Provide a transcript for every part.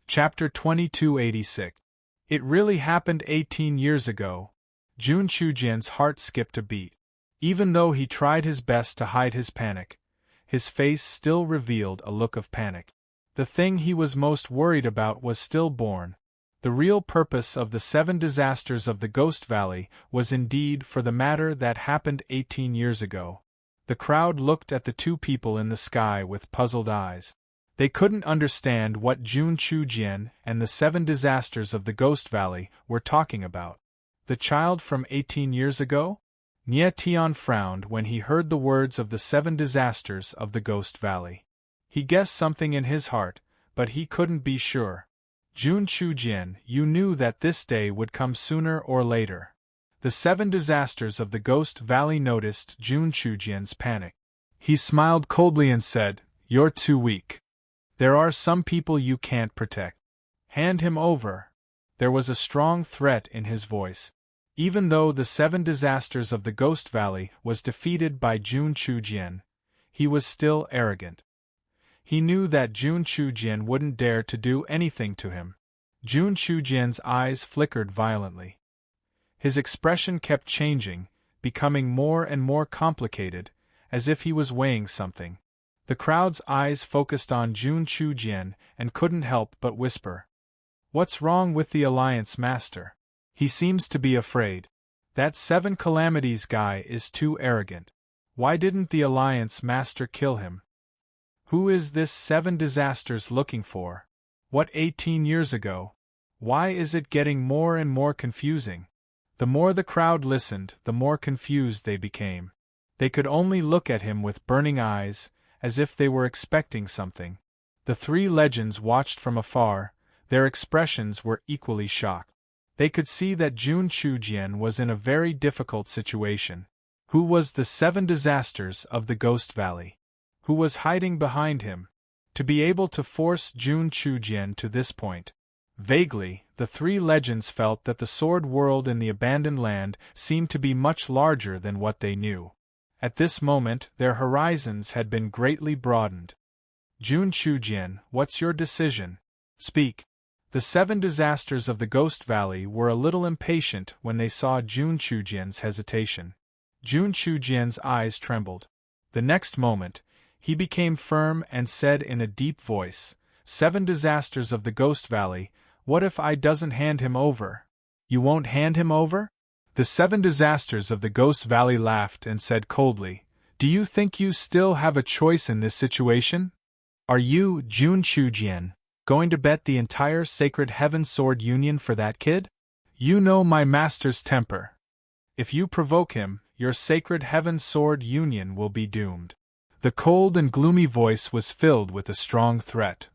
Chapter 2286. It really happened 18 years ago. Jun Chujian's heart skipped a beat. Even though he tried his best to hide his panic, his face still revealed a look of panic. The thing he was most worried about was stillborn. The real purpose of the 7 disasters of the Ghost Valley was indeed for the matter that happened 18 years ago. The crowd looked at the two people in the sky with puzzled eyes. They couldn't understand what Jun Chujian and the 7 disasters of the Ghost Valley were talking about. The child from 18 years ago? Nie Tian frowned when he heard the words of the 7 disasters of the Ghost Valley. He guessed something in his heart, but he couldn't be sure. Jun Chujian, you knew that this day would come sooner or later. The 7 disasters of the Ghost Valley noticed Jun Chujian's panic. He smiled coldly and said, "You're too weak. There are some people you can't protect. Hand him over." There was a strong threat in his voice. Even though the 7 disasters of the Ghost Valley was defeated by Jun Chujian, he was still arrogant. He knew that Jun Chujian wouldn't dare to do anything to him. Jun Chujian's eyes flickered violently. His expression kept changing, becoming more and more complicated, as if he was weighing something. The crowd's eyes focused on Jun Chujian and couldn't help but whisper, "What's wrong with the Alliance Master? He seems to be afraid. That 7 calamities guy is too arrogant. Why didn't the Alliance Master kill him? Who is this 7 disasters looking for? What 18 years ago? Why is it getting more and more confusing?" The more the crowd listened, the more confused they became. They could only look at him with burning eyes, as if they were expecting something. The 3 legends watched from afar. Their expressions were equally shocked. They could see that Jun Chujian was in a very difficult situation. Who was the 7 disasters of the Ghost Valley? Who was hiding behind him? To be able to force Jun Chujian to this point. Vaguely, the 3 legends felt that the sword world in the abandoned land seemed to be much larger than what they knew. At this moment, their horizons had been greatly broadened. "Jun Chujian, what's your decision? Speak." The 7 disasters of the Ghost Valley were a little impatient when they saw Jun Chujian's hesitation. Jun Chujian's eyes trembled. The next moment, he became firm and said in a deep voice, "7 disasters of the Ghost Valley, what if I doesn't hand him over?" "You won't hand him over?" The 7 disasters of the Ghost Valley laughed and said coldly, "Do you think you still have a choice in this situation? Are you, Jun Chujian, going to bet the entire Sacred Heaven Sword Union for that kid? You know my master's temper. If you provoke him, your Sacred Heaven Sword Union will be doomed." The cold and gloomy voice was filled with a strong threat.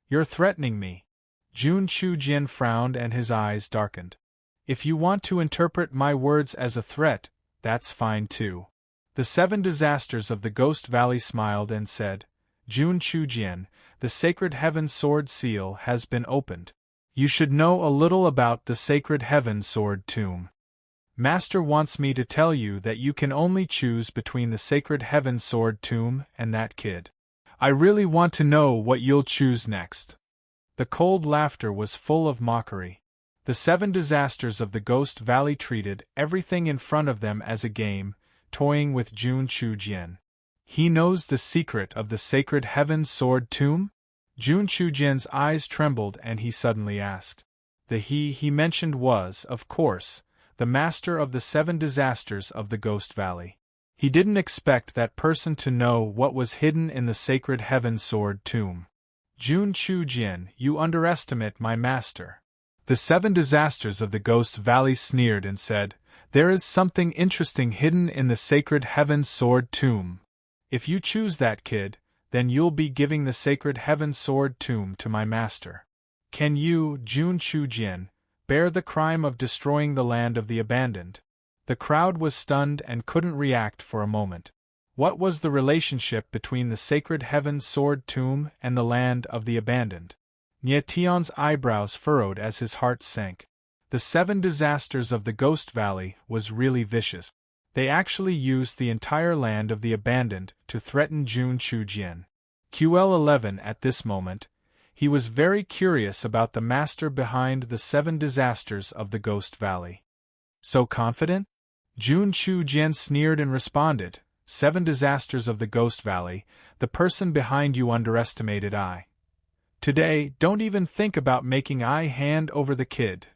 "You're threatening me." Jun Chujian frowned and his eyes darkened. "If you want to interpret my words as a threat, that's fine too." The 7 disasters of the Ghost Valley smiled and said, "Jun Chujian, the Sacred Heaven Sword Seal has been opened. You should know a little about the Sacred Heaven Sword Tomb. Master wants me to tell you that you can only choose between the Sacred Heaven Sword Tomb and that kid. I really want to know what you'll choose next." The cold laughter was full of mockery. The 7 disasters of the Ghost Valley treated everything in front of them as a game, toying with Jun Chujian. He knows the secret of the Sacred Heaven Sword Tomb? Jun Chujian's eyes trembled and he suddenly asked. The he mentioned was, of course, the master of the 7 disasters of the Ghost Valley. He didn't expect that person to know what was hidden in the Sacred Heaven Sword Tomb. "Jun Chujian, you underestimate my master." The 7 disasters of the Ghost Valley sneered and said, "There is something interesting hidden in the Sacred Heaven Sword Tomb. If you choose that kid, then you'll be giving the Sacred Heaven Sword Tomb to my master. Can you, Jun Chujian, bear the crime of destroying the land of the abandoned?" The crowd was stunned and couldn't react for a moment. What was the relationship between the Sacred Heaven Sword Tomb and the land of the abandoned? Nie Tian's eyebrows furrowed as his heart sank. The 7 disasters of the Ghost Valley was really vicious. They actually used the entire land of the abandoned to threaten Jun Chujian. QL11 at this moment, He was very curious about the master behind the 7 disasters of the Ghost Valley. So confident? Jun Chu-jian sneered and responded, 7 disasters of the Ghost Valley, the person behind you underestimated I. Today, don't even think about making I hand over the kid.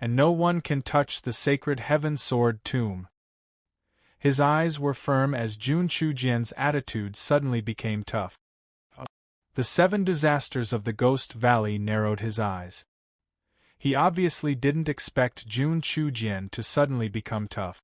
And no one can touch the sacred heaven sword tomb. His eyes were firm as Jun Chu-jian's attitude suddenly became tough. The 7 disasters of the Ghost Valley narrowed his eyes. He obviously didn't expect Jun Chu-jian to suddenly become tough.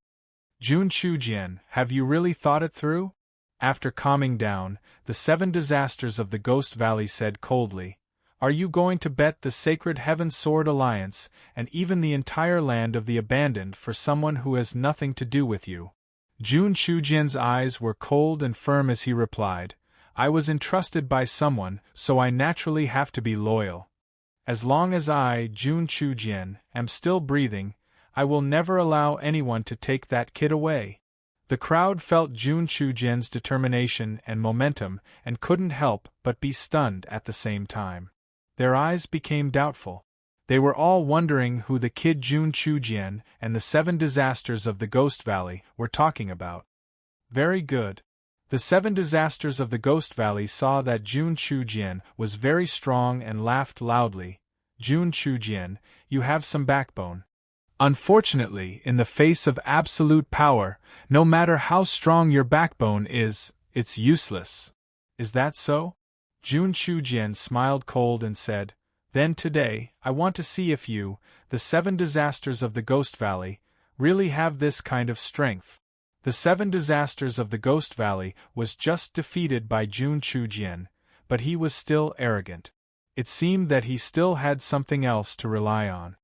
Jun Chu-jian, have you really thought it through? After calming down, the 7 disasters of the Ghost Valley said coldly, are you going to bet the Sacred Heaven Sword Alliance, and even the entire land of the Abandoned for someone who has nothing to do with you? Jun Chu-jian's eyes were cold and firm as he replied, I was entrusted by someone, so I naturally have to be loyal. As long as I, Jun Chu-jian, am still breathing, I will never allow anyone to take that kid away. The crowd felt Jun Chu-jian's determination and momentum and couldn't help but be stunned at the same time. Their eyes became doubtful. They were all wondering who the kid Jun Chu-jian and the 7 disasters of the Ghost Valley were talking about. Very good. The 7 disasters of the Ghost Valley saw that Jun Chu-jian was very strong and laughed loudly. Jun Chu-jian, you have some backbone. Unfortunately, in the face of absolute power, no matter how strong your backbone is, it's useless. Is that so? Jun Chu-jian smiled cold and said, then today, I want to see if you, the 7 disasters of the Ghost Valley, really have this kind of strength. The 7 disasters of the Ghost Valley was just defeated by Jun Chu-jian, but he was still arrogant. It seemed that he still had something else to rely on.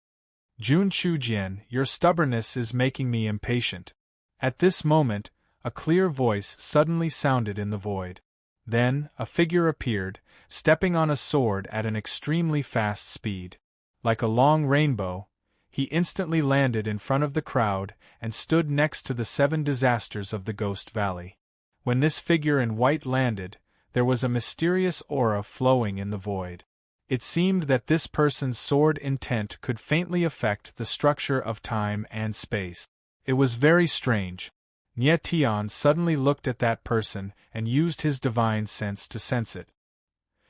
Jun Chu-jian, your stubbornness is making me impatient. At this moment, a clear voice suddenly sounded in the void. Then, a figure appeared, stepping on a sword at an extremely fast speed. Like a long rainbow, he instantly landed in front of the crowd and stood next to the 7 disasters of the Ghost Valley. When this figure in white landed, there was a mysterious aura flowing in the void. It seemed that this person's sword intent could faintly affect the structure of time and space. It was very strange. Nye Tian suddenly looked at that person and used his divine sense to sense it.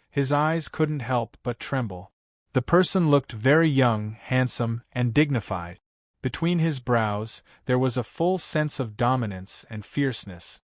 His eyes couldn't help but tremble. The person looked very young, handsome, and dignified. Between his brows, there was a full sense of dominance and fierceness.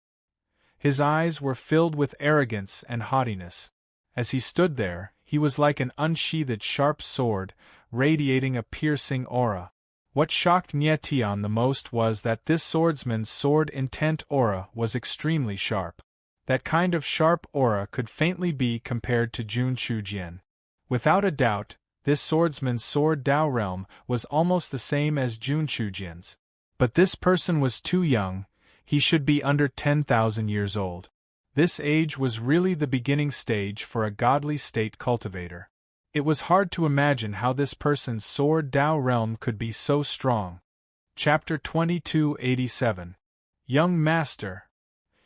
His eyes were filled with arrogance and haughtiness. As he stood there, he was like an unsheathed sharp sword, radiating a piercing aura. What shocked Nye Tian the most was that this swordsman's sword intent aura was extremely sharp. That kind of sharp aura could faintly be compared to Jun Chu-jian. Without a doubt, this swordsman's sword Dao realm was almost the same as Jun Chu-jian's. But this person was too young, he should be under 10,000 years old. This age was really the beginning stage for a godly state cultivator. It was hard to imagine how this person's sword Dao realm could be so strong. Chapter 2287. Young Master.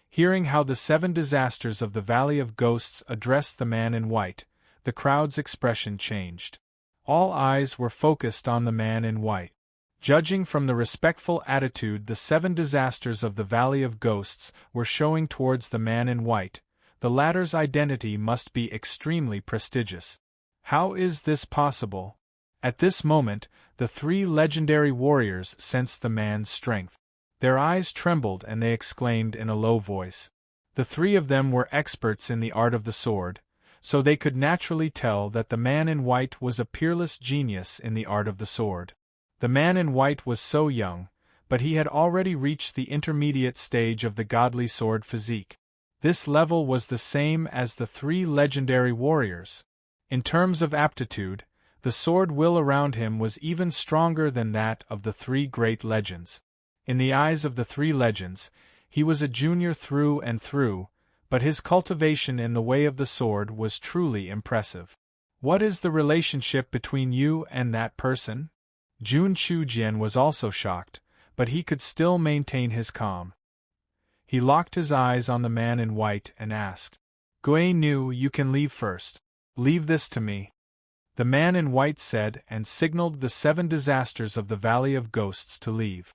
Hearing how the 7 disasters of the Valley of Ghosts addressed the man in white, the crowd's expression changed. All eyes were focused on the man in white. Judging from the respectful attitude the 7 disasters of the Valley of Ghosts were showing towards the man in white, the latter's identity must be extremely prestigious. How is this possible? At this moment, the 3 legendary warriors sensed the man's strength. Their eyes trembled and they exclaimed in a low voice. The 3 of them were experts in the art of the sword, so they could naturally tell that the man in white was a peerless genius in the art of the sword. The man in white was so young, but he had already reached the intermediate stage of the godly sword physique. This level was the same as the 3 legendary warriors. In terms of aptitude, the sword will around him was even stronger than that of the 3 great legends. In the eyes of the 3 legends, he was a junior through and through, but his cultivation in the way of the sword was truly impressive. What is the relationship between you and that person? Jun Chu-jian was also shocked, but he could still maintain his calm. He locked his eyes on the man in white and asked, Gui Nu, you can leave first. Leave this to me. The man in white said and signaled the 7 disasters of the Valley of Ghosts to leave.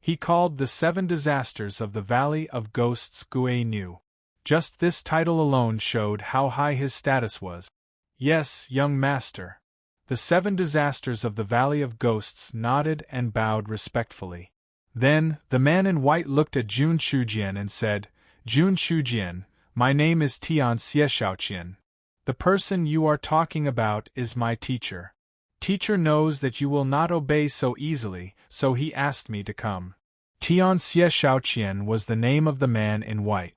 He called the 7 disasters of the Valley of Ghosts Gue Nu. Just this title alone showed how high his status was. Yes, young master. The 7 disasters of the Valley of Ghosts nodded and bowed respectfully. Then, the man in white looked at Jun Shujian and said, Jun Shujian, my name is Tian Xieshaoqian. The person you are talking about is my teacher. Teacher knows that you will not obey so easily, so he asked me to come. Tian Xieshaoqian was the name of the man in white.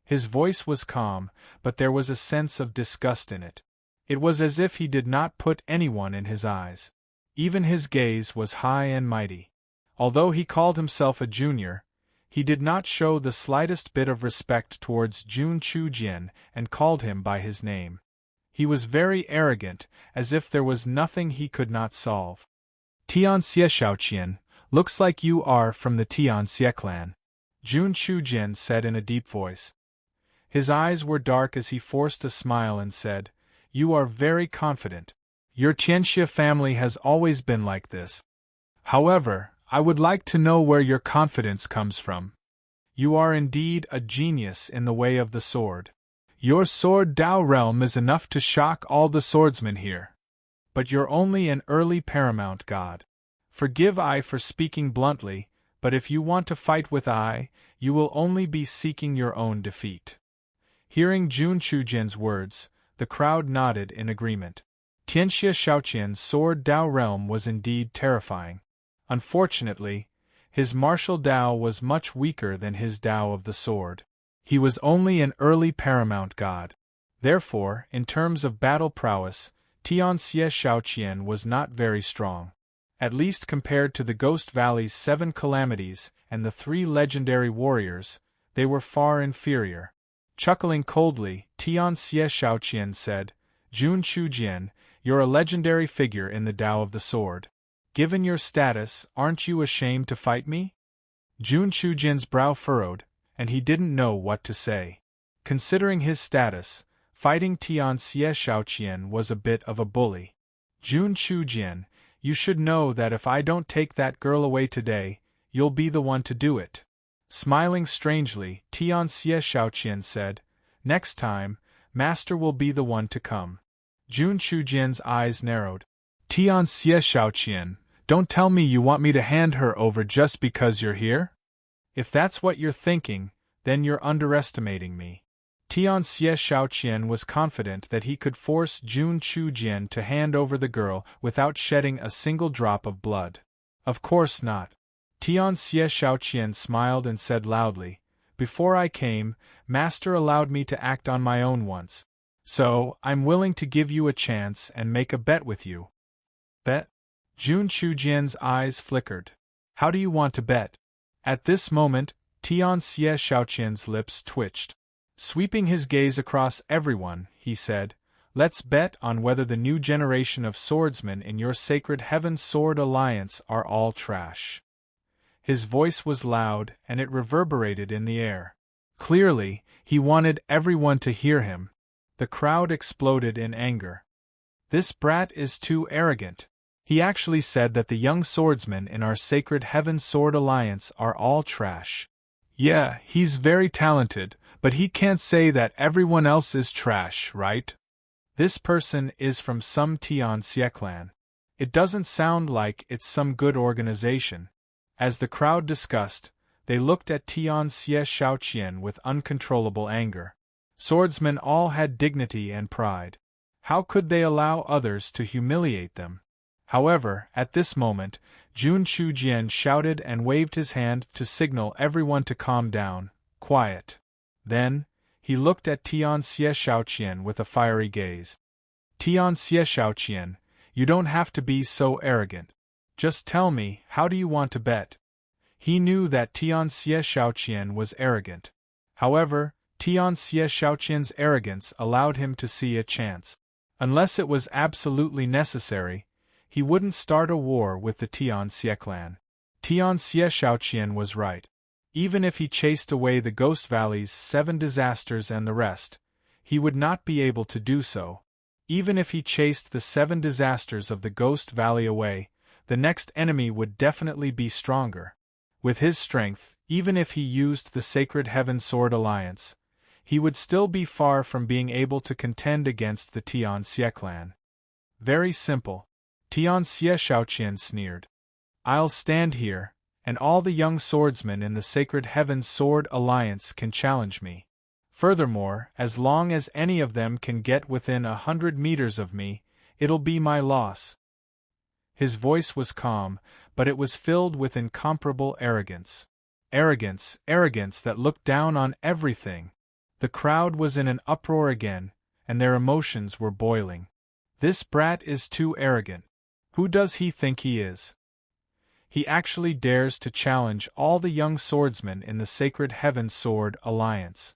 His voice was calm, but there was a sense of disgust in it. It was as if he did not put anyone in his eyes. Even his gaze was high and mighty. Although he called himself a junior, he did not show the slightest bit of respect towards Jun Shujian and called him by his name. He was very arrogant, as if there was nothing he could not solve. Tian Xieshaoqian, looks like you are from the Tian Xie clan, Jun Shujian said in a deep voice. His eyes were dark as he forced a smile and said, You are very confident. Your Tianxia family has always been like this. However, I would like to know where your confidence comes from. You are indeed a genius in the way of the sword. Your sword Dao realm is enough to shock all the swordsmen here. But you're only an early paramount god. Forgive I for speaking bluntly, but if you want to fight with I, you will only be seeking your own defeat. Hearing Jun Shujian's words, the crowd nodded in agreement. Tianxia Shaoqian's sword Dao realm was indeed terrifying. Unfortunately, his martial Dao was much weaker than his Dao of the sword. He was only an early paramount god. Therefore, in terms of battle prowess, Tian Xieshaoqian was not very strong. At least compared to the Ghost Valley's 7 calamities and the 3 legendary warriors, they were far inferior. Chuckling coldly, Tian Xieshaoqian said, Jun Shujian, you're a legendary figure in the Dao of the sword. Given your status, aren't you ashamed to fight me? Jun Shujian's brow furrowed, and he didn't know what to say. Considering his status, fighting Tian Xieshaoqian was a bit of a bully. Jun Shujian, you should know that if I don't take that girl away today, you'll be the one to do it. Smiling strangely, Tian Xieshaoqian said, Next time, Master will be the one to come. Jun Shujian's eyes narrowed. Tian Xieshaoqian, don't tell me you want me to hand her over just because you're here? If that's what you're thinking, then you're underestimating me. Tian Xieshaoqian was confident that he could force Jun Shujian to hand over the girl without shedding a single drop of blood. Of course not. Tian Xieshaoqian smiled and said loudly, Before I came, Master allowed me to act on my own once. So, I'm willing to give you a chance and make a bet with you. Bet? Jun Shujian's eyes flickered. How do you want to bet? At this moment, Tian Xieshaoqian's lips twitched. Sweeping his gaze across everyone, he said, Let's bet on whether the new generation of swordsmen in your Sacred Heaven Sword Alliance are all trash. His voice was loud, and it reverberated in the air. Clearly, he wanted everyone to hear him. The crowd exploded in anger. This brat is too arrogant. He actually said that the young swordsmen in our Sacred Heaven Sword Alliance are all trash. Yeah, he's very talented, but he can't say that everyone else is trash, right? This person is from some Tian Xie clan. It doesn't sound like it's some good organization. As the crowd discussed, they looked at Tian Xieshaoqian with uncontrollable anger. Swordsmen all had dignity and pride. How could they allow others to humiliate them? However, at this moment, Jun Shujian shouted and waved his hand to signal everyone to calm down, quiet. Then, he looked at Tian Xieshaoqian with a fiery gaze. Tian Xieshaoqian, you don't have to be so arrogant. Just tell me, how do you want to bet? He knew that Tian Xieshaoqian was arrogant. However, Tian Xieshaoqian's arrogance allowed him to see a chance. Unless it was absolutely necessary, he wouldn't start a war with the Tian Xie clan. Tian Xieshaoqian was right. Even if he chased away the Ghost Valley's 7 disasters and the rest, he would not be able to do so. Even if he chased the 7 disasters of the Ghost Valley away, the next enemy would definitely be stronger. With his strength, even if he used the Sacred Heaven Sword Alliance, he would still be far from being able to contend against the Tianxie clan. Very simple. Tianxie Shaoqian sneered. I'll stand here, and all the young swordsmen in the Sacred Heaven Sword Alliance can challenge me. Furthermore, as long as any of them can get within 100 meters of me, it'll be my loss. His voice was calm, but it was filled with incomparable arrogance. Arrogance that looked down on everything. The crowd was in an uproar again, and their emotions were boiling. This brat is too arrogant. Who does he think he is? He actually dares to challenge all the young swordsmen in the Sacred Heaven Sword Alliance.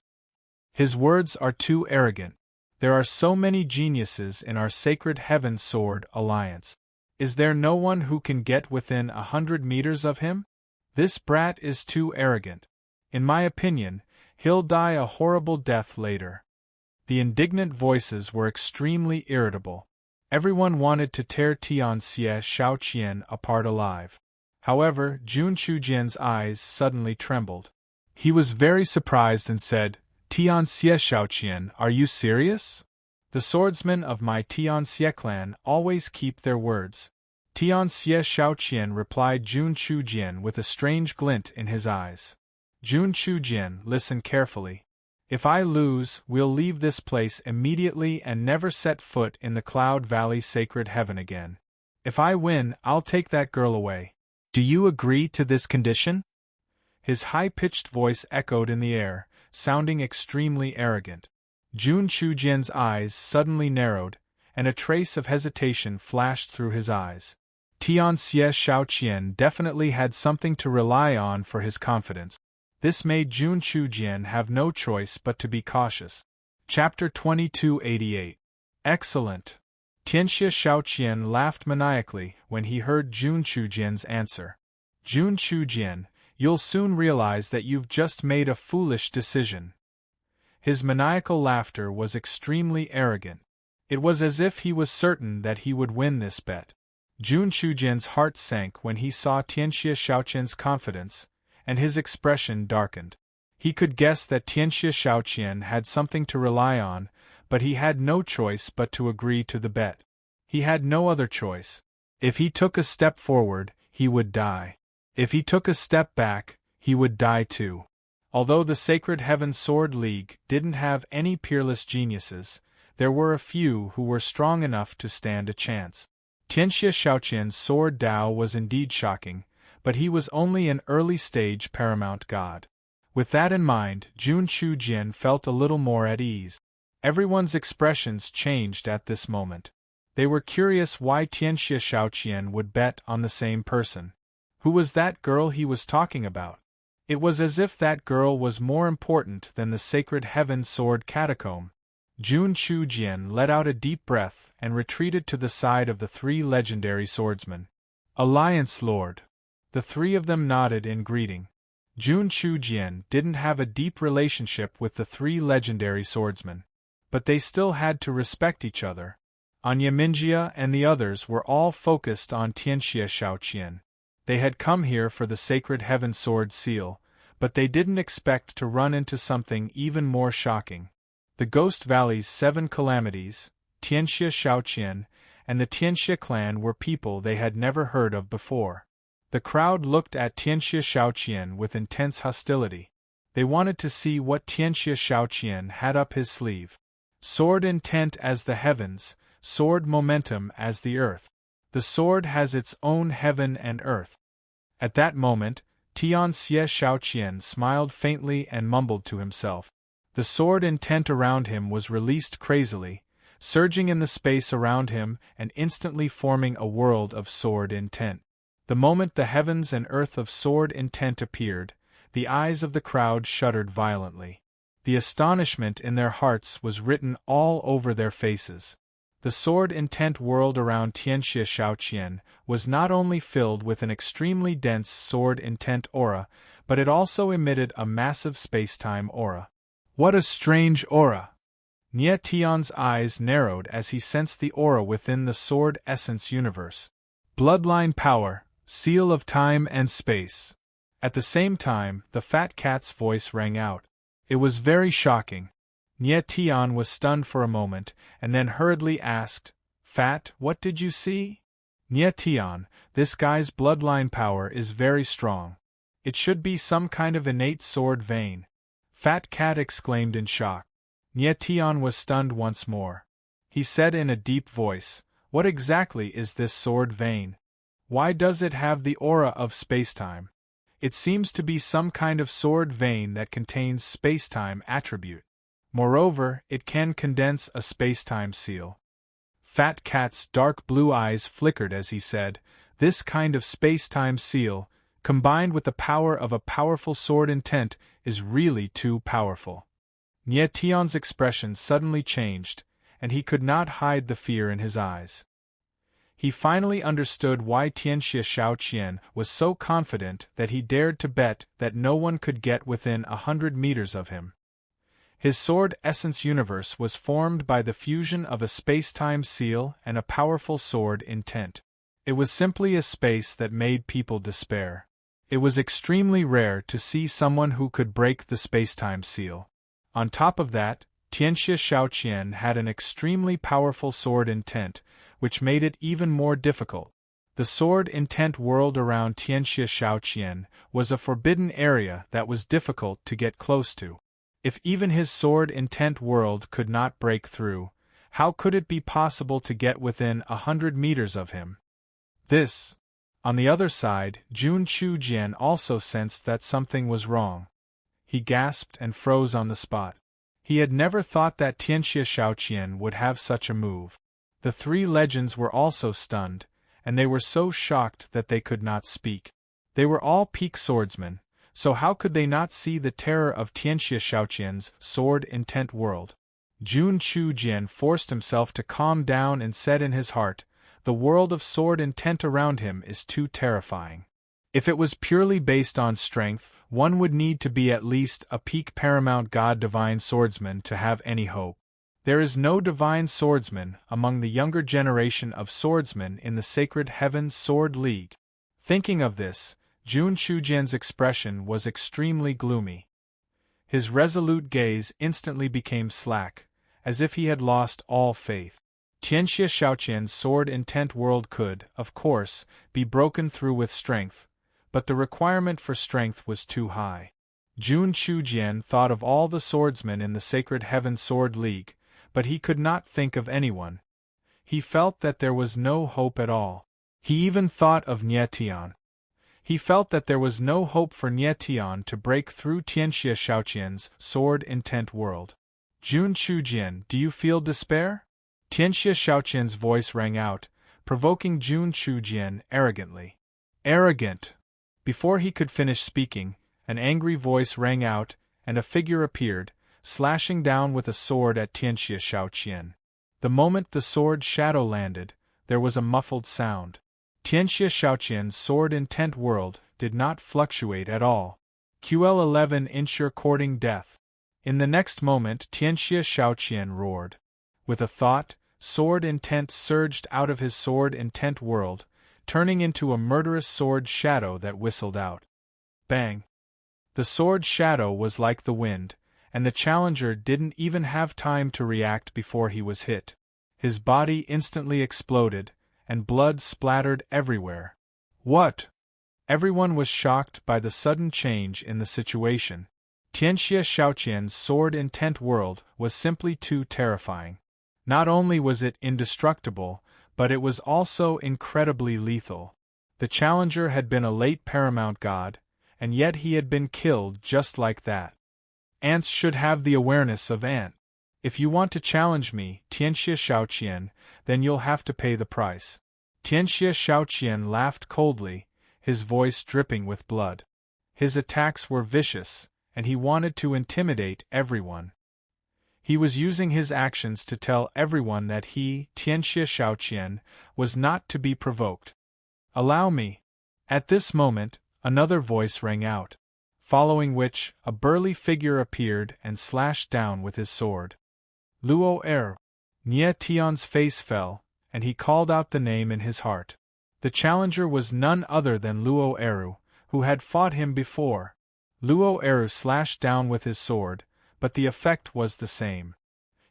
His words are too arrogant. There are so many geniuses in our Sacred Heaven Sword Alliance. Is there no one who can get within 100 meters of him? This brat is too arrogant. In my opinion, he'll die a horrible death later. The indignant voices were extremely irritable. Everyone wanted to tear Tianxie Shaoqian apart alive. However, Jun Chujian's eyes suddenly trembled. He was very surprised and said, Tianxie Shaoqian, are you serious? The swordsmen of my Tianxie clan always keep their words. Tianxie Shaoqian, replied Jun Chujian with a strange glint in his eyes. Jun Chujian, listen carefully. If I lose, we'll leave this place immediately and never set foot in the Cloud Valley Sacred Heaven again. If I win, I'll take that girl away. Do you agree to this condition? His high-pitched voice echoed in the air, sounding extremely arrogant. Jun Chujian's eyes suddenly narrowed, and a trace of hesitation flashed through his eyes. Tianxie Shaoqian definitely had something to rely on for his confidence. This made Jun Chujian have no choice but to be cautious. Chapter 2288. Excellent. Tianxie Shaoqian laughed maniacally when he heard Jun Chujian's answer. Jun Chujian, you'll soon realize that you've just made a foolish decision. His maniacal laughter was extremely arrogant. It was as if he was certain that he would win this bet. Jun Chujian's heart sank when he saw Tianxie Shaoqian's confidence, and his expression darkened. He could guess that Tianxie Shaoqian had something to rely on, but he had no choice but to agree to the bet. He had no other choice. If he took a step forward, he would die. If he took a step back, he would die too. Although the Sacred Heaven Sword League didn't have any peerless geniuses, there were a few who were strong enough to stand a chance. Tianxie Shaoqian's sword Dao was indeed shocking, but he was only an early-stage paramount god. With that in mind, Jun Chujian felt a little more at ease. Everyone's expressions changed at this moment. They were curious why Tianxie Shaoqian would bet on the same person. Who was that girl he was talking about? It was as if that girl was more important than the Sacred Heaven Sword Catacomb. Jun Chujian let out a deep breath and retreated to the side of the 3 legendary swordsmen. Alliance Lord. The 3 of them nodded in greeting. Jun Chujian didn't have a deep relationship with the 3 legendary swordsmen, but they still had to respect each other. Anya Minjia and the others were all focused on Tianxie Shaoqian. They had come here for the Sacred Heaven Sword Seal, but they didn't expect to run into something even more shocking. The Ghost Valley's 7 calamities, Tianxie Shaoqian, and the Tianxie clan were people they had never heard of before. The crowd looked at Tianxie Shaoqian with intense hostility. They wanted to see what Tianxie Shaoqian had up his sleeve. Sword intent as the heavens, sword momentum as the earth. The sword has its own heaven and earth. At that moment, Tianxie Shaoqian smiled faintly and mumbled to himself. The sword intent around him was released crazily, surging in the space around him and instantly forming a world of sword intent. The moment the heavens and earth of sword intent appeared, the eyes of the crowd shuddered violently. The astonishment in their hearts was written all over their faces. The sword intent world around Tianxie Shaoqian was not only filled with an extremely dense sword intent aura, but it also emitted a massive spacetime aura. What a strange aura! Nie Tian's eyes narrowed as he sensed the aura within the sword essence universe. Bloodline power, seal of time and space. At the same time, the fat cat's voice rang out. It was very shocking. Nie Tian was stunned for a moment, and then hurriedly asked, Fat, what did you see? Nie Tian, this guy's bloodline power is very strong. It should be some kind of innate sword vein. Fat Cat exclaimed in shock. Nie Tian was stunned once more. He said in a deep voice, What exactly is this sword vein? Why does it have the aura of spacetime? It seems to be some kind of sword vein that contains spacetime attribute. Moreover, it can condense a spacetime seal. Fat Cat's dark blue eyes flickered as he said, This kind of spacetime seal, combined with the power of a powerful sword intent, is really too powerful. Nie Tian's expression suddenly changed, and he could not hide the fear in his eyes. He finally understood why Tianxia Shaoqian was so confident that he dared to bet that no one could get within 100 meters of him. His sword essence universe was formed by the fusion of a space-time seal and a powerful sword intent. It was simply a space that made people despair. It was extremely rare to see someone who could break the space-time seal. On top of that, Tianxia Shaoqian had an extremely powerful sword intent, which made it even more difficult. The sword intent world around Tianxia Shaoqian was a forbidden area that was difficult to get close to. If even his sword intent world could not break through, how could it be possible to get within 100 meters of him? This. On the other side, Jun Chujian also sensed that something was wrong. He gasped and froze on the spot. He had never thought that Tianxia Shaoqian would have such a move. The three legends were also stunned, and they were so shocked that they could not speak. They were all peak swordsmen, so how could they not see the terror of Tianxia Shaoqian's sword intent world? Jun Chujian forced himself to calm down and said in his heart, The world of sword intent around him is too terrifying. If it was purely based on strength, one would need to be at least a peak paramount god divine swordsman to have any hope. There is no divine swordsman among the younger generation of swordsmen in the Sacred Heavens Sword League. Thinking of this, Jun Chujian's expression was extremely gloomy. His resolute gaze instantly became slack, as if he had lost all faith. Tianxia Shaoqian's sword intent world could, of course, be broken through with strength, but the requirement for strength was too high. Jun Chujian thought of all the swordsmen in the Sacred Heaven Sword League, but he could not think of anyone. He felt that there was no hope at all. He even thought of Nie Tian. He felt that there was no hope for Nie Tian to break through Tianxia Shaoqian's sword intent world. Jun Chujian, do you feel despair? Tianxia Shaoqian's voice rang out, provoking Jun Chujian arrogantly. Arrogant! Before he could finish speaking, an angry voice rang out, and a figure appeared, slashing down with a sword at Tianxia Shaoqian. The moment the sword shadow landed, there was a muffled sound. Tianxia Shaoqian's sword intent world did not fluctuate at all. QL11 ensure courting death. In the next moment Tianxia Shaoqian roared. With a thought, sword intent surged out of his sword intent world, turning into a murderous sword shadow that whistled out. Bang! The sword shadow was like the wind, and the challenger didn't even have time to react before he was hit. His body instantly exploded, and blood splattered everywhere. What? Everyone was shocked by the sudden change in the situation. Tianxia Shaoqian's sword intent world was simply too terrifying. Not only was it indestructible, but it was also incredibly lethal. The challenger had been a late paramount god, and yet he had been killed just like that. Ants should have the awareness of ant. If you want to challenge me, Tianxia Shaoqian, then you'll have to pay the price. Tianxia Shaoqian laughed coldly, his voice dripping with blood. His attacks were vicious, and he wanted to intimidate everyone. He was using his actions to tell everyone that he, Tianxia Shaoqian, was not to be provoked. Allow me. At this moment, another voice rang out, following which, a burly figure appeared and slashed down with his sword. Luo Er. Nie Tian's face fell, and he called out the name in his heart. The challenger was none other than Luo Eru, who had fought him before. Luo Eru slashed down with his sword, but the effect was the same.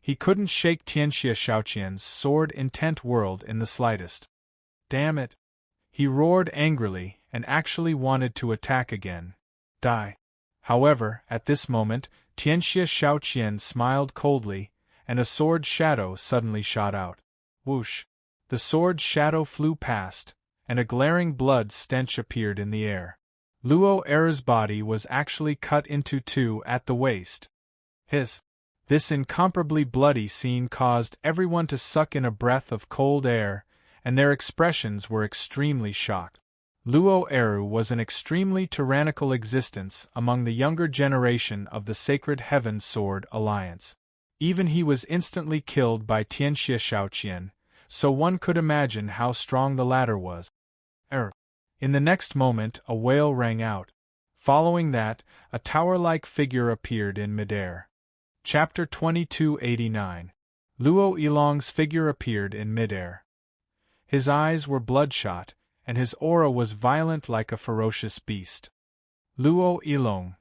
He couldn't shake Tianxia Shaoqian's sword-intent world in the slightest. Damn it! He roared angrily, and actually wanted to attack again. Die! However, at this moment, Tianxia Shaoqian smiled coldly, and a sword shadow suddenly shot out. Whoosh! The sword shadow flew past, and a glaring blood stench appeared in the air. Luo Er's body was actually cut into two at the waist. This incomparably bloody scene caused everyone to suck in a breath of cold air, and their expressions were extremely shocked. Luo Eru was an extremely tyrannical existence among the younger generation of the Sacred Heaven Sword Alliance. Even he was instantly killed by Tianxia Shaoqian, so one could imagine how strong the latter was. In the next moment a wail rang out. Following that, a tower-like figure appeared in midair. Chapter 2289. Luo Yilong's figure appeared in midair. His eyes were bloodshot, and his aura was violent like a ferocious beast. Luo Yilong.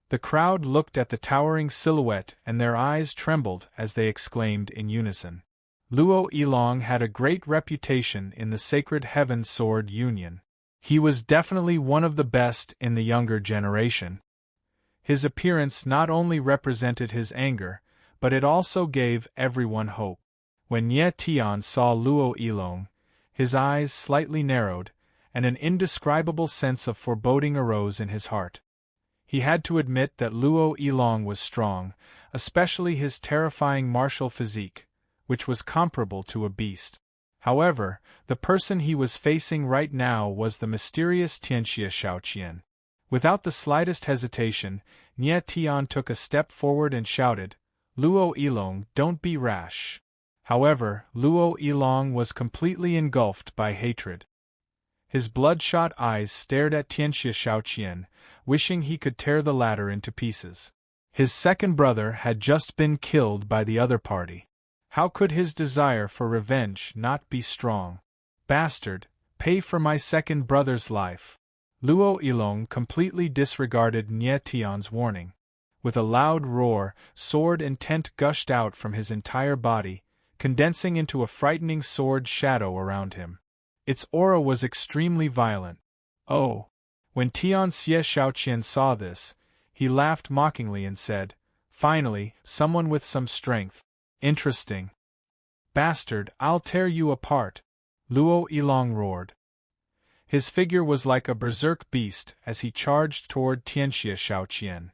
The crowd looked at the towering silhouette and their eyes trembled as they exclaimed in unison. Luo Yilong had a great reputation in the Sacred Heaven Sword Union. He was definitely one of the best in the younger generation. His appearance not only represented his anger, but it also gave everyone hope. When Ye Tian saw Luo Yilong, his eyes slightly narrowed, and an indescribable sense of foreboding arose in his heart. He had to admit that Luo Yilong was strong, especially his terrifying martial physique, which was comparable to a beast. However, the person he was facing right now was the mysterious Tianxia Shaoqian. Without the slightest hesitation, Nie Tian took a step forward and shouted, "Luo Yilong, don't be rash." However, Luo Yilong was completely engulfed by hatred. His bloodshot eyes stared at Tianxia Shaoqian, wishing he could tear the latter into pieces. His second brother had just been killed by the other party. How could his desire for revenge not be strong? Bastard, pay for my second brother's life. Luo Yilong completely disregarded Nie Tian's warning. With a loud roar, sword intent gushed out from his entire body, condensing into a frightening sword shadow around him. Its aura was extremely violent. Oh! When Tianxia Shaoqian saw this, he laughed mockingly and said, "Finally, someone with some strength. Interesting. Bastard, I'll tear you apart," Luo Yilong roared. His figure was like a berserk beast as he charged toward Tianxia Shaoqian.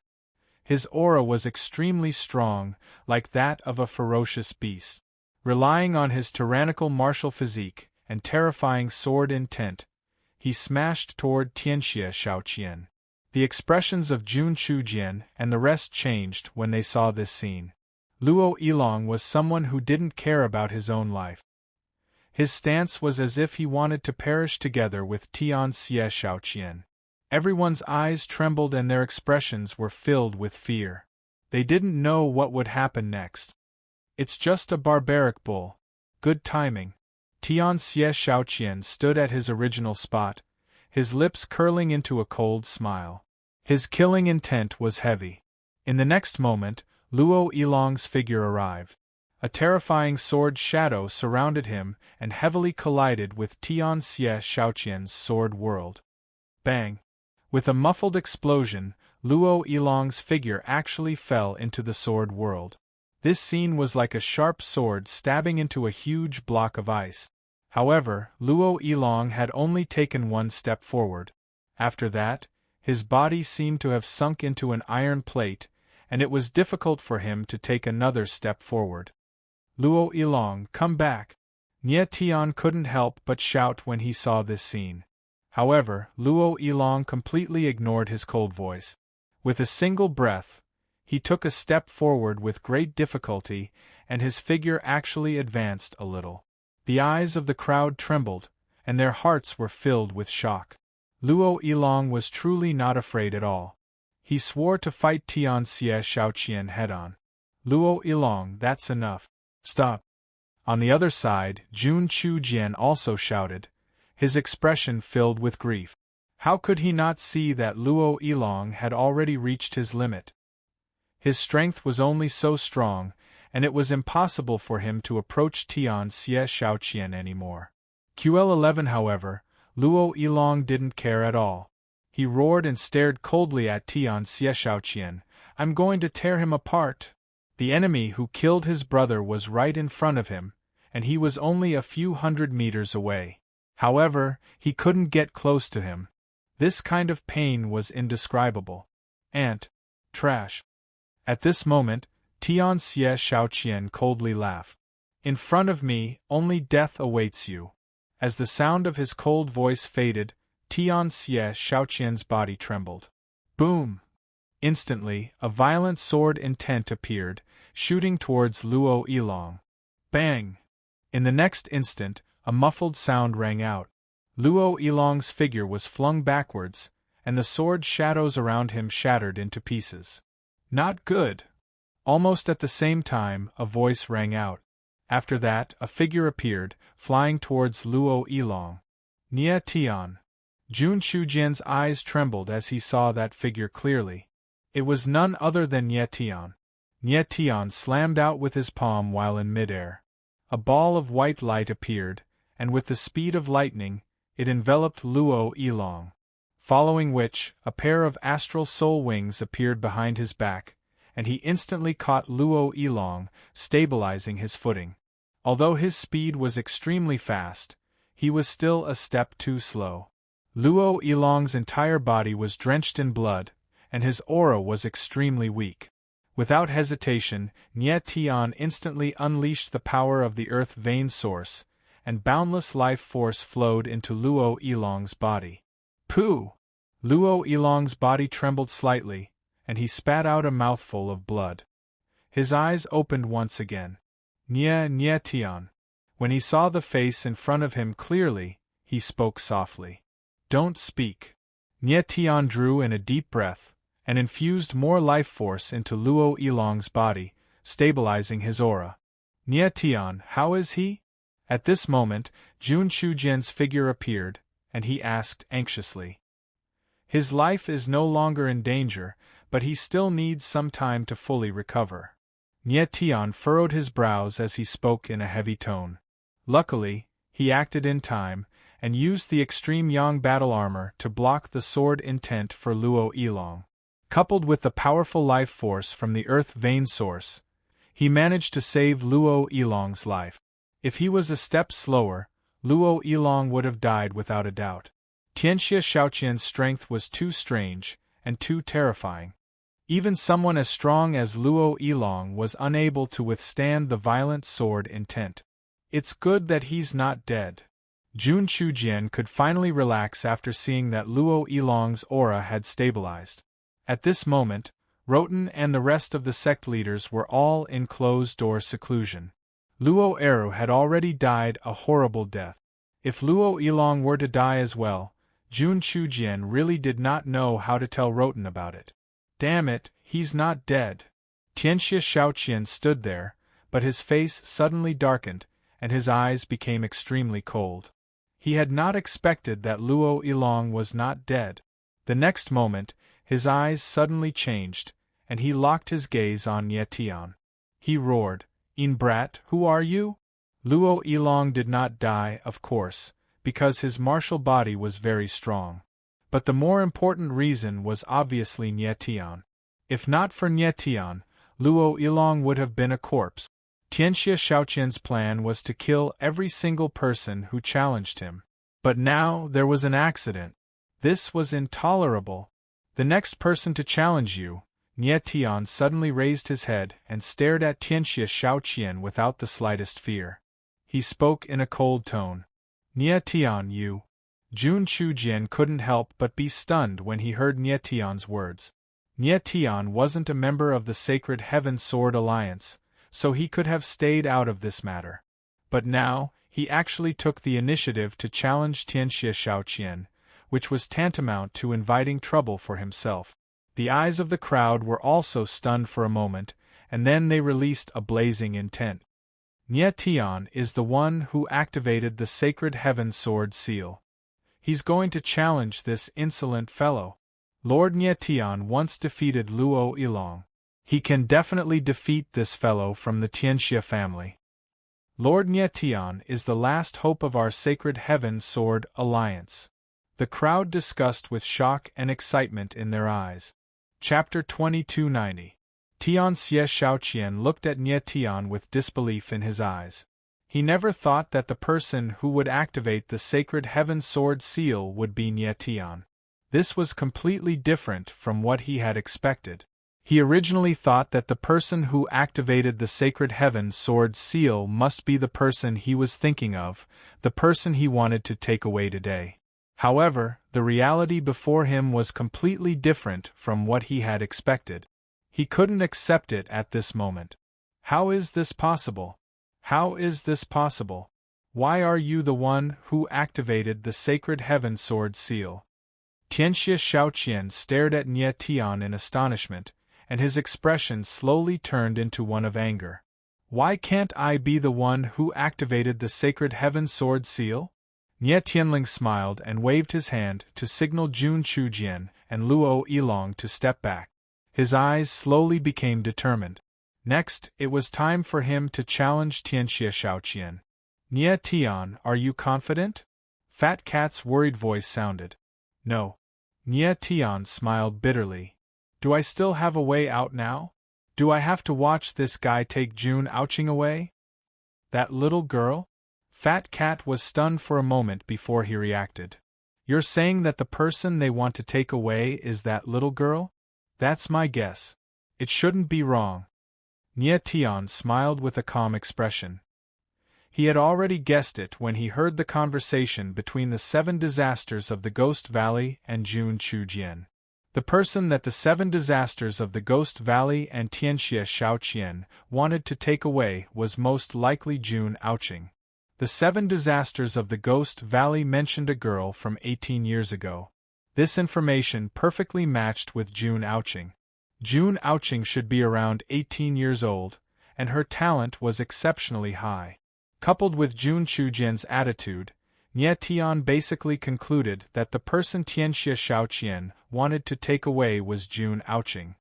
His aura was extremely strong, like that of a ferocious beast. Relying on his tyrannical martial physique and terrifying sword intent, he smashed toward Tianxia Shaoqian. The expressions of Jun Chujian and the rest changed when they saw this scene. Luo Yilong was someone who didn't care about his own life. His stance was as if he wanted to perish together with Tianxia Shaoqian. Everyone's eyes trembled and their expressions were filled with fear. They didn't know what would happen next. It's just a barbaric bull. Good timing. Tianxia Shaoqian stood at his original spot, his lips curling into a cold smile. His killing intent was heavy. In the next moment, Luo Yilong's figure arrived. A terrifying sword shadow surrounded him and heavily collided with Tianxia Shaoqian's sword world. Bang! With a muffled explosion, Luo Yilong's figure actually fell into the sword world. This scene was like a sharp sword stabbing into a huge block of ice. However, Luo Yilong had only taken one step forward. After that, his body seemed to have sunk into an iron plate, and it was difficult for him to take another step forward. "Luo Yilong, come back!" Nie Tian couldn't help but shout when he saw this scene. However, Luo Yilong completely ignored his cold voice. With a single breath, he took a step forward with great difficulty, and his figure actually advanced a little. The eyes of the crowd trembled, and their hearts were filled with shock. Luo Yilong was truly not afraid at all. He swore to fight Tianxia Shaoqian head-on. Luo Yilong, that's enough. Stop. On the other side, Jun Chujian also shouted, his expression filled with grief. How could he not see that Luo Yilong had already reached his limit? His strength was only so strong, and it was impossible for him to approach Tian Xie Shaoqian anymore. QL11, however, Luo Yilong didn't care at all. He roared and stared coldly at Tian Xie Shaoqian. I'm going to tear him apart. The enemy who killed his brother was right in front of him, and he was only a few hundred meters away. However, he couldn't get close to him. This kind of pain was indescribable. Trash. At this moment, Tian Xie Shaoqian coldly laughed. In front of me, only death awaits you. As the sound of his cold voice faded, Tian Xie Shaoqian's body trembled. Boom! Instantly, a violent sword intent appeared, shooting towards Luo Yilong. Bang! In the next instant, a muffled sound rang out. Luo Yilong's figure was flung backwards, and the sword shadows around him shattered into pieces. Not good! Almost at the same time, a voice rang out. After that, a figure appeared, flying towards Luo Yilong. Nie Tian. Jun Chujian's eyes trembled as he saw that figure clearly. It was none other than Nie Tian. Nie Tian slammed out with his palm while in midair. A ball of white light appeared, and with the speed of lightning, it enveloped Luo Yilong. Following which, a pair of astral soul wings appeared behind his back, and he instantly caught Luo Yilong, stabilizing his footing. Although his speed was extremely fast, he was still a step too slow. Luo Yilong's entire body was drenched in blood, and his aura was extremely weak. Without hesitation, Nie Tian instantly unleashed the power of the earth vein source, and boundless life force flowed into Luo Yilong's body. Pooh! Luo Yilong's body trembled slightly, and he spat out a mouthful of blood. His eyes opened once again. Nie Tian. When he saw the face in front of him clearly, he spoke softly. Don't speak. Nie Tian drew in a deep breath, and infused more life force into Luo Yilong's body, stabilizing his aura. Nie Tian, how is he? At this moment, Jun Chujian's figure appeared, and he asked anxiously. His life is no longer in danger, but he still needs some time to fully recover. Nie Tian furrowed his brows as he spoke in a heavy tone. Luckily, he acted in time, and used the extreme yang battle armor to block the sword intent for Luo Yilong. Coupled with the powerful life force from the earth vein source, he managed to save Luo Yilong's life. If he was a step slower, Luo Yilong would have died without a doubt. Tianxia Shaoqian's strength was too strange, and too terrifying. Even someone as strong as Luo Yilong was unable to withstand the violent sword intent. It's good that he's not dead. Jun Chujian could finally relax after seeing that Luo Yilong's aura had stabilized. At this moment, Roten and the rest of the sect leaders were all in closed-door seclusion. Luo Eru had already died a horrible death. If Luo Yilong were to die as well, Jun Chujian really did not know how to tell Roten about it. Damn it, he's not dead. Tianxia Shaoqian stood there, but his face suddenly darkened, and his eyes became extremely cold. He had not expected that Luo Yilong was not dead. The next moment, his eyes suddenly changed, and he locked his gaze on Nie Tian. He roared, Brat, who are you? Luo Yilong did not die, of course, because his martial body was very strong. But the more important reason was obviously Nie Tian. If not for Nie Tian, Luo Yilong would have been a corpse. Tianxia Shaoqian's plan was to kill every single person who challenged him. But now there was an accident. This was intolerable. The next person to challenge you. Nie Tian suddenly raised his head and stared at Tianxia Shaoqian without the slightest fear. He spoke in a cold tone. Nie Tian, you. Jun Chujian couldn't help but be stunned when he heard Nie Tian's words. Nie Tian wasn't a member of the Sacred Heaven Sword Alliance, so he could have stayed out of this matter. But now, he actually took the initiative to challenge Tianxia Shaoqian, which was tantamount to inviting trouble for himself. The eyes of the crowd were also stunned for a moment, and then they released a blazing intent. Nye Tian is the one who activated the sacred heaven sword seal. He's going to challenge this insolent fellow. Lord Nye Tian once defeated Luo Yilong. He can definitely defeat this fellow from the Tianxia family. Lord Nye Tian is the last hope of our sacred heaven sword alliance. The crowd discussed with shock and excitement in their eyes. Chapter 2290. Tian Xie Shaoqian looked at Nye Tian with disbelief in his eyes. He never thought that the person who would activate the sacred heaven sword seal would be Nye Tian. This was completely different from what he had expected. He originally thought that the person who activated the sacred heaven sword seal must be the person he was thinking of, the person he wanted to take away today. However, the reality before him was completely different from what he had expected. He couldn't accept it at this moment. How is this possible? How is this possible? Why are you the one who activated the sacred heaven sword seal? Tianxia Shaoqian stared at Nye Tian in astonishment, and his expression slowly turned into one of anger. Why can't I be the one who activated the sacred heaven sword seal? Nye Tianling smiled and waved his hand to signal Jun Chujian and Luo Yilong to step back. His eyes slowly became determined. Next, it was time for him to challenge Tianxia Shaoqian. Nye Tian, are you confident? Fat Cat's worried voice sounded. No. Nye Tian smiled bitterly. Do I still have a way out now? Do I have to watch this guy take Jun Ouching away? That little girl? Fat Cat was stunned for a moment before he reacted. You're saying that the person they want to take away is that little girl? That's my guess. It shouldn't be wrong. Nye Tian smiled with a calm expression. He had already guessed it when he heard the conversation between the 7 disasters of the Ghost Valley and Jun Chujian. The person that the 7 disasters of the Ghost Valley and Tianxia Shaoqian wanted to take away was most likely Jun Ouching. The 7 disasters of the Ghost Valley mentioned a girl from 18 years ago. This information perfectly matched with Jun Ouching. Jun Ouching should be around 18 years old, and her talent was exceptionally high. Coupled with Jun Chujian's attitude, Nye Tian basically concluded that the person Tianxia Shaoqian wanted to take away was Jun Ouching.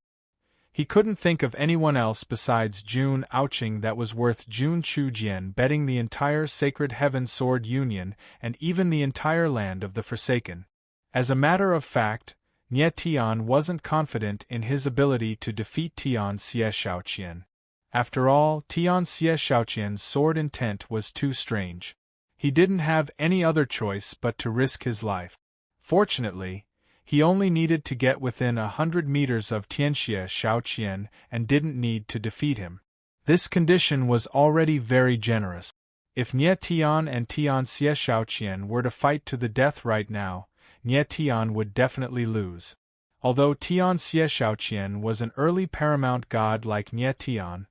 He couldn't think of anyone else besides Jun Ouching that was worth Jun Chujian betting the entire Sacred Heaven Sword Union and even the entire land of the Forsaken. As a matter of fact, Nye Tian wasn't confident in his ability to defeat Tian Xie Shaoqian. After all, Tian Xie Shaoqian's sword intent was too strange. He didn't have any other choice but to risk his life. Fortunately, he only needed to get within 100 meters of Tianxia Shaoqian and didn't need to defeat him. This condition was already very generous. If Nye Tian and Tian Xie Shaoqian were to fight to the death right now, Nye Tian would definitely lose. Although Tian Xie Shaoqian was an early paramount god like Nye Tian,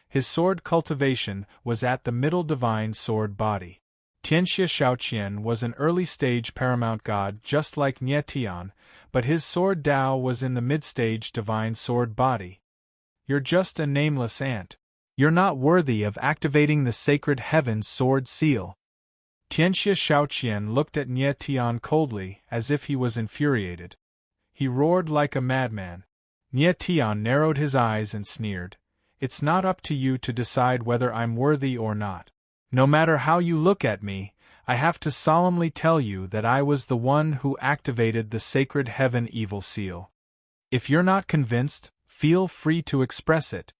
his sword cultivation was at the middle divine sword body. Tianxia Shaoqian was an early-stage paramount god just like Nye Tian, but his sword Dao was in the mid-stage divine sword body. You're just a nameless ant. You're not worthy of activating the sacred heaven's sword seal. Tianxia Shaoqian looked at Nye Tian coldly, as if he was infuriated. He roared like a madman. Nye Tian narrowed his eyes and sneered. It's not up to you to decide whether I'm worthy or not. No matter how you look at me, I have to solemnly tell you that I was the one who activated the sacred heaven evil seal. If you're not convinced, feel free to express it.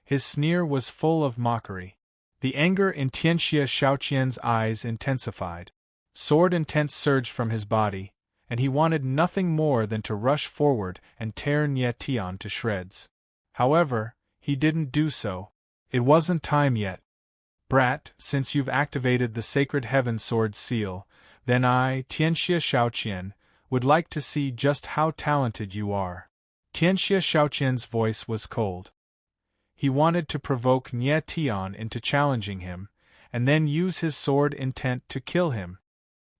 His sneer was full of mockery. The anger in Tianxia Shaoqian's eyes intensified. Sword intent surged from his body, and he wanted nothing more than to rush forward and tear Nye Tian to shreds. However, he didn't do so. It wasn't time yet. Brat, since you've activated the Sacred Heaven Sword seal, then I, Tianxia Shaoqian, would like to see just how talented you are. Tianxia Shaoqian's voice was cold. He wanted to provoke Nye Tian into challenging him, and then use his sword intent to kill him.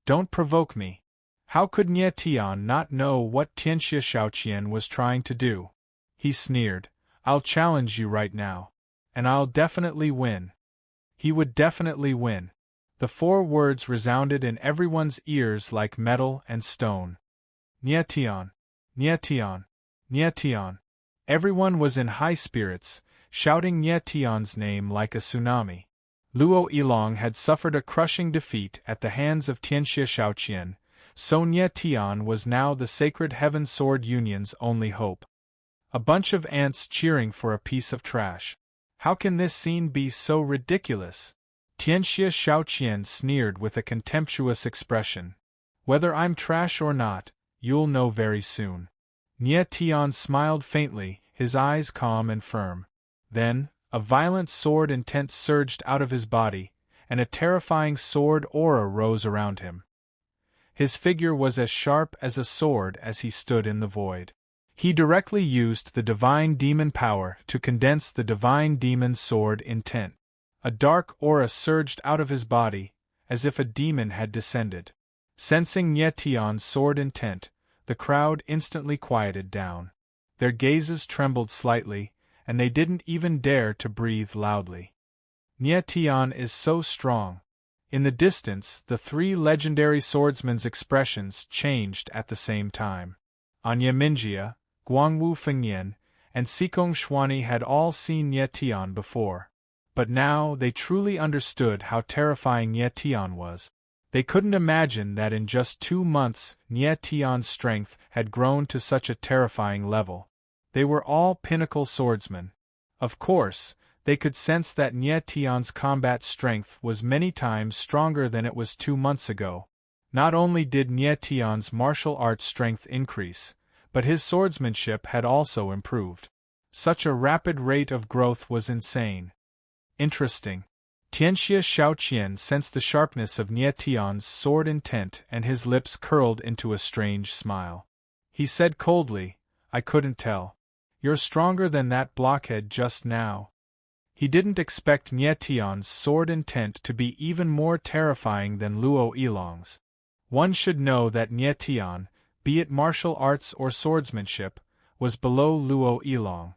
Don't provoke me. How could Nye Tian not know what Tianxia Shaoqian was trying to do? He sneered. I'll challenge you right now. And I'll definitely win. He would definitely win. The 4 words resounded in everyone's ears like metal and stone. Nietion! Nietion! Nietion! Everyone was in high spirits, shouting Nietion's name like a tsunami. Luo Yilong had suffered a crushing defeat at the hands of Tianxia Shaoqian, so Nietion was now the Sacred Heaven Sword Union's only hope. A bunch of ants cheering for a piece of trash. How can this scene be so ridiculous? Tianxia Shaoqian sneered with a contemptuous expression. Whether I'm trash or not, you'll know very soon. Nietion smiled faintly, his eyes calm and firm. Then, a violent sword intent surged out of his body, and a terrifying sword aura rose around him. His figure was as sharp as a sword as he stood in the void. He directly used the divine demon power to condense the divine demon's sword intent. A dark aura surged out of his body, as if a demon had descended. Sensing Nietion's sword intent, the crowd instantly quieted down. Their gazes trembled slightly, and they didn't even dare to breathe loudly. Nietion is so strong. In the distance, the 3 legendary swordsmen's expressions changed at the same time. Anya Minjia, Guangwu Fengyan, and Xikong Xuani had all seen Nietion before. But now they truly understood how terrifying Nietion was. They couldn't imagine that in just 2 months Nietion's strength had grown to such a terrifying level. They were all pinnacle swordsmen. Of course, they could sense that Nietion's combat strength was many times stronger than it was 2 months ago. Not only did Nietion's martial arts strength increase, but his swordsmanship had also improved. Such a rapid rate of growth was insane. Interesting. Tianxia Shaoqian sensed the sharpness of Nietion's sword intent and his lips curled into a strange smile. He said coldly, I couldn't tell. You're stronger than that blockhead just now. He didn't expect Nietion's sword intent to be even more terrifying than Luo Yilong's. One should know that Nietion, be it martial arts or swordsmanship, was below Luo Yilong.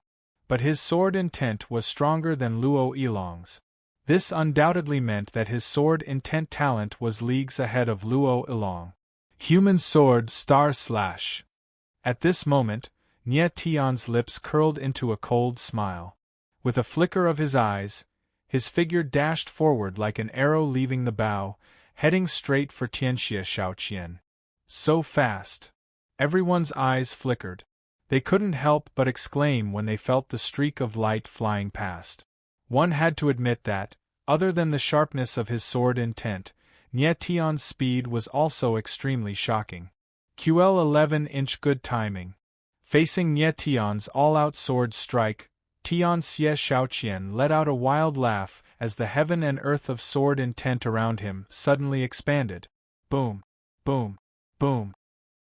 But his sword intent was stronger than Luo Yilong's. This undoubtedly meant that his sword intent talent was leagues ahead of Luo Yilong. Human sword / At this moment, Nietion's lips curled into a cold smile. With a flicker of his eyes, his figure dashed forward like an arrow leaving the bow, heading straight for Tianxia Shaoqian. So fast. Everyone's eyes flickered. They couldn't help but exclaim when they felt the streak of light flying past. One had to admit that, other than the sharpness of his sword intent, Nietion's speed was also extremely shocking. QL 11-inch good timing. Facing Nietion's all-out sword strike, Tianxia Shaoqian let out a wild laugh as the heaven and earth of sword intent around him suddenly expanded. Boom! Boom! Boom!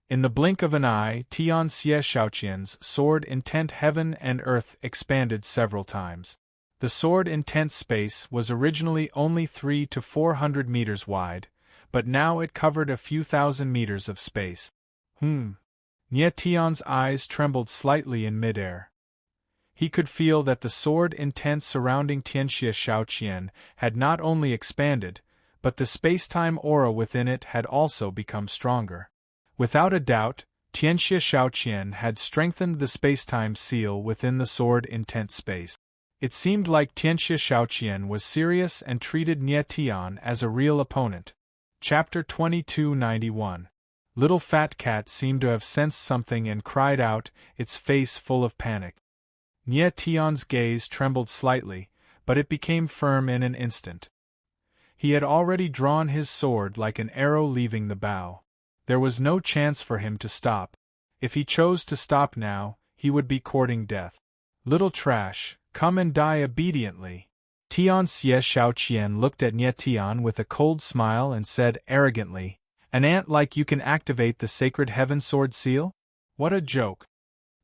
In the blink of an eye, Tianxia Shaoqian's sword intent heaven and earth expanded several times. The sword intent space was originally only 300 to 400 meters wide, but now it covered a few thousand meters of space. Nietion's eyes trembled slightly in midair. He could feel that the sword intent surrounding Tianxia Shaoqian had not only expanded, but the space-time aura within it had also become stronger. Without a doubt, Tianxia Shaoqian had strengthened the space-time seal within the sword intent space. It seemed like Tianxia Shaoqian was serious and treated Nietion as a real opponent. Chapter 2291. Little Fat Cat seemed to have sensed something and cried out, its face full of panic. Nietion's gaze trembled slightly, but it became firm in an instant. He had already drawn his sword like an arrow leaving the bow. There was no chance for him to stop. If he chose to stop now, he would be courting death. Little trash, come and die obediently. Tianxia Shaoqian looked at Nietion with a cold smile and said arrogantly, an ant like you can activate the sacred heaven sword seal? What a joke.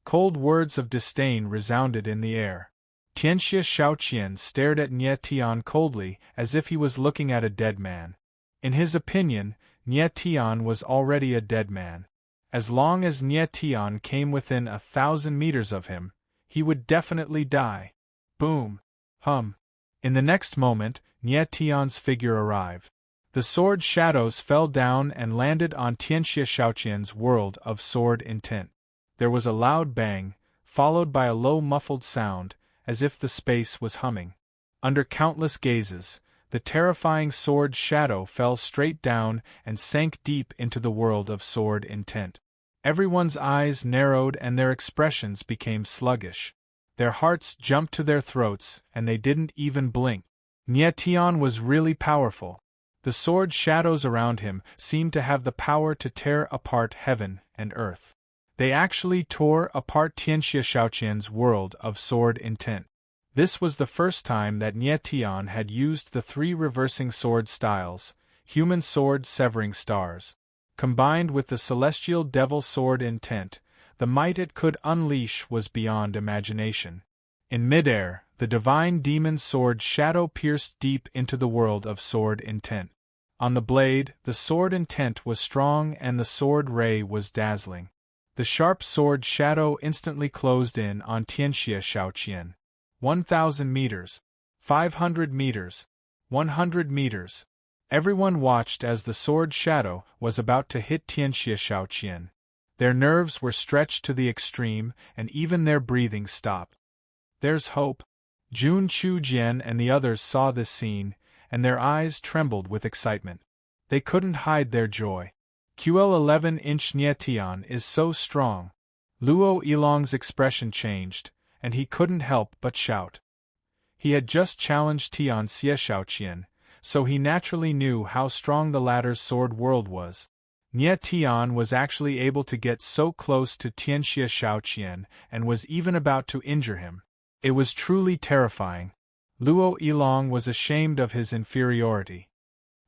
Cold words of disdain resounded in the air. Tianxia Shaoqian stared at Nietion coldly as if he was looking at a dead man. In his opinion, Nietion was already a dead man. As long as Nietion came within 1,000 meters of him, he would definitely die. Boom! Hum! In the next moment, Nie Tian's figure arrived. The sword shadows fell down and landed on Tianxia Shaoqian's world of sword intent. There was a loud bang, followed by a low muffled sound, as if the space was humming. Under countless gazes, the terrifying sword shadow fell straight down and sank deep into the world of sword intent. Everyone's eyes narrowed and their expressions became sluggish. Their hearts jumped to their throats and they didn't even blink. Nie Tian was really powerful. The sword shadows around him seemed to have the power to tear apart heaven and earth. They actually tore apart Tianxia Shaoqian's world of sword intent. This was the first time that Nie Tian had used the 3 reversing sword styles, human sword severing stars. Combined with the celestial devil sword intent, the might it could unleash was beyond imagination. In midair, the divine demon sword shadow pierced deep into the world of sword intent. On the blade, the sword intent was strong and the sword ray was dazzling. The sharp sword shadow instantly closed in on Tianxia Shaoqian. 1,000 meters. 500 meters. 100 meters. Everyone watched as the sword shadow was about to hit Tianxia Shaoqian. Their nerves were stretched to the extreme, and even their breathing stopped. There's hope. Jun Chujian and the others saw this scene, and their eyes trembled with excitement. They couldn't hide their joy. QL 11-inch Nie Tian is so strong. Luo Yilong's expression changed, and he couldn't help but shout. He had just challenged Tianxia Shaoqian, so he naturally knew how strong the latter's sword world was. Nie Tian was actually able to get so close to Tianxia Shaoqian and was even about to injure him. It was truly terrifying. Luo Yilong was ashamed of his inferiority.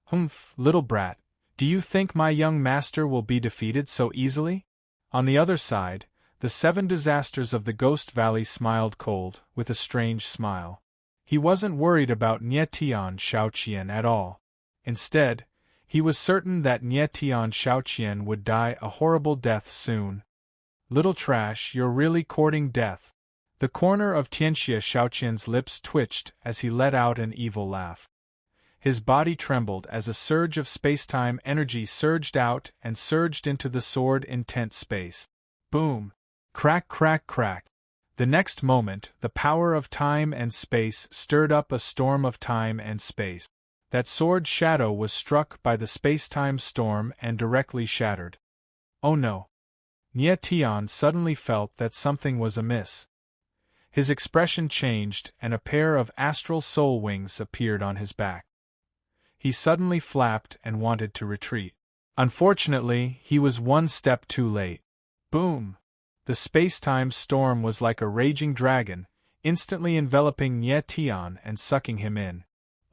Humph, little brat, do you think my young master will be defeated so easily? On the other side, the 7 disasters of the Ghost Valley smiled cold, with a strange smile. He wasn't worried about Nie Tian Shaoqian at all. Instead, he was certain that Nie Tian Shaoqian would die a horrible death soon. Little trash, you're really courting death. The corner of Tianxia Shaoqian's lips twitched as he let out an evil laugh. His body trembled as a surge of space-time energy surged out and surged into the sword intent space. Boom! Crack, crack, crack. The next moment, the power of time and space stirred up a storm of time and space. That sword shadow was struck by the space-time storm and directly shattered. Oh no! Nie Tian suddenly felt that something was amiss. His expression changed and a pair of astral soul wings appeared on his back. He suddenly flapped and wanted to retreat. Unfortunately, he was one step too late. Boom! The space-time storm was like a raging dragon, instantly enveloping Nie Tian and sucking him in.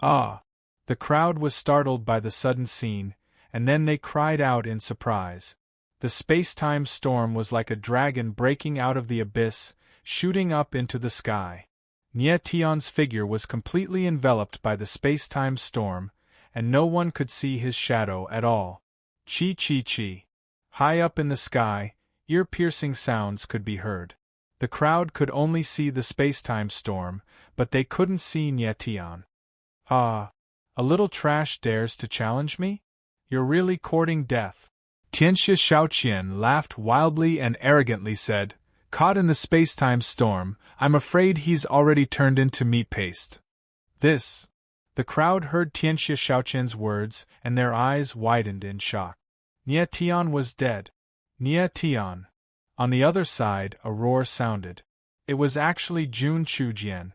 Ah! The crowd was startled by the sudden scene, and then they cried out in surprise. The space-time storm was like a dragon breaking out of the abyss, shooting up into the sky. Nie Tian's figure was completely enveloped by the space-time storm, and no one could see his shadow at all. Chi chi chi. High up in the sky, ear-piercing sounds could be heard. The crowd could only see the space-time storm, but they couldn't see Nie Tian. Ah! A little trash dares to challenge me? You're really courting death. Tianxia Shaoqian laughed wildly and arrogantly said, "Caught in the space-time storm, I'm afraid he's already turned into meat paste." This. The crowd heard Tianxia Shaoqian's words, and their eyes widened in shock. Nie Tian was dead. Nie Tian. On the other side, a roar sounded. It was actually Jun Chujian.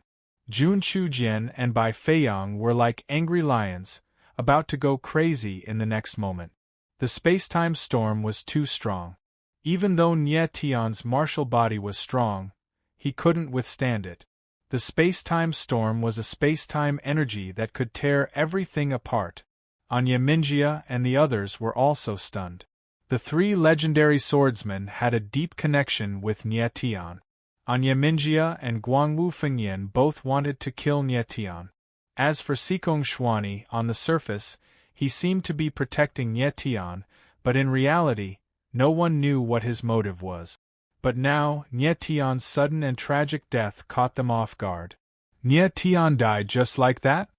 Jun Chujian and Bai Feiyang were like angry lions, about to go crazy in the next moment. The space-time storm was too strong. Even though Nie Tian's martial body was strong, he couldn't withstand it. The space-time storm was a space-time energy that could tear everything apart. Anya Minjia and the others were also stunned. The 3 legendary swordsmen had a deep connection with Nie Tian. Anya Minjia and Guangwu Fengyan both wanted to kill Nie Tian. As for Sikong Xuani, on the surface, he seemed to be protecting Nie Tian, but in reality, no one knew what his motive was. But now, Nye Tian's sudden and tragic death caught them off guard. Nye Tian died just like that?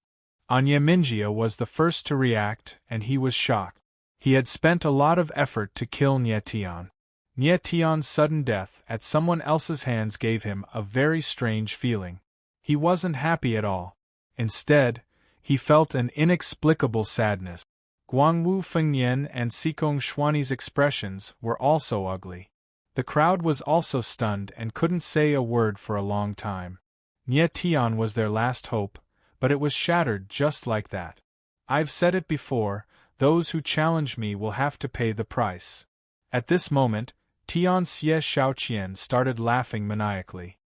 Anya Minjia was the first to react, and he was shocked. He had spent a lot of effort to kill Nye Tian. Nye Tian's sudden death at someone else's hands gave him a very strange feeling. He wasn't happy at all. Instead, he felt an inexplicable sadness. Guangwu Fengnian and Xikong Xuani's expressions were also ugly. The crowd was also stunned and couldn't say a word for a long time. Nye Tian was their last hope, but it was shattered just like that. I've said it before, those who challenge me will have to pay the price. At this moment, Tian Xie Shaoqian started laughing maniacally.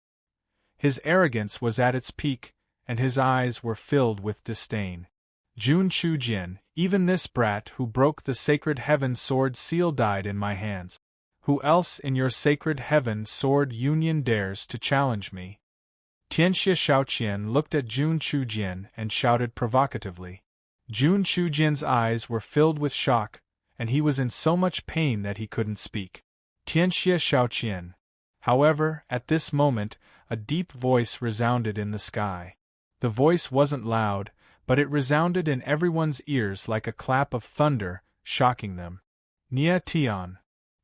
His arrogance was at its peak, and his eyes were filled with disdain. Jun Chujian, even this brat who broke the sacred heaven sword seal died in my hands. Who else in your sacred heaven sword union dares to challenge me? Tianxia Shaoqian looked at Jun Chujian and shouted provocatively. Jun Chujian's eyes were filled with shock, and he was in so much pain that he couldn't speak. Tianxia Shaoqian. However, at this moment, a deep voice resounded in the sky. The voice wasn't loud, but it resounded in everyone's ears like a clap of thunder, shocking them. Nye Tian!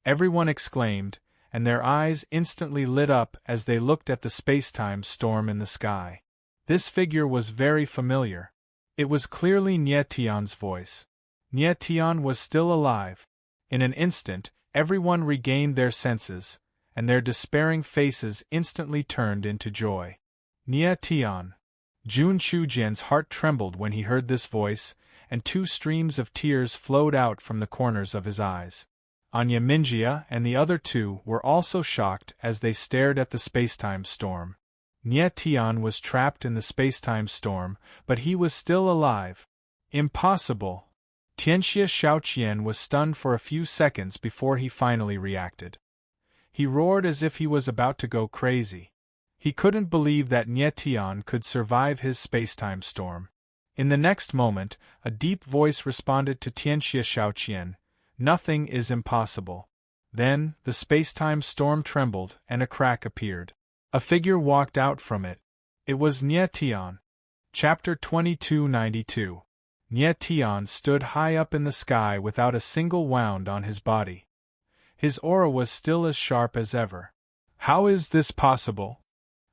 Everyone exclaimed, and their eyes instantly lit up as they looked at the space-time storm in the sky. This figure was very familiar. It was clearly Nye Tian's voice. Nye Tian was still alive. In an instant, everyone regained their senses, and their despairing faces instantly turned into joy. Nye Tian! Jun Chujian's heart trembled when he heard this voice, and 2 streams of tears flowed out from the corners of his eyes. Anya Minjia and the other 2 were also shocked as they stared at the spacetime storm. Nye Tian was trapped in the spacetime storm, but he was still alive. Impossible! Tianxia Shaoqian was stunned for a few seconds before he finally reacted. He roared as if he was about to go crazy. He couldn't believe that Nye Tian could survive his spacetime storm. In the next moment, a deep voice responded to Tianxia Shaoqian, "Nothing is impossible." Then, the spacetime storm trembled and a crack appeared. A figure walked out from it. It was Nye Tian. Chapter 2292. Nye Tian stood high up in the sky without a single wound on his body. His aura was still as sharp as ever. How is this possible?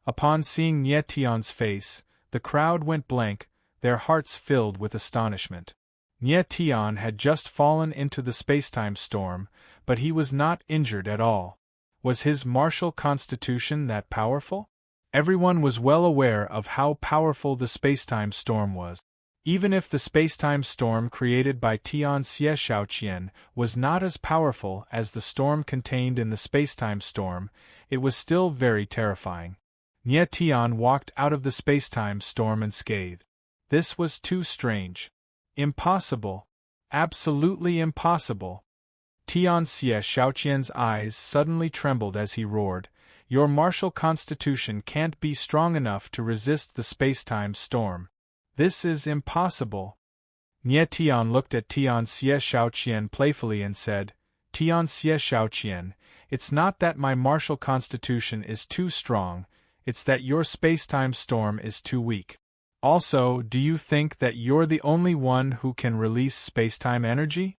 Upon seeing Nye Tian's face, the crowd went blank, their hearts filled with astonishment. Nye Tian had just fallen into the spacetime storm, but he was not injured at all. Was his martial constitution that powerful? Everyone was well aware of how powerful the spacetime storm was. Even if the spacetime storm created by Tian Xie Shaoqian was not as powerful as the storm contained in the spacetime storm, it was still very terrifying. Nye Tian walked out of the spacetime storm unscathed. This was too strange. Impossible. Absolutely impossible. Tian Xie Shaoqian's eyes suddenly trembled as he roared, "Your martial constitution can't be strong enough to resist the spacetime storm. This is impossible." Nye Tian looked at Tian Xie Shaoqian playfully and said, "Tian Xie Shaoqian, it's not that my martial constitution is too strong, it's that your spacetime storm is too weak. Also, do you think that you're the only one who can release spacetime energy?"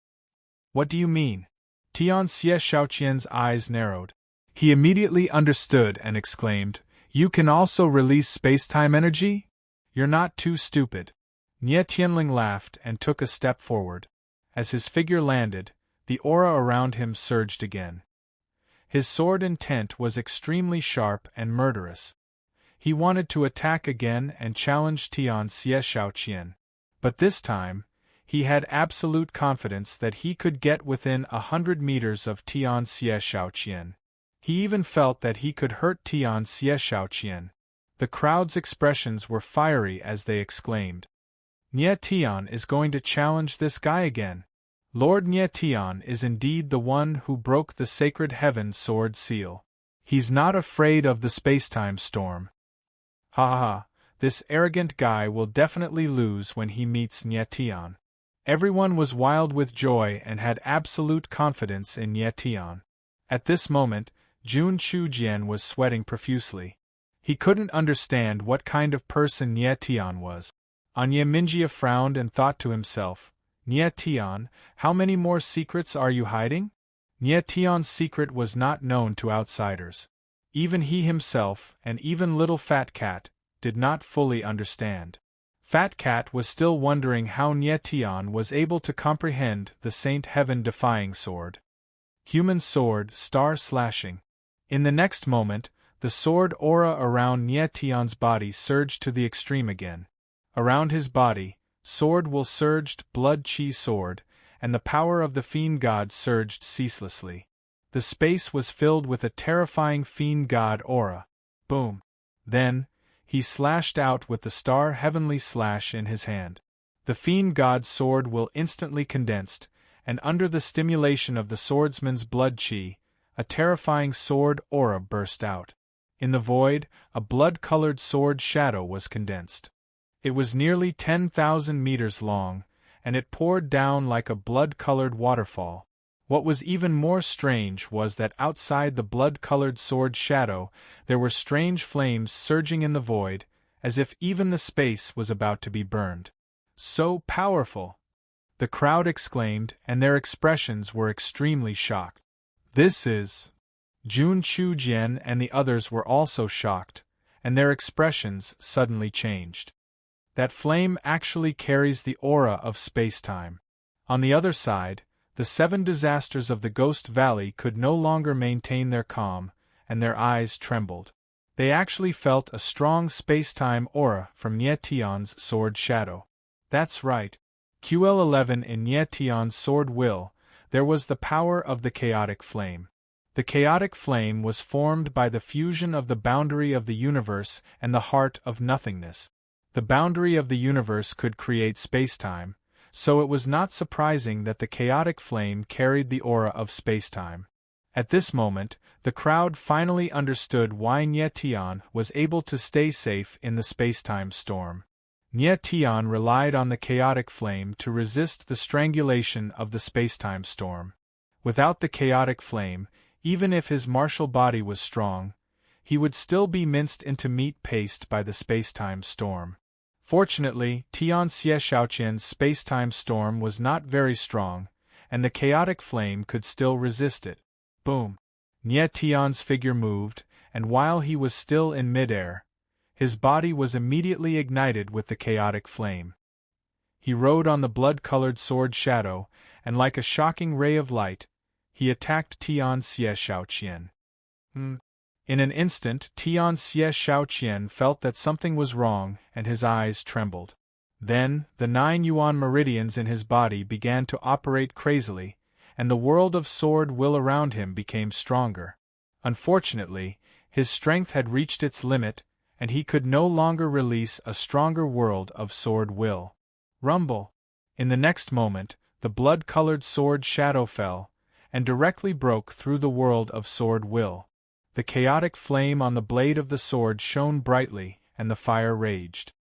"What do you mean?" Tian Xie Shaoqian's eyes narrowed. He immediately understood and exclaimed, "You can also release spacetime energy? You're not too stupid." Nye Tianling laughed and took a step forward. As his figure landed, the aura around him surged again. His sword intent was extremely sharp and murderous. He wanted to attack again and challenge Tian Xie Shaoqian. But this time, he had absolute confidence that he could get within 100 meters of Tian Xie Shaoqian. He even felt that he could hurt Tian Xie Shaoqian. The crowd's expressions were fiery as they exclaimed, "Nye Tian is going to challenge this guy again. Lord Nye Tian is indeed the one who broke the sacred heaven sword seal. He's not afraid of the spacetime storm. Ha ha ha, this arrogant guy will definitely lose when he meets Nye Tian." Everyone was wild with joy and had absolute confidence in Nye Tian. At this moment, Jun Chujian was sweating profusely. He couldn't understand what kind of person Nie Tian was. Anya Minjia frowned and thought to himself, Nie Tian, how many more secrets are you hiding? Nie Tian's secret was not known to outsiders. Even he himself, and even little Fat Cat, did not fully understand. Fat Cat was still wondering how Nie Tian was able to comprehend the Saint Heaven-defying sword. Human sword, star slashing. In the next moment, the sword aura around Nie Tian's body surged to the extreme again. Around his body, sword will surged, blood chi sword, and the power of the fiend god surged ceaselessly. The space was filled with a terrifying fiend god aura. Boom. Then, he slashed out with the star heavenly slash in his hand. The fiend god's sword will instantly condensed, and under the stimulation of the swordsman's blood chi, a terrifying sword aura burst out. In the void, a blood-colored sword shadow was condensed. It was nearly 10,000 meters long, and it poured down like a blood-colored waterfall. What was even more strange was that outside the blood-colored sword shadow there were strange flames surging in the void, as if even the space was about to be burned. So powerful! The crowd exclaimed, and their expressions were extremely shocked. This is... Jun Chujian and the others were also shocked, and their expressions suddenly changed. That flame actually carries the aura of space-time. On the other side, the 7 disasters of the Ghost Valley could no longer maintain their calm, and their eyes trembled. They actually felt a strong space-time aura from Nie Tian's sword shadow. That's right. QL11 in Nie Tian's sword will, there was the power of the chaotic flame. The chaotic flame was formed by the fusion of the boundary of the universe and the heart of nothingness. The boundary of the universe could create spacetime, so it was not surprising that the chaotic flame carried the aura of spacetime. At this moment, the crowd finally understood why Nie Tian was able to stay safe in the spacetime storm. Nie Tian relied on the chaotic flame to resist the strangulation of the spacetime storm. Without the chaotic flame, even if his martial body was strong, he would still be minced into meat paste by the spacetime storm. Fortunately, Tian Xie Shaoqian's spacetime storm was not very strong, and the chaotic flame could still resist it. Boom! Nie Tian's figure moved, and while he was still in midair, his body was immediately ignited with the chaotic flame. He rode on the blood-colored sword shadow, and like a shocking ray of light, he attacked Tian Xie Shaoqian. In an instant, Tian Xie Shaoqian felt that something was wrong, and his eyes trembled. Then, the 9 yuan meridians in his body began to operate crazily, and the world of sword will around him became stronger. Unfortunately, his strength had reached its limit, and he could no longer release a stronger world of sword will. Rumble! In the next moment, the blood-colored sword shadow fell, and directly broke through the world of sword will. The chaotic flame on the blade of the sword shone brightly, and the fire raged.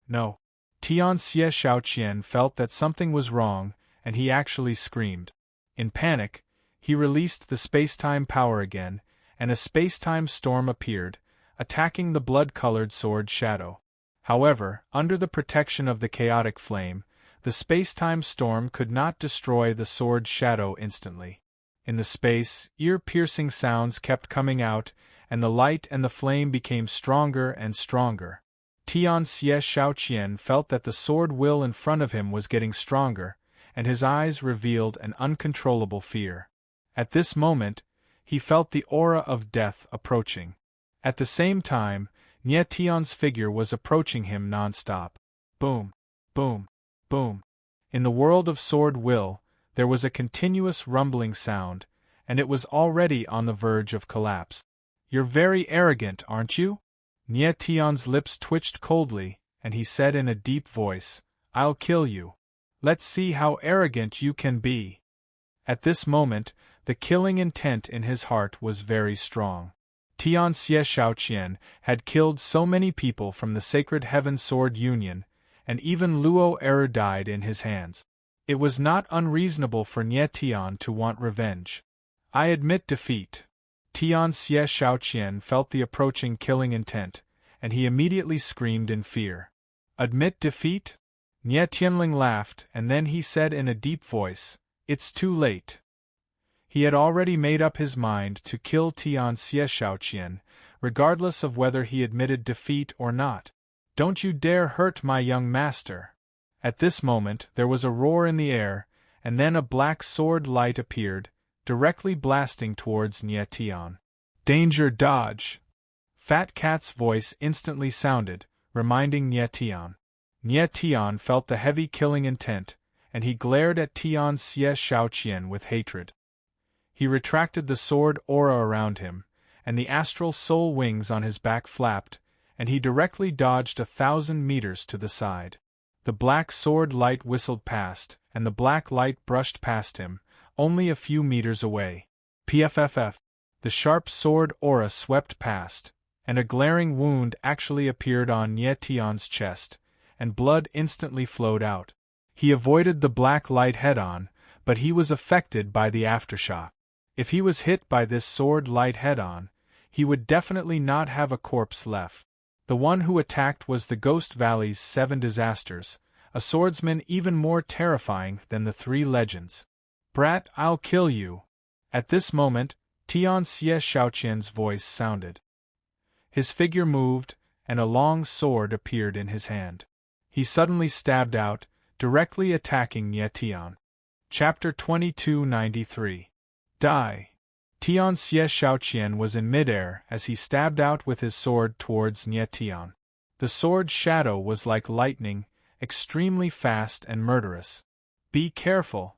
No. Tian Xie Shaoqian felt that something was wrong, and he actually screamed. In panic, he released the spacetime power again, and a spacetime storm appeared, attacking the blood-colored sword shadow. However, under the protection of the chaotic flame, the spacetime storm could not destroy the sword shadow instantly. In the space, ear-piercing sounds kept coming out, and the light and the flame became stronger and stronger. Tian Xie Shaoqian felt that the sword will in front of him was getting stronger, and his eyes revealed an uncontrollable fear. At this moment, he felt the aura of death approaching. At the same time, Nie Tian's figure was approaching him non-stop. Boom, boom, boom. In the world of sword will, there was a continuous rumbling sound, and it was already on the verge of collapse. You're very arrogant, aren't you? Nie Tian's lips twitched coldly, and he said in a deep voice, I'll kill you. Let's see how arrogant you can be. At this moment, the killing intent in his heart was very strong. Tian Xie Shaoqian had killed so many people from the Sacred Heaven Sword Union, and even Luo Error died in his hands. It was not unreasonable for Nie Tian to want revenge. I admit defeat. Tian Xie Shaoqian felt the approaching killing intent, and he immediately screamed in fear. Admit defeat? Nie Tianling laughed, and then he said in a deep voice, "It's too late." He had already made up his mind to kill Tian Xie Shaoqian, regardless of whether he admitted defeat or not. "Don't you dare hurt my young master!" At this moment there was a roar in the air, and then a black sword light appeared, directly blasting towards Nie Tian. "Danger, dodge!" Fat Cat's voice instantly sounded, reminding Nie Tian. Nie Tian felt the heavy killing intent, and he glared at Tian Xie Shaoqian with hatred. He retracted the sword aura around him, and the astral soul wings on his back flapped, and he directly dodged 1,000 meters to the side. The black sword light whistled past, and the black light brushed past him, only a few meters away. Pfff. The sharp sword aura swept past, and a glaring wound actually appeared on Nie Tian's chest, and blood instantly flowed out. He avoided the black light head-on, but he was affected by the aftershock. If he was hit by this sword light head-on, he would definitely not have a corpse left. The one who attacked was the Ghost Valley's 7 disasters, a swordsman even more terrifying than the 3 legends. "Brat, I'll kill you!" At this moment, Tian Xie Shaoqian's voice sounded. His figure moved, and a long sword appeared in his hand. He suddenly stabbed out, directly attacking Nie Tian. Chapter 2293. Die. Tian Xie Shaoqian was in midair as he stabbed out with his sword towards Nie Tian. The sword's shadow was like lightning, extremely fast and murderous. "Be careful!"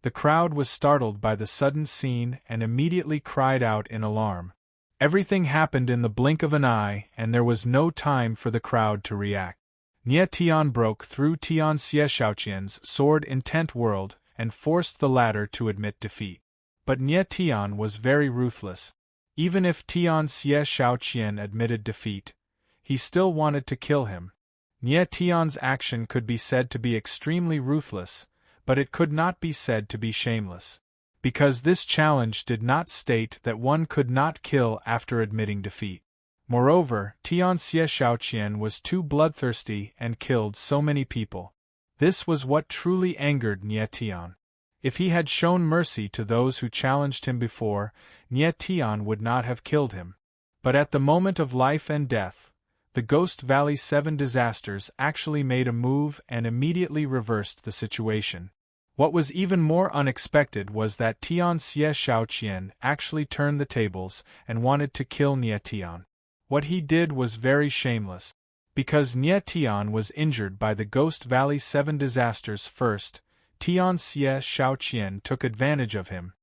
The crowd was startled by the sudden scene and immediately cried out in alarm. Everything happened in the blink of an eye, and there was no time for the crowd to react. Nie Tian broke through Tian Xie Shaoqian's sword intent world and forced the latter to admit defeat. But Nie Tian was very ruthless. Even if Tian Xie Shaoqian admitted defeat, he still wanted to kill him. Nie Tian's action could be said to be extremely ruthless, but it could not be said to be shameless. Because this challenge did not state that one could not kill after admitting defeat. Moreover, Tian Xie Shaoqian was too bloodthirsty and killed so many people. This was what truly angered Nie Tian. If he had shown mercy to those who challenged him before, Nie Tian would not have killed him. But at the moment of life and death, the Ghost Valley 7 disasters actually made a move and immediately reversed the situation. What was even more unexpected was that Tian Xie Shaoqian actually turned the tables and wanted to kill Nie Tian. What he did was very shameless. Because Nie Tian was injured by the Ghost Valley 7 disasters first, Tian Xie Shaoqian took advantage of him.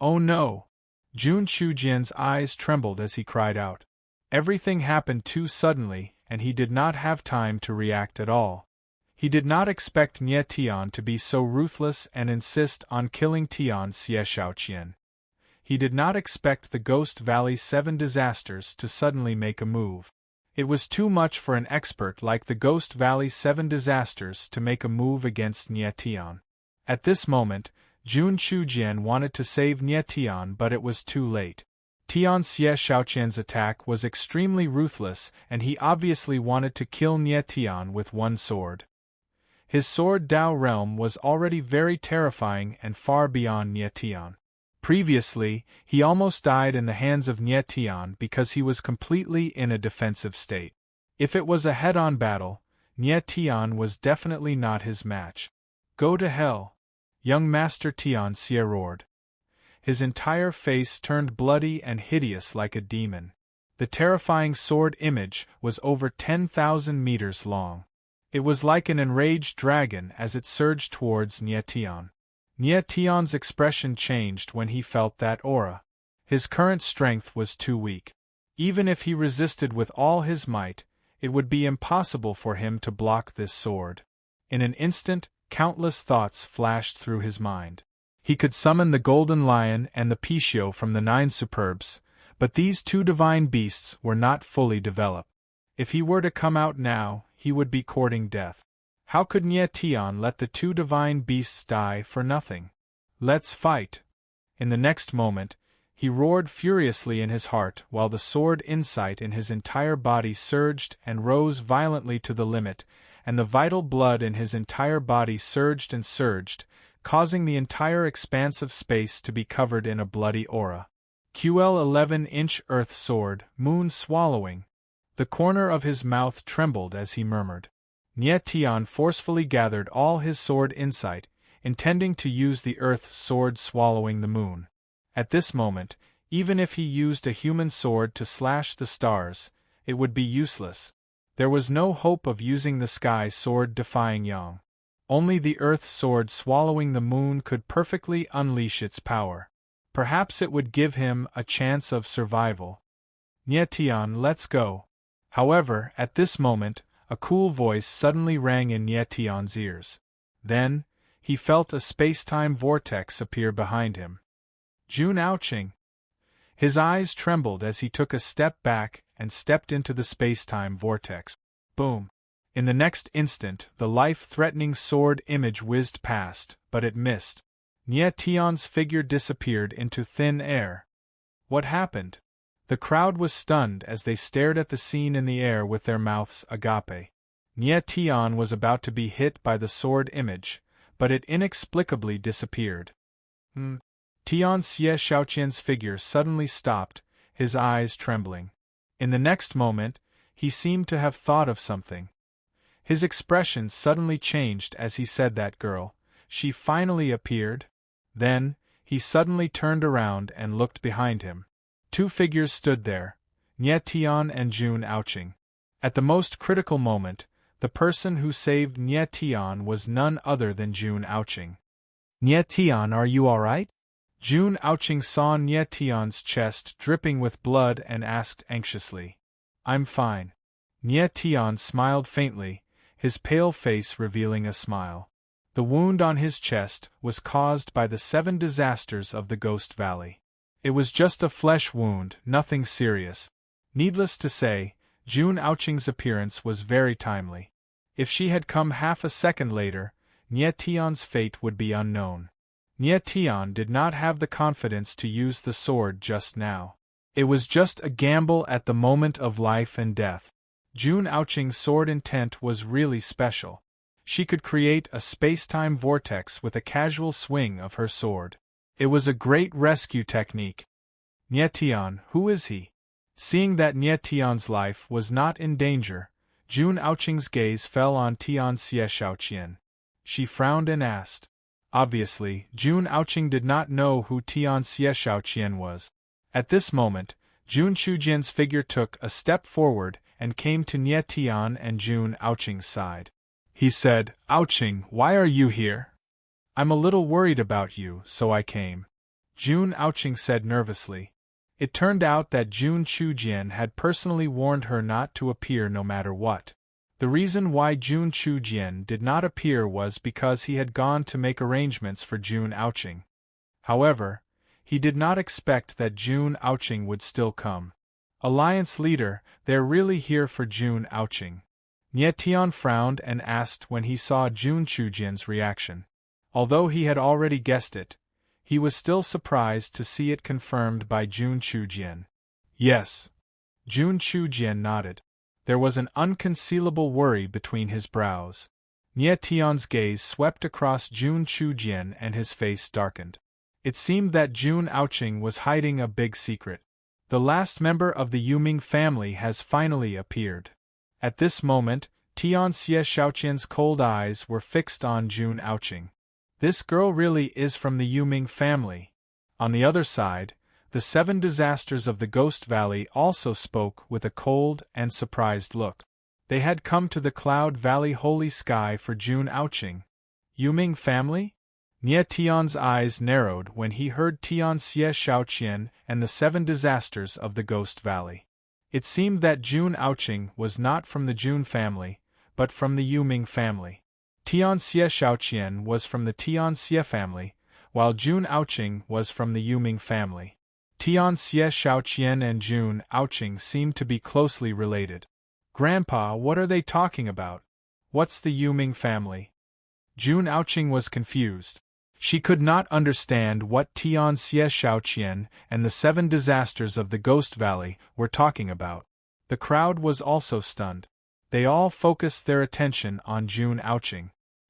"Oh no!" Jun Chujian's eyes trembled as he cried out. Everything happened too suddenly, and he did not have time to react at all. He did not expect Nie Tian to be so ruthless and insist on killing Tian Xie Shaoqian. He did not expect the Ghost Valley 7 disasters to suddenly make a move. It was too much for an expert like the Ghost Valley 7 disasters to make a move against Nie Tian. At this moment, Jun Chujian wanted to save Nie Tian, but it was too late. Tian Xie Shaoqian's attack was extremely ruthless, and he obviously wanted to kill Nie Tian with one sword. His sword Dao realm was already very terrifying and far beyond Nie Tian. Previously, he almost died in the hands of Nie Tian because he was completely in a defensive state. If it was a head-on battle, Nie Tian was definitely not his match. "Go to hell!" Young Master Tian Xie roared. His entire face turned bloody and hideous like a demon. The terrifying sword image was over 10,000 meters long. It was like an enraged dragon as it surged towards Nie Tian. Nie Tian's expression changed when he felt that aura. His current strength was too weak. Even if he resisted with all his might, it would be impossible for him to block this sword. In an instant, countless thoughts flashed through his mind. He could summon the Golden Lion and the Pishio from the 9 Superbs, but these 2 divine beasts were not fully developed. If he were to come out now, he would be courting death. How could Nie Tian let the 2 divine beasts die for nothing? "Let's fight!" In the next moment, He roared furiously in his heart while the sword insight in his entire body surged and rose violently to the limit, and the vital blood in his entire body surged and surged, causing the entire expanse of space to be covered in a bloody aura. QL 11-inch earth sword, moon swallowing. The corner of his mouth trembled as he murmured. Nye Tian forcefully gathered all his sword insight, intending to use the earth sword swallowing the moon. At this moment, even if he used a human sword to slash the stars, it would be useless. There was no hope of using the sky sword defying Yang. Only the earth sword swallowing the moon could perfectly unleash its power. Perhaps it would give him a chance of survival. Nye Tian, let's go. However, at this moment, a cool voice suddenly rang in Nye Tian's ears. Then, he felt a space-time vortex appear behind him. Jun Aoqing. His eyes trembled as he took a step back and stepped into the space-time vortex. Boom! In the next instant, the life-threatening sword image whizzed past, but it missed. Nye Tian's figure disappeared into thin air. What happened? The crowd was stunned as they stared at the scene in the air with their mouths agape. Nye Tian was about to be hit by the sword image, but it inexplicably disappeared. Tian Xie Shaoqian's figure suddenly stopped, his eyes trembling. In the next moment, he seemed to have thought of something. His expression suddenly changed as he said, "That girl, she finally appeared?" Then, he suddenly turned around and looked behind him. Two figures stood there, Nye Tian and Jun Aoqing. At the most critical moment, the person who saved Nye Tian was none other than Jun Aoqing. "Nye Tian, are you all right?" Jun Aoqing saw Nye Tian's chest dripping with blood and asked anxiously. "I'm fine." Nye Tian smiled faintly, his pale face revealing a smile. The wound on his chest was caused by the 7 disasters of the Ghost Valley. It was just a flesh wound, nothing serious. Needless to say, Jun Aoqing's appearance was very timely. If she had come half a second later, Nye Tian's fate would be unknown. Nye Tian did not have the confidence to use the sword just now. It was just a gamble at the moment of life and death. Jun Aoqing's sword intent was really special. She could create a space-time vortex with a casual swing of her sword. It was a great rescue technique. "Nye Tian, who is he?" Seeing that Nye Tian's life was not in danger, Jun Aoqing's gaze fell on Tian Xie Shaoqian. She frowned and asked. Obviously, Jun Aoqing did not know who Tian Xie Shaoqian was. At this moment, Jun Chujian's figure took a step forward and came to Nye Tian and Jun Aoqing's side. He said, "Aoqing, why are you here?" "I'm a little worried about you, so I came," Jun Aoqing said nervously. It turned out that Jun Chujian had personally warned her not to appear no matter what. The reason why Jun Chujian did not appear was because he had gone to make arrangements for Jun Aoqing. However, he did not expect that Jun Aoqing would still come. Alliance leader, they're really here for Jun Aoqing. Nye Tian frowned and asked when he saw Jun Chujian's reaction. Although he had already guessed it, he was still surprised to see it confirmed by Jun Chujian. Yes. Jun Chujian nodded. There was an unconcealable worry between his brows. Nye Tian's gaze swept across Jun Chujian and his face darkened. It seemed that Jun Aoqing was hiding a big secret. The last member of the Yuming family has finally appeared. At this moment, Tian Xie Shaoqian's cold eyes were fixed on Jun Aoqing. This girl really is from the Yuming family. On the other side, the 7 disasters of the Ghost Valley also spoke with a cold and surprised look. They had come to the Cloud Valley Holy Sky for Jun Aoqing. Yuming family? Nye Tian's eyes narrowed when he heard Tian Xie Shaoqian and the 7 disasters of the Ghost Valley. It seemed that Jun Aoqing was not from the Jun family, but from the Yuming family. Tian Xie Shaoqian was from the Tian Xie family, while Jun Aoqing was from the Yuming family. Tian Xie Shaoqian and Jun Aoqing seemed to be closely related. "Grandpa, what are they talking about? What's the Yuming family?" Jun Aoqing was confused. She could not understand what Tian Xie Shaoqian and the 7 disasters of the Ghost Valley were talking about. The crowd was also stunned. They all focused their attention on Jun Aoqing.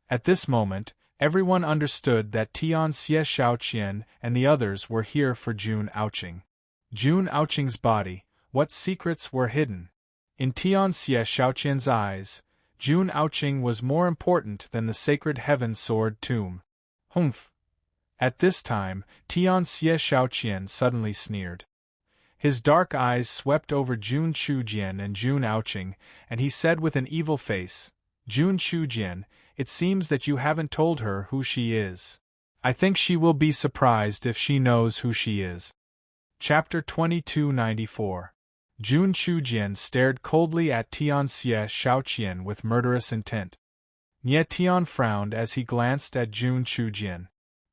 At this moment, everyone understood that Tian Xie Shaoqian and the others were here for Jun Aoqing. Jun Aoqing's body, what secrets were hidden? In Tian Xie Shaoqian's eyes, Jun Aoqing was more important than the sacred heaven sword tomb. Humph! At this time, Tian Xie Shaoqian suddenly sneered. His dark eyes swept over Jun Chujian and Jun Aoqing, and he said with an evil face, Jun Chujian, it seems that you haven't told her who she is. I think she will be surprised if she knows who she is. Chapter 2294. Jun Chujian stared coldly at Tian Xie Shaoqian with murderous intent. Nie Tian frowned as he glanced at Jun Chujian.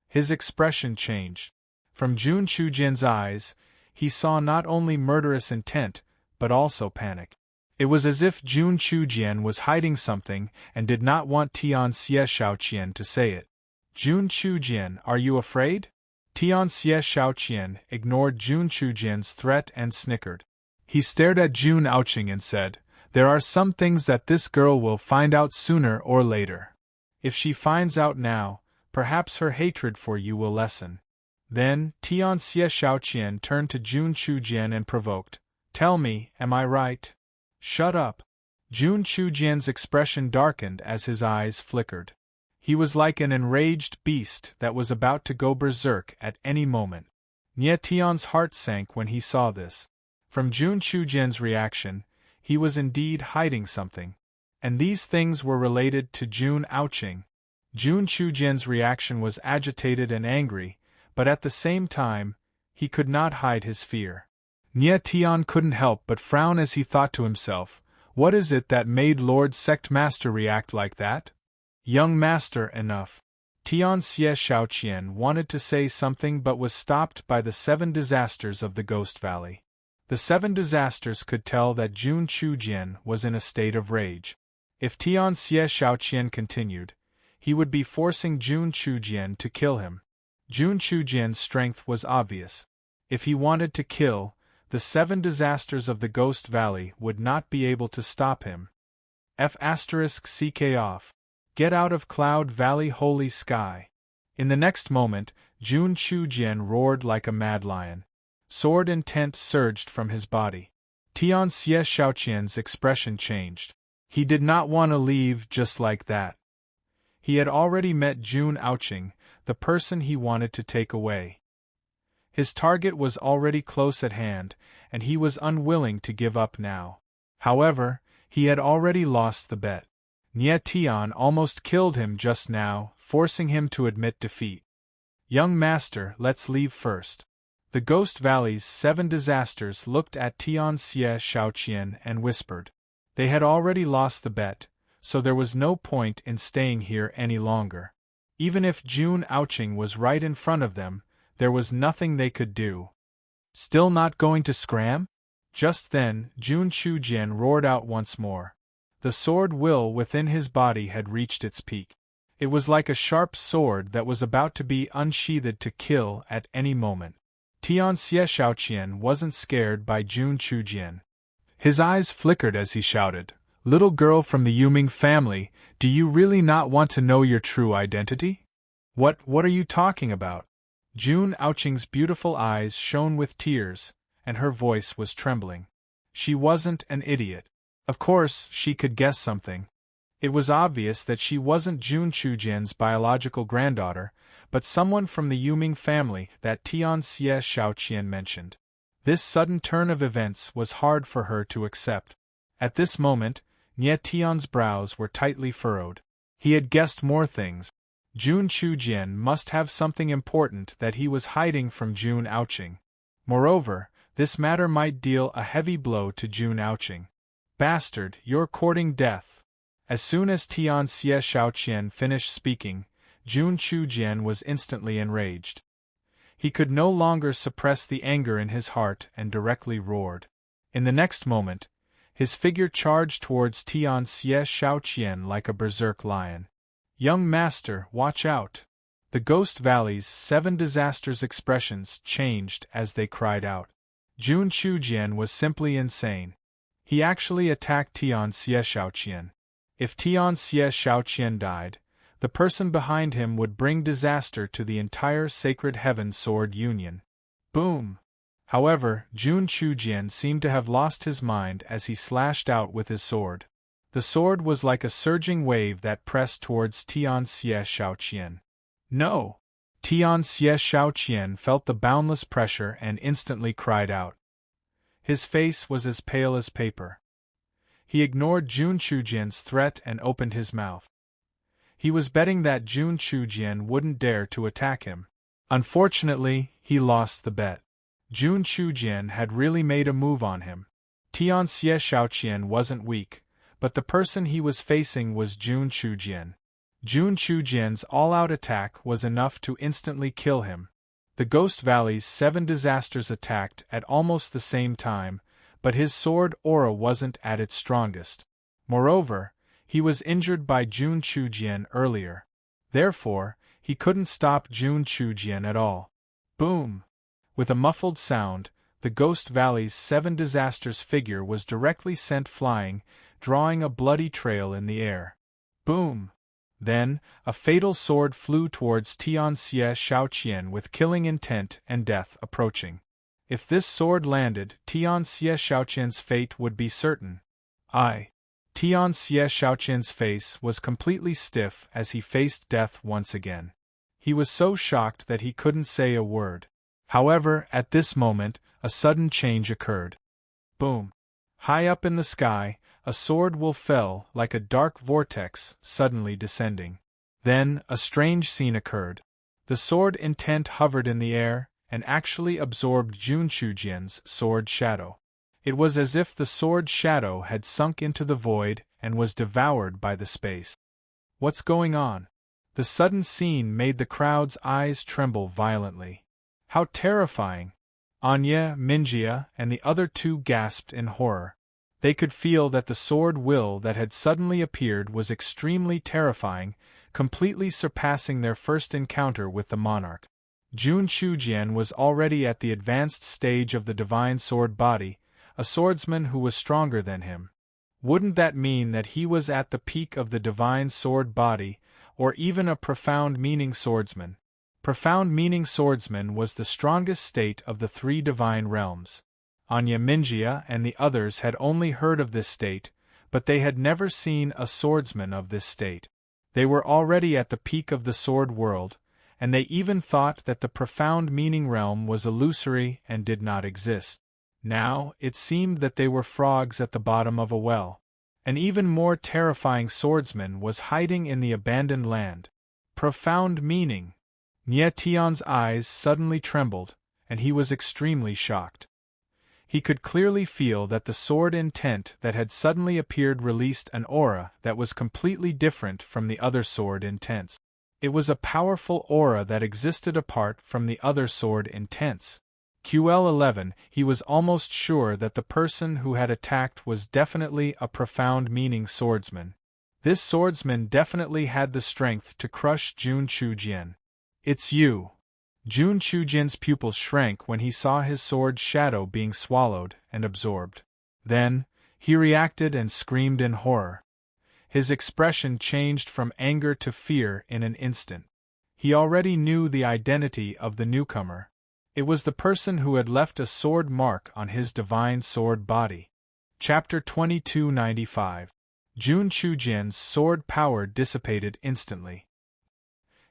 His expression changed. From Jun Chujian's eyes, he saw not only murderous intent, but also panic. It was as if Jun Chujian was hiding something and did not want Tian Xie Shaoqian to say it. Jun Chujian, are you afraid? Tian Xie Shaoqian ignored Jun Chujian's threat and snickered. He stared at Jun Aoqing and said, there are some things that this girl will find out sooner or later. If she finds out now, perhaps her hatred for you will lessen. Then, Tian Xie Shaoqian turned to Jun Chujian and provoked, tell me, am I right? Shut up. Jun Chujian's expression darkened as his eyes flickered. He was like an enraged beast that was about to go berserk at any moment. Nie Tian's heart sank when he saw this. From Jun Chujian's reaction, he was indeed hiding something. And these things were related to Jun Aoqing. Jun Chujian's reaction was agitated and angry, but at the same time, he could not hide his fear. Nie Tian couldn't help but frown as he thought to himself, what is it that made Lord Sect Master react like that? Young Master, enough. Tian Xie Shaoqian wanted to say something but was stopped by the 7 disasters of the Ghost Valley. The 7 disasters could tell that Jun Chujian was in a state of rage. If Tian Xie Shaoqian continued, he would be forcing Jun Chujian to kill him. Jun Chujian's strength was obvious. If he wanted to kill, the 7 disasters of the Ghost Valley would not be able to stop him. F***ck off. Get out of Cloud Valley holy sky. In the next moment, Jun Chujian roared like a mad lion. Sword intent surged from his body. Tian Xie Shaoqian's expression changed. He did not want to leave just like that. He had already met Jun Aoqing, the person he wanted to take away. His target was already close at hand, and he was unwilling to give up now. However, he had already lost the bet. Nie Tian almost killed him just now, forcing him to admit defeat. Young Master, let's leave first. The Ghost Valley's 7 disasters looked at Tian Xie Shaoqian and whispered. They had already lost the bet, so there was no point in staying here any longer. Even if Jun Aoqing was right in front of them, there was nothing they could do. Still not going to scram? Just then, Jun Chujian roared out once more. The sword will within his body had reached its peak. It was like a sharp sword that was about to be unsheathed to kill at any moment. Tian Xie Shaoqian wasn't scared by Jun Chujian. His eyes flickered as he shouted, little girl from the Yuming family, do you really not want to know your true identity? What are you talking about? Jun Aoqing's beautiful eyes shone with tears, and her voice was trembling. She wasn't an idiot. Of course, she could guess something. It was obvious that she wasn't Jun Chujian's biological granddaughter, but someone from the Yuming family that Tian Xie Shaoqian mentioned. This sudden turn of events was hard for her to accept. At this moment, Nie Tian's brows were tightly furrowed. He had guessed more things. Jun Chujian must have something important that he was hiding from Jun Aoqing. Moreover, this matter might deal a heavy blow to Jun Aoqing. Bastard, you're courting death. As soon as Tian Xie Shaoqian finished speaking, Jun Chujian was instantly enraged. He could no longer suppress the anger in his heart and directly roared. In the next moment, his figure charged towards Tian Xie Shaoqian like a berserk lion. Young Master, watch out! The Ghost Valley's 7 disasters expressions changed as they cried out. Jun Chujian was simply insane. He actually attacked Tian Xie Shaoqian. If Tian Xie Shaoqian died, the person behind him would bring disaster to the entire Sacred Heaven Sword Union. Boom! However, Jun Chujian seemed to have lost his mind as he slashed out with his sword. The sword was like a surging wave that pressed towards Tian Xie Shaoqian. No! Tian Xie Shaoqian felt the boundless pressure and instantly cried out. His face was as pale as paper. He ignored Jun Chujian's threat and opened his mouth. He was betting that Jun Chujian wouldn't dare to attack him. Unfortunately, he lost the bet. Jun Chujian had really made a move on him. Tian Xie Shaoqian wasn't weak, but the person he was facing was Jun Chujian. Jun Chujian's all-out attack was enough to instantly kill him. The Ghost Valley's 7 disasters attacked at almost the same time, but his sword aura wasn't at its strongest. Moreover, he was injured by Jun Chujian earlier. Therefore, he couldn't stop Jun Chujian at all. Boom! With a muffled sound, the Ghost Valley's 7 disasters figure was directly sent flying, drawing a bloody trail in the air. Boom! Then, a fatal sword flew towards Tian Xie Shaoqian with killing intent and death approaching. If this sword landed, Tian Xie Shaoqian's fate would be certain. Tian Xie Shaoqian's face was completely stiff as he faced death once again. He was so shocked that he couldn't say a word. However, at this moment, a sudden change occurred. Boom! High up in the sky, a sword will fell like a dark vortex, suddenly descending. Then, a strange scene occurred. The sword intent hovered in the air, and actually absorbed Jun Chujian's sword shadow. It was as if the sword shadow had sunk into the void and was devoured by the space. What's going on? The sudden scene made the crowd's eyes tremble violently. How terrifying! Anya, Minjia, and the other 2 gasped in horror. They could feel that the sword will that had suddenly appeared was extremely terrifying, completely surpassing their first encounter with the Monarch. Jun Chujian was already at the advanced stage of the divine sword body, a swordsman who was stronger than him. Wouldn't that mean that he was at the peak of the divine sword body, or even a profound meaning swordsman? Profound meaning swordsman was the strongest state of the 3 divine realms. Anya, Minjia, and the others had only heard of this state, but they had never seen a swordsman of this state. They were already at the peak of the sword world, and they even thought that the profound meaning realm was illusory and did not exist. Now, it seemed that they were frogs at the bottom of a well. An even more terrifying swordsman was hiding in the abandoned land. Profound meaning! Nie Tian's eyes suddenly trembled, and he was extremely shocked. He could clearly feel that the sword intent that had suddenly appeared released an aura that was completely different from the other sword intents. It was a powerful aura that existed apart from the other sword intents. QL11, he was almost sure that the person who had attacked was definitely a profound meaning swordsman. This swordsman definitely had the strength to crush Jun Chujian. It's you! Jun Chujian's pupils shrank when he saw his sword's shadow being swallowed and absorbed. Then, he reacted and screamed in horror. His expression changed from anger to fear in an instant. He already knew the identity of the newcomer. It was the person who had left a sword mark on his divine sword body. Chapter 2295. Jun Chujian's sword power dissipated instantly.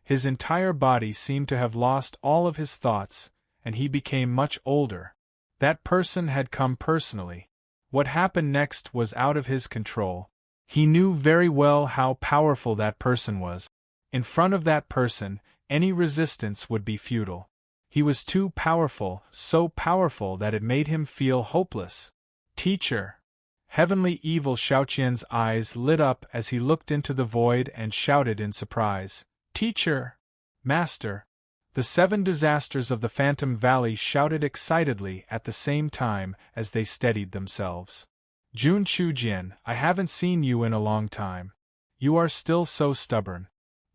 His entire body seemed to have lost all of his thoughts, and he became much older. That person had come personally. What happened next was out of his control. He knew very well how powerful that person was. In front of that person, any resistance would be futile. He was too powerful, so powerful that it made him feel hopeless. Teacher! Heavenly Evil Shaoqian's eyes lit up as he looked into the void and shouted in surprise. Teacher! Master! The 7 disasters of the Phantom Valley shouted excitedly at the same time as they steadied themselves. Jun Chujian, I haven't seen you in a long time. You are still so stubborn.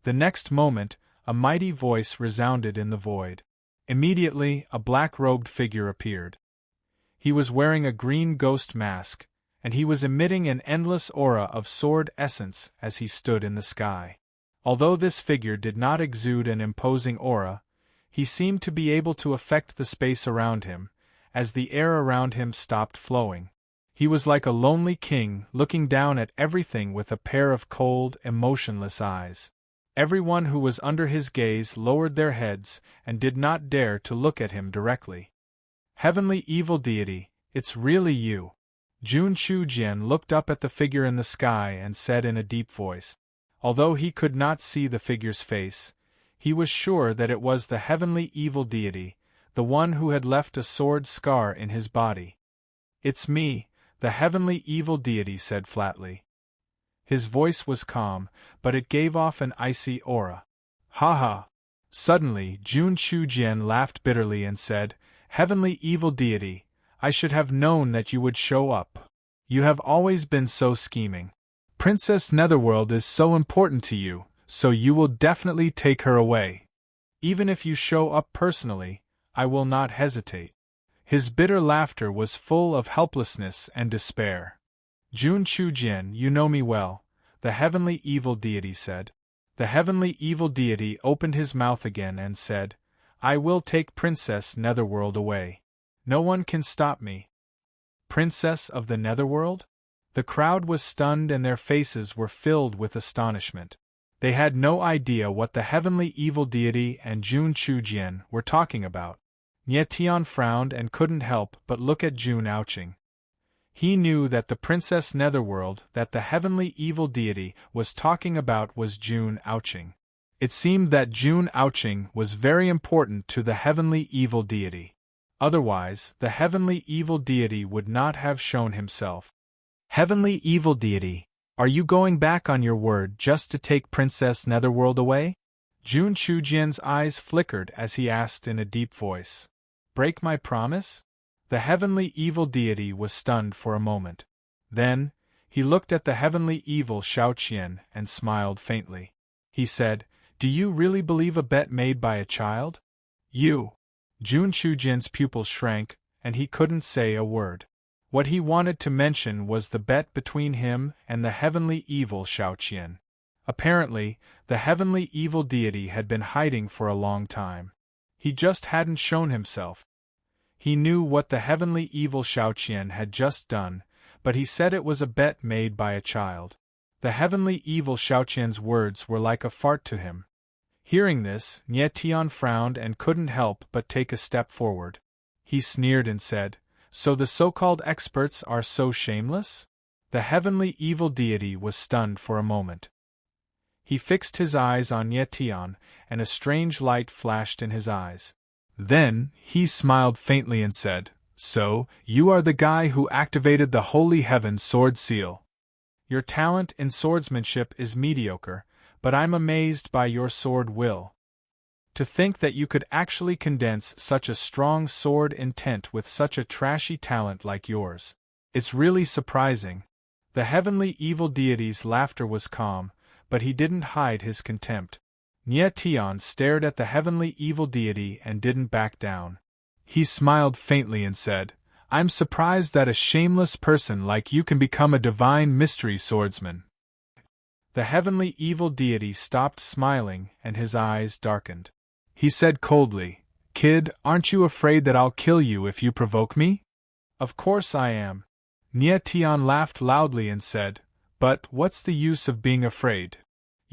The next moment, a mighty voice resounded in the void. Immediately, a black-robed figure appeared. He was wearing a green ghost mask, and he was emitting an endless aura of sword essence as he stood in the sky. Although this figure did not exude an imposing aura, he seemed to be able to affect the space around him, as the air around him stopped flowing. He was like a lonely king looking down at everything with a pair of cold, emotionless eyes. Everyone who was under his gaze lowered their heads and did not dare to look at him directly. Heavenly Evil Deity, it's really you. Jun Chujian looked up at the figure in the sky and said in a deep voice. Although he could not see the figure's face, he was sure that it was the Heavenly Evil Deity, the one who had left a sword scar in his body. It's me, the Heavenly Evil Deity said flatly. His voice was calm, but it gave off an icy aura. Ha ha! Suddenly, Jun Chujian laughed bitterly and said, Heavenly Evil Deity, I should have known that you would show up. You have always been so scheming. Princess Netherworld is so important to you, so you will definitely take her away. Even if you show up personally, I will not hesitate. His bitter laughter was full of helplessness and despair. Jun Chujian, you know me well, the Heavenly Evil Deity said. The Heavenly Evil Deity opened his mouth again and said, I will take Princess Netherworld away. No one can stop me. Princess of the Netherworld? The crowd was stunned and their faces were filled with astonishment. They had no idea what the Heavenly Evil Deity and Jun Chujian were talking about. Nie Tian frowned and couldn't help but look at Jun Ouching. He knew that the Princess Netherworld that the Heavenly Evil Deity was talking about was Jun Ouching. It seemed that Jun Ouching was very important to the Heavenly Evil Deity. Otherwise, the Heavenly Evil Deity would not have shown himself. Heavenly Evil Deity, are you going back on your word just to take Princess Netherworld away? Jun Chujian's eyes flickered as he asked in a deep voice. Break my promise? The Heavenly Evil Deity was stunned for a moment. Then, he looked at the Heavenly Evil Shaoqian and smiled faintly. He said, Do you really believe a bet made by a child? You. Jun Chujian's pupils shrank, and he couldn't say a word. What he wanted to mention was the bet between him and the Heavenly Evil Shaoqian. Apparently, the Heavenly Evil Deity had been hiding for a long time. He just hadn't shown himself. He knew what the Heavenly Evil Shaoqian had just done, but he said it was a bet made by a child. The Heavenly Evil Shaoqian's words were like a fart to him. Hearing this, Nie Tian frowned and couldn't help but take a step forward. He sneered and said, So the so-called experts are so shameless? The Heavenly Evil Deity was stunned for a moment. He fixed his eyes on Nie Tian, and a strange light flashed in his eyes. Then, he smiled faintly and said, So, you are the guy who activated the Holy Heaven Sword Seal. Your talent in swordsmanship is mediocre, but I'm amazed by your sword will. To think that you could actually condense such a strong sword intent with such a trashy talent like yours. It's really surprising. The Heavenly Evil Deity's laughter was calm, but he didn't hide his contempt. Nie Tian stared at the Heavenly Evil Deity and didn't back down. He smiled faintly and said, I'm surprised that a shameless person like you can become a divine mystery swordsman. The Heavenly Evil Deity stopped smiling and his eyes darkened. He said coldly, Kid, aren't you afraid that I'll kill you if you provoke me? Of course I am. Nie Tian laughed loudly and said, But what's the use of being afraid?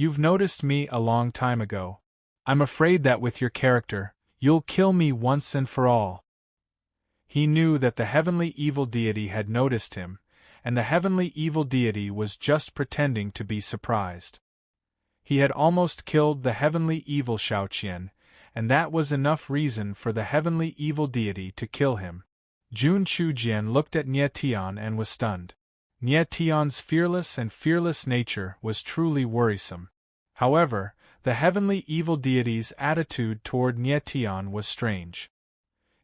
You've noticed me a long time ago. I'm afraid that with your character, you'll kill me once and for all. He knew that the Heavenly Evil Deity had noticed him, and the Heavenly Evil Deity was just pretending to be surprised. He had almost killed the Heavenly Evil Shaoqian, and that was enough reason for the Heavenly Evil Deity to kill him. Jun Chujian looked at Nie Tian and was stunned. Nie Tian's fearless nature was truly worrisome. However, the Heavenly Evil Deity's attitude toward Nie Tian was strange.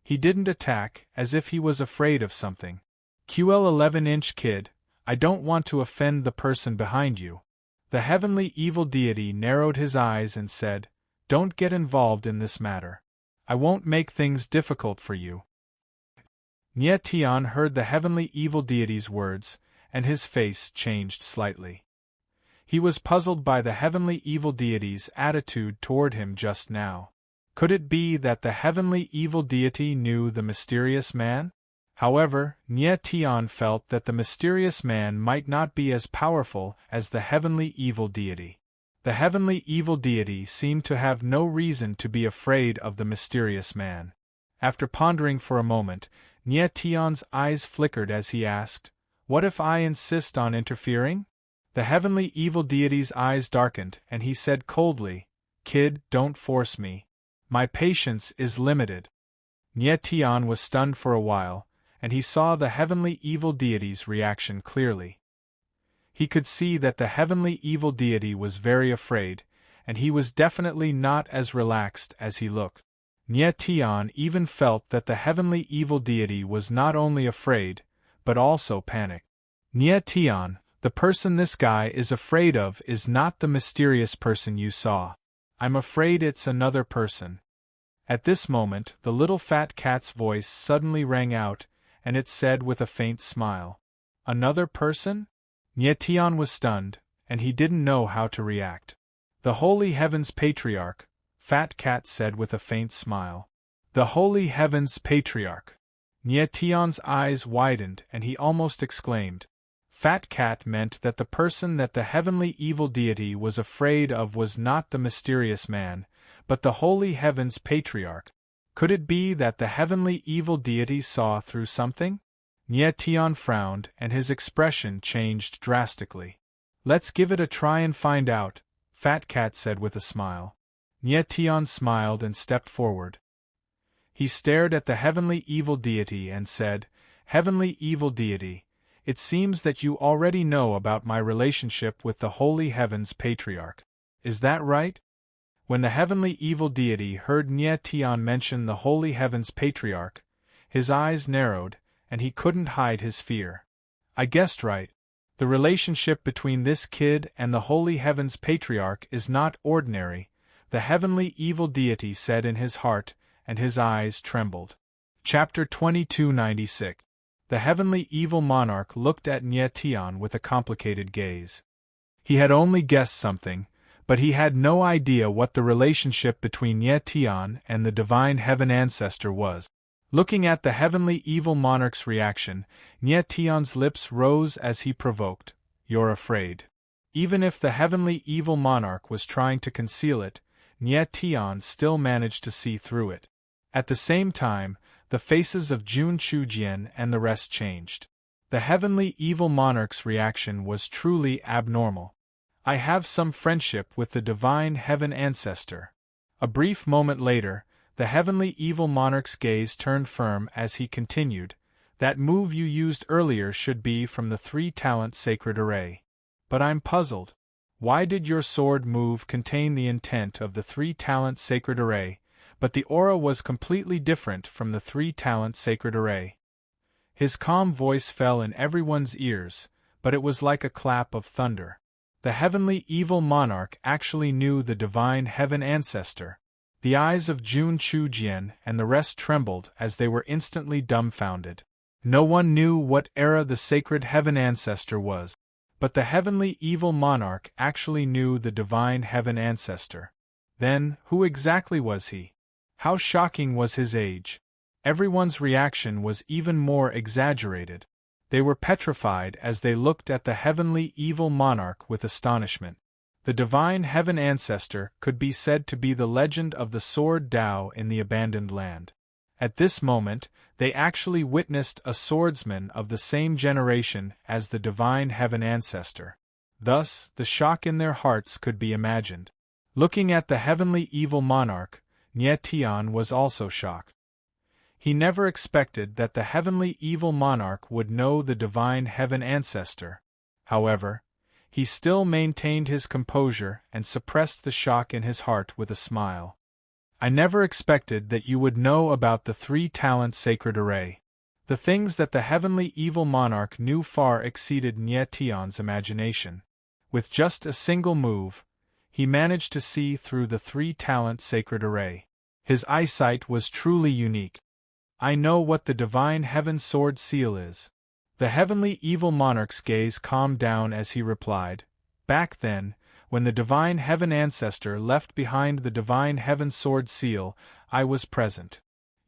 He didn't attack, as if he was afraid of something. QL 11-inch kid, I don't want to offend the person behind you. The Heavenly Evil Deity narrowed his eyes and said, Don't get involved in this matter. I won't make things difficult for you. Nye Tian heard the heavenly evil deity's words, and his face changed slightly. He was puzzled by the heavenly evil deity's attitude toward him just now. Could it be that the heavenly evil deity knew the mysterious man? However, Nye Tian felt that the mysterious man might not be as powerful as the heavenly evil deity. The heavenly evil deity seemed to have no reason to be afraid of the mysterious man. After pondering for a moment, Nye Tian's eyes flickered as he asked, "What if I insist on interfering?" The heavenly evil deity's eyes darkened and he said coldly, "Kid, don't force me. My patience is limited." Nye Tian was stunned for a while, and he saw the heavenly evil deity's reaction clearly. He could see that the heavenly evil deity was very afraid, and he was definitely not as relaxed as he looked. Nye Tian even felt that the heavenly evil deity was not only afraid, but also panicked. "Nye Tian, the person this guy is afraid of is not the mysterious person you saw. I'm afraid it's another person." At this moment, the little fat cat's voice suddenly rang out, and it said with a faint smile, "Another person?" Nye Tian was stunned, and he didn't know how to react. "The Holy Heavens Patriarch," Fat Cat said with a faint smile. "The Holy Heavens Patriarch." Nye Tian's eyes widened and he almost exclaimed. Fat Cat meant that the person that the heavenly evil deity was afraid of was not the mysterious man, but the Holy Heavens Patriarch. Could it be that the heavenly evil deity saw through something? Nye Tian frowned and his expression changed drastically. "Let's give it a try and find out," Fat Cat said with a smile. Nye Tian smiled and stepped forward. He stared at the heavenly evil deity and said, "Heavenly evil deity, it seems that you already know about my relationship with the Holy Heavens Patriarch. Is that right?" When the heavenly evil deity heard Nye Tian mention the Holy Heavens Patriarch, his eyes narrowed, and he couldn't hide his fear. "I guessed right. The relationship between this kid and the Holy Heavens Patriarch is not ordinary," the heavenly evil deity said in his heart, and his eyes trembled. Chapter 2296. The heavenly evil monarch looked at Nye Tian with a complicated gaze. He had only guessed something, but he had no idea what the relationship between Nye Tian and the divine heaven ancestor was. Looking at the heavenly evil monarch's reaction, Nye Tian's lips rose as he provoked, "You're afraid." Even if the heavenly evil monarch was trying to conceal it, Nye Tian still managed to see through it. At the same time, the faces of Jun Chujian and the rest changed. The heavenly evil monarch's reaction was truly abnormal. "I have some friendship with the divine heaven ancestor." A brief moment later, the heavenly evil monarch's gaze turned firm as he continued, "That move you used earlier should be from the 3-talent sacred array. But I'm puzzled. Why did your sword move contain the intent of the 3-talent sacred array, but the aura was completely different from the 3-talent sacred array?" His calm voice fell in everyone's ears, but it was like a clap of thunder. The heavenly evil monarch actually knew the divine heaven ancestor. The eyes of Jun Chujian and the rest trembled as they were instantly dumbfounded. No one knew what era the sacred heaven ancestor was, but the heavenly evil monarch actually knew the divine heaven ancestor. Then, who exactly was he? How shocking was his age? Everyone's reaction was even more exaggerated. They were petrified as they looked at the heavenly evil monarch with astonishment. The divine heaven ancestor could be said to be the legend of the sword Dao in the abandoned land. At this moment, they actually witnessed a swordsman of the same generation as the divine heaven ancestor. Thus, the shock in their hearts could be imagined. Looking at the heavenly evil monarch, Nye Tian was also shocked. He never expected that the heavenly evil monarch would know the divine heaven ancestor. However, he still maintained his composure and suppressed the shock in his heart with a smile. "I never expected that you would know about the 3-talent sacred array." The things that the heavenly evil monarch knew far exceeded Nye Tian's imagination. With just a single move, he managed to see through the 3-talent sacred array. His eyesight was truly unique. I know what the divine heaven sword seal is. The heavenly evil monarch's gaze calmed down as he replied, back then, when the divine heaven ancestor left behind the divine heaven sword seal, I was present.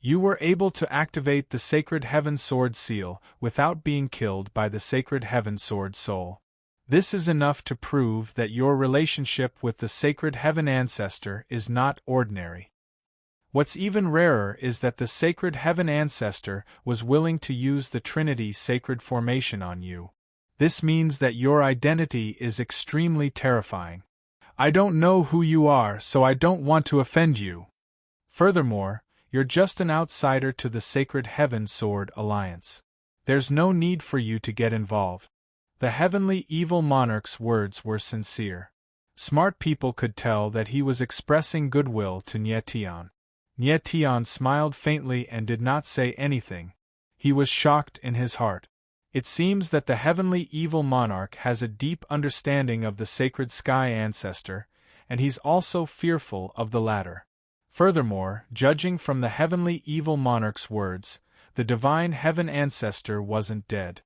You were able to activate the sacred heaven sword seal without being killed by the sacred heaven sword soul. This is enough to prove that your relationship with the sacred heaven ancestor is not ordinary. What's even rarer is that the sacred heaven ancestor was willing to use the Trinity sacred formation on you. This means that your identity is extremely terrifying. I don't know who you are, so I don't want to offend you. Furthermore, you're just an outsider to the Sacred Heaven Sword Alliance. There's no need for you to get involved. The heavenly evil monarch's words were sincere. Smart people could tell that he was expressing goodwill to Nietian. Nietian smiled faintly and did not say anything. He was shocked in his heart. It seems that the heavenly evil monarch has a deep understanding of the sacred sky ancestor, and he's also fearful of the latter. Furthermore, judging from the heavenly evil monarch's words, the divine heaven ancestor wasn't dead.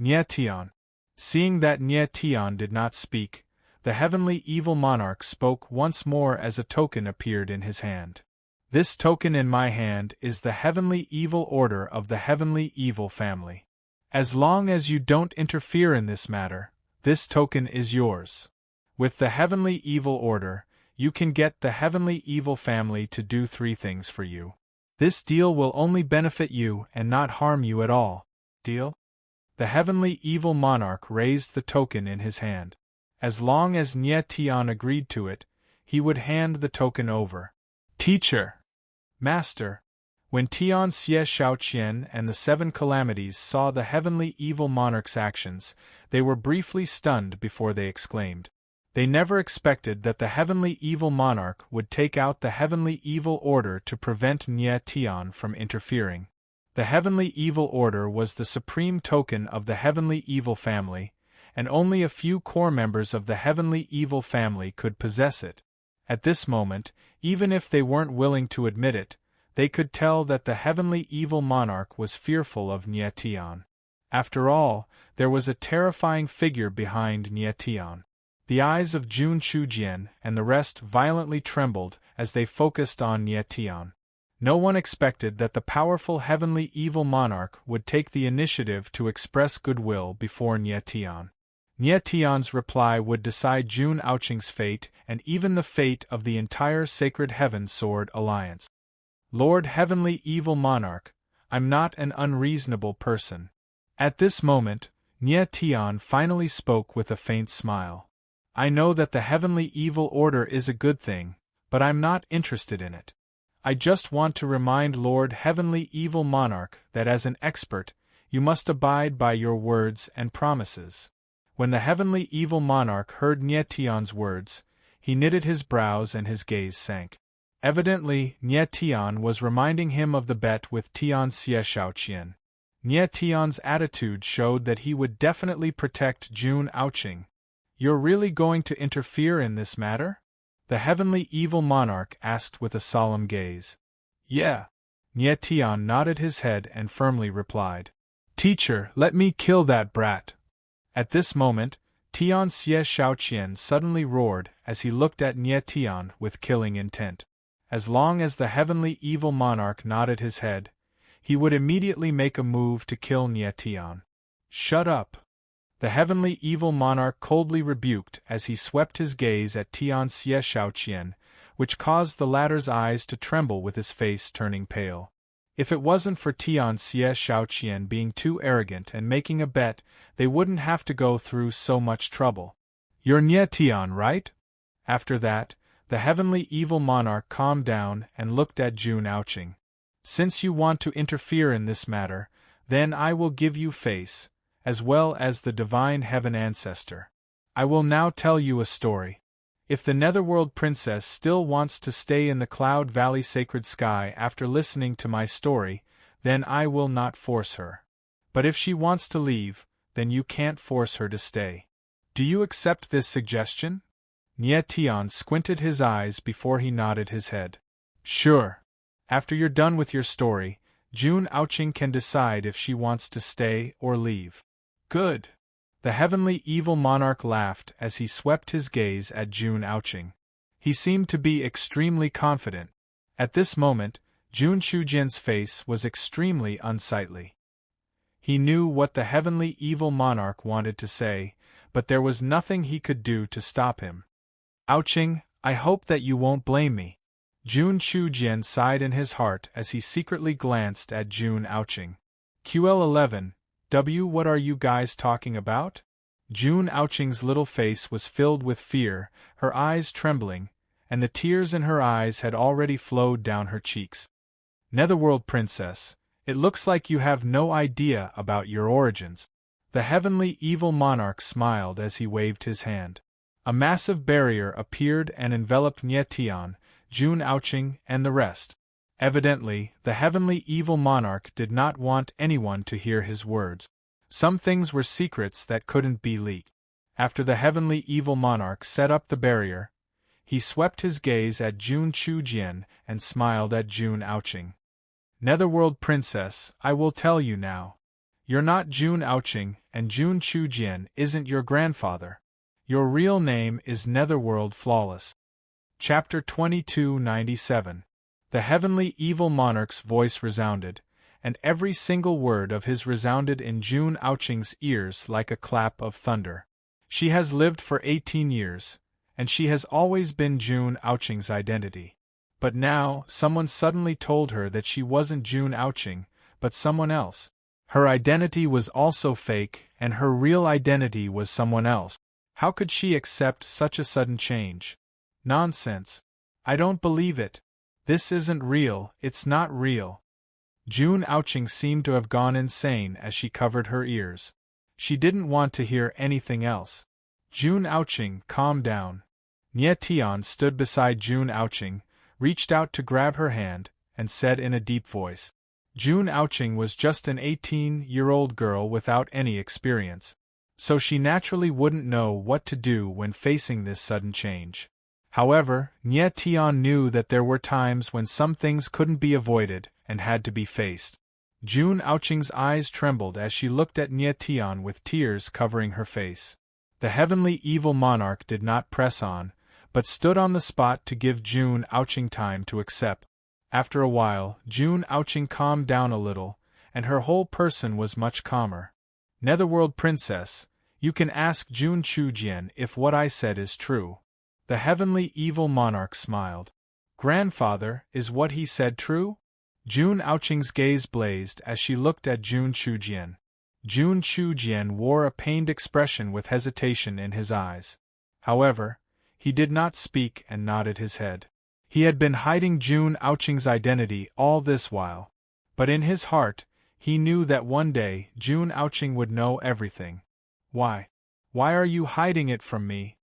Nietian. Seeing that Nietian did not speak, the heavenly evil monarch spoke once more as a token appeared in his hand. This token in my hand is the heavenly evil order of the heavenly evil family. As long as you don't interfere in this matter, this token is yours. With the heavenly evil order, you can get the heavenly evil family to do 3 things for you. This deal will only benefit you and not harm you at all. Deal? The heavenly evil monarch raised the token in his hand. As long as Nietian agreed to it, he would hand the token over. Teacher! Master! When Tian Xie Shaoqian and the 7 calamities saw the heavenly evil monarch's actions, they were briefly stunned before they exclaimed. They never expected that the heavenly evil monarch would take out the heavenly evil order to prevent Nietian from interfering. The heavenly evil order was the supreme token of the heavenly evil family, and only a few core members of the heavenly evil family could possess it. At this moment, even if they weren't willing to admit it, they could tell that the heavenly evil monarch was fearful of Nietian. After all, there was a terrifying figure behind Nietian. The eyes of Jun Chujian and the rest violently trembled as they focused on Nietian. No one expected that the powerful heavenly evil monarch would take the initiative to express goodwill before Nietian. Nietian's reply would decide Jun Aoqing's fate and even the fate of the entire Sacred Heaven Sword Alliance. Lord Heavenly Evil Monarch, I'm not an unreasonable person. At this moment, Nietian finally spoke with a faint smile. I know that the heavenly evil order is a good thing, but I'm not interested in it. I just want to remind Lord Heavenly Evil Monarch that as an expert, you must abide by your words and promises. When the heavenly evil monarch heard Nietian's words, he knitted his brows and his gaze sank. Evidently, Nietian was reminding him of the bet with Tian Xie Shaoqian. Nietian's attitude showed that he would definitely protect Jun Aoqing. You're really going to interfere in this matter? The heavenly evil monarch asked with a solemn gaze. Yeah. Nietian nodded his head and firmly replied. Teacher, let me kill that brat. At this moment, Tian Xie Shaoqian suddenly roared as he looked at Nietian with killing intent. As long as the heavenly evil monarch nodded his head, he would immediately make a move to kill Nietian. Shut up! The heavenly evil monarch coldly rebuked as he swept his gaze at Tian Xie Shaoqian, which caused the latter's eyes to tremble with his face turning pale. If it wasn't for Tian Xie Shaoqian being too arrogant and making a bet, they wouldn't have to go through so much trouble. You're Nietian, right? After that, the heavenly evil monarch calmed down and looked at Jun Aoqing. Since you want to interfere in this matter, then I will give you face, as well as the divine heaven ancestor. I will now tell you a story. If the Netherworld Princess still wants to stay in the Cloud Valley Sacred Sky after listening to my story, then I will not force her. But if she wants to leave, then you can't force her to stay. Do you accept this suggestion? Nie Tian squinted his eyes before he nodded his head. Sure. After you're done with your story, June Ouching can decide if she wants to stay or leave. Good. The heavenly evil monarch laughed as he swept his gaze at June Ouching. He seemed to be extremely confident. At this moment, Jun Chujian's face was extremely unsightly. He knew what the heavenly evil monarch wanted to say, but there was nothing he could do to stop him. Ouching, I hope that you won't blame me. Jun Chujian sighed in his heart as he secretly glanced at Jun Ouching. QL11, W. What are you guys talking about? Jun Ouching's little face was filled with fear, her eyes trembling, and the tears in her eyes had already flowed down her cheeks. Netherworld Princess, it looks like you have no idea about your origins. The heavenly evil monarch smiled as he waved his hand. A massive barrier appeared and enveloped Nie Tian, Jun Ouching, and the rest. Evidently, the heavenly evil monarch did not want anyone to hear his words. Some things were secrets that couldn't be leaked. After the heavenly evil monarch set up the barrier, he swept his gaze at Jun Chujian and smiled at Jun Ouching. Netherworld Princess, I will tell you now. You're not Jun Ouching, and Jun Chujian isn't your grandfather. Your real name is Netherworld Flawless. Chapter 2297. The heavenly evil monarch's voice resounded, and every single word of his resounded in Jun Ouching's ears like a clap of thunder. She has lived for 18 years, and she has always been Jun Ouching's identity. But now, someone suddenly told her that she wasn't Jun Ouching, but someone else. Her identity was also fake, and her real identity was someone else. How could she accept such a sudden change? Nonsense. I don't believe it. This isn't real, it's not real. Jun Ouching seemed to have gone insane as she covered her ears. She didn't want to hear anything else. Jun Ouching, calm down. Nie Tian stood beside Jun Ouching, reached out to grab her hand, and said in a deep voice. Jun Ouching was just an 18-year-old girl without any experience, so she naturally wouldn't know what to do when facing this sudden change. However, Nie Tian knew that there were times when some things couldn't be avoided and had to be faced. Jun Ouching's eyes trembled as she looked at Nie Tian with tears covering her face. The heavenly evil monarch did not press on, but stood on the spot to give Jun Ouching time to accept. After a while, Jun Ouching calmed down a little, and her whole person was much calmer. Netherworld Princess, you can ask Jun Chujian if what I said is true. The heavenly evil monarch smiled. Grandfather, is what he said true? Jun Ouching's gaze blazed as she looked at Jun Chujian. Jun Chujian wore a pained expression with hesitation in his eyes. However, he did not speak and nodded his head. He had been hiding Jun Ouching's identity all this while, but in his heart, he knew that one day Jun Ouching would know everything. Why? Why are you hiding it from me?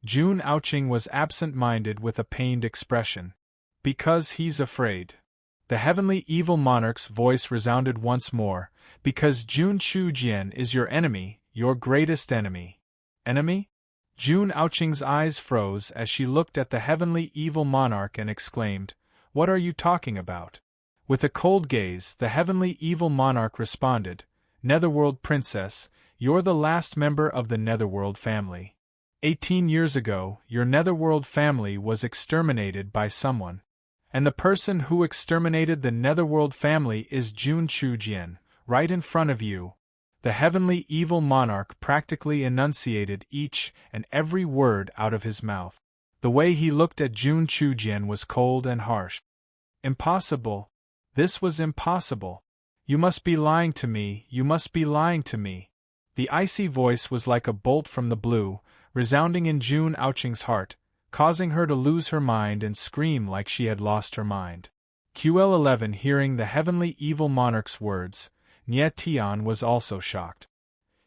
Jun Ouching was absent-minded with a pained expression. Because he's afraid. The heavenly evil monarch's voice resounded once more, because Jun Chujian is your enemy, your greatest enemy. Enemy? Jun Ouching's eyes froze as she looked at the heavenly evil monarch and exclaimed, What are you talking about? With a cold gaze, the heavenly evil monarch responded, Netherworld Princess, you're the last member of the Netherworld family. 18 years ago, your Netherworld family was exterminated by someone. And the person who exterminated the Netherworld family is Jun Chujian, right in front of you. The heavenly evil monarch practically enunciated each and every word out of his mouth. The way he looked at Jun Chujian was cold and harsh. Impossible. This was impossible. You must be lying to me, you must be lying to me. The icy voice was like a bolt from the blue, resounding in Jun Ouching's heart, causing her to lose her mind and scream like she had lost her mind. QL11 hearing the heavenly evil monarch's words, Nie Tian was also shocked.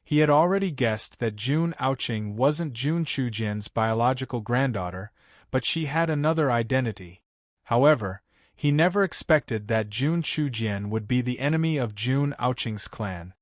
He had already guessed that Jun Ouching wasn't Jun Chujian's biological granddaughter, but she had another identity. However, he never expected that Jun Chujian would be the enemy of Jun Ouching's clan.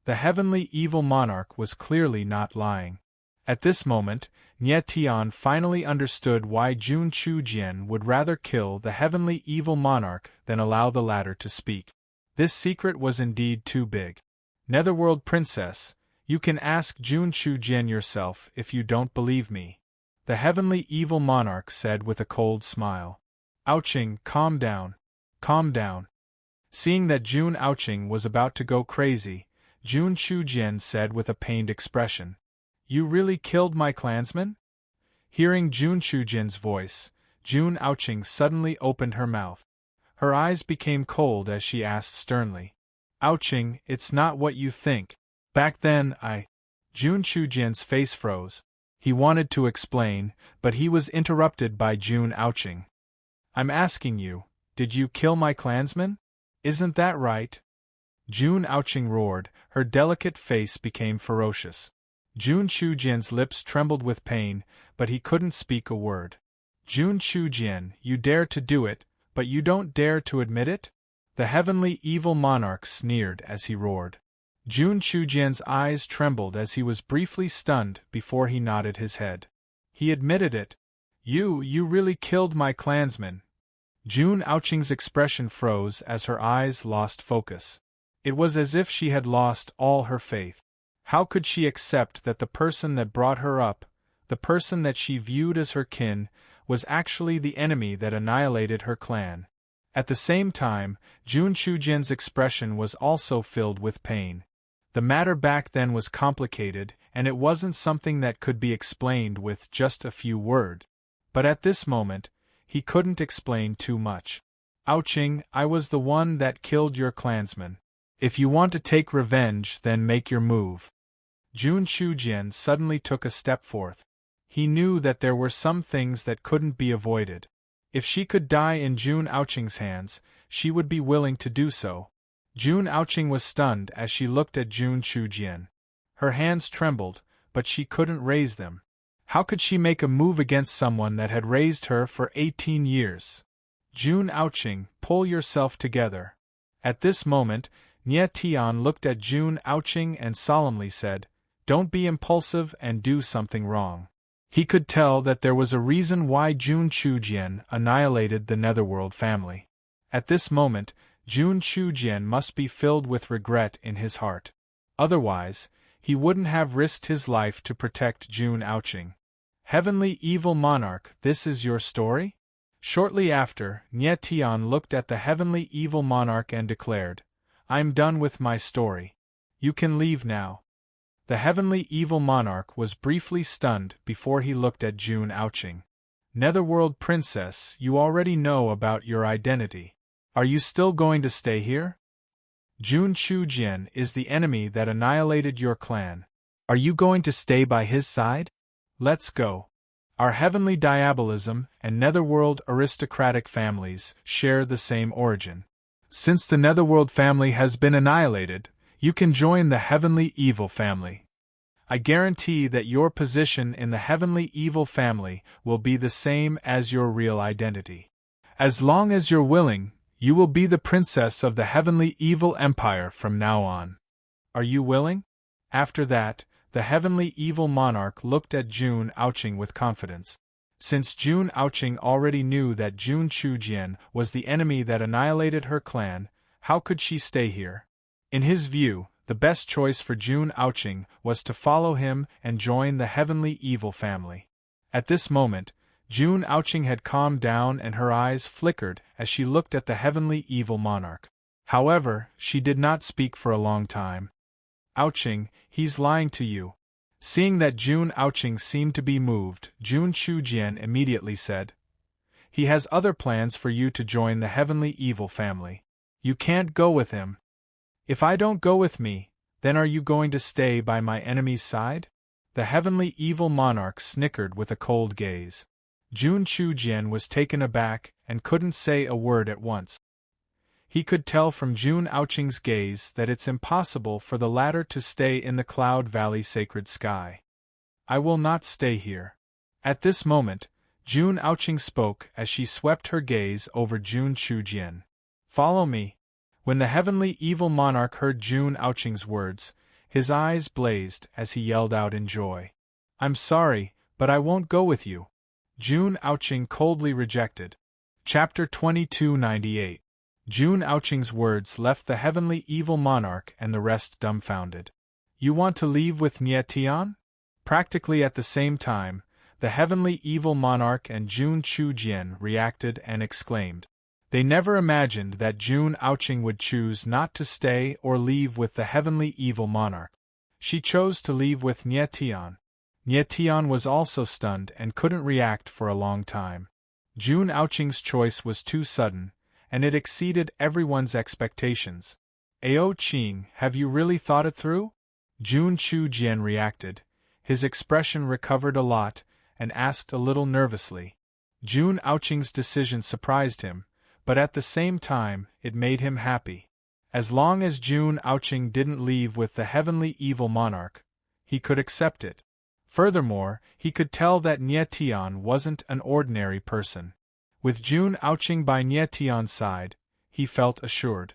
The heavenly evil monarch was clearly not lying. At this moment, Nye Tian finally understood why Jun Chujian would rather kill the heavenly evil monarch than allow the latter to speak. This secret was indeed too big. Netherworld Princess, you can ask Jun Chujian yourself if you don't believe me, the heavenly evil monarch said with a cold smile. Ouching, calm down. Calm down. Seeing that Jun Ouching was about to go crazy, Jun Chujian said with a pained expression, You really killed my clansman? Hearing Jun Chujian's voice, Jun Ouching suddenly opened her mouth. Her eyes became cold as she asked sternly, Ouching, it's not what you think. Back then, Jun Chujian's face froze. He wanted to explain, but he was interrupted by Jun Ouching. I'm asking you, did you kill my clansman? Isn't that right? Jun Ouching roared, her delicate face became ferocious. Jun Chujian's lips trembled with pain, but he couldn't speak a word. Jun Chujian, you dare to do it, but you don't dare to admit it? The heavenly evil monarch sneered as he roared. Jun Chujian's eyes trembled as he was briefly stunned before he nodded his head. He admitted it. You really killed my clansman. Jun Ouching's expression froze as her eyes lost focus. It was as if she had lost all her faith. How could she accept that the person that brought her up, the person that she viewed as her kin, was actually the enemy that annihilated her clan? At the same time, Jun Chujian's expression was also filled with pain. The matter back then was complicated, and it wasn't something that could be explained with just a few words. But at this moment, he couldn't explain too much. Ouching, I was the one that killed your clansman. If you want to take revenge, then make your move. Jun Chujian suddenly took a step forth. He knew that there were some things that couldn't be avoided. If she could die in Jun Ouching's hands, she would be willing to do so. Jun Ouching was stunned as she looked at Jun Chujian. Her hands trembled, but she couldn't raise them. How could she make a move against someone that had raised her for 18 years? Jun Ouching, pull yourself together. At this moment, Nye Tian looked at Jun Ouching and solemnly said, Don't be impulsive and do something wrong. He could tell that there was a reason why Jun Chujian annihilated the Netherworld family. At this moment, Jun Chujian must be filled with regret in his heart. Otherwise, he wouldn't have risked his life to protect Jun Ouching. Heavenly Evil Monarch, this is your story? Shortly after, Nye Tian looked at the Heavenly Evil Monarch and declared, I'm done with my story. You can leave now. The Heavenly Evil Monarch was briefly stunned before he looked at Jun Ouching. Netherworld Princess, you already know about your identity. Are you still going to stay here? Jun Chujian is the enemy that annihilated your clan. Are you going to stay by his side? Let's go. Our heavenly diabolism and netherworld aristocratic families share the same origin. Since the netherworld family has been annihilated, you can join the heavenly evil family. I guarantee that your position in the heavenly evil family will be the same as your real identity. As long as you're willing, you will be the princess of the heavenly evil empire from now on. Are you willing? After that, the heavenly evil monarch looked at Jun Ouching with confidence. Since Jun Ouching already knew that Jun Chujian was the enemy that annihilated her clan, how could she stay here? In his view, the best choice for Jun Ouching was to follow him and join the heavenly evil family. At this moment, Jun Ouching had calmed down and her eyes flickered as she looked at the heavenly evil monarch. However, she did not speak for a long time. Ouching, he's lying to you. Seeing that Jun Ouching seemed to be moved, Jun Chujian immediately said, He has other plans for you to join the heavenly evil family. You can't go with him. If I don't go with me, then are you going to stay by my enemy's side? The heavenly evil monarch snickered with a cold gaze. Jun Chujian was taken aback and couldn't say a word at once. He could tell from Jun Ouching's gaze that it's impossible for the latter to stay in the Cloud Valley sacred sky. I will not stay here. At this moment, Jun Ouching spoke as she swept her gaze over Jun Chujian. Follow me. When the heavenly evil monarch heard Jun Ouching's words, his eyes blazed as he yelled out in joy. I'm sorry, but I won't go with you. Jun Aoqing coldly rejected. Chapter 2298. Jun Aoqing's words left the heavenly evil monarch and the rest dumbfounded. You want to leave with Nie Tian? Practically at the same time, the heavenly evil monarch and Jun Chujian reacted and exclaimed. They never imagined that Jun Aoqing would choose not to stay or leave with the heavenly evil monarch. She chose to leave with Nie Tian. Nie Tian was also stunned and couldn't react for a long time. Jun Aoqing's choice was too sudden, and it exceeded everyone's expectations. Ao Qing, have you really thought it through? Jun Chujian reacted. His expression recovered a lot, and asked a little nervously. Jun Aoqing's decision surprised him, but at the same time, it made him happy. As long as Jun Aoqing didn't leave with the heavenly evil monarch, he could accept it. Furthermore, he could tell that Nie Tian wasn't an ordinary person. With Jun Aoqing by Nie Tian's side, he felt assured.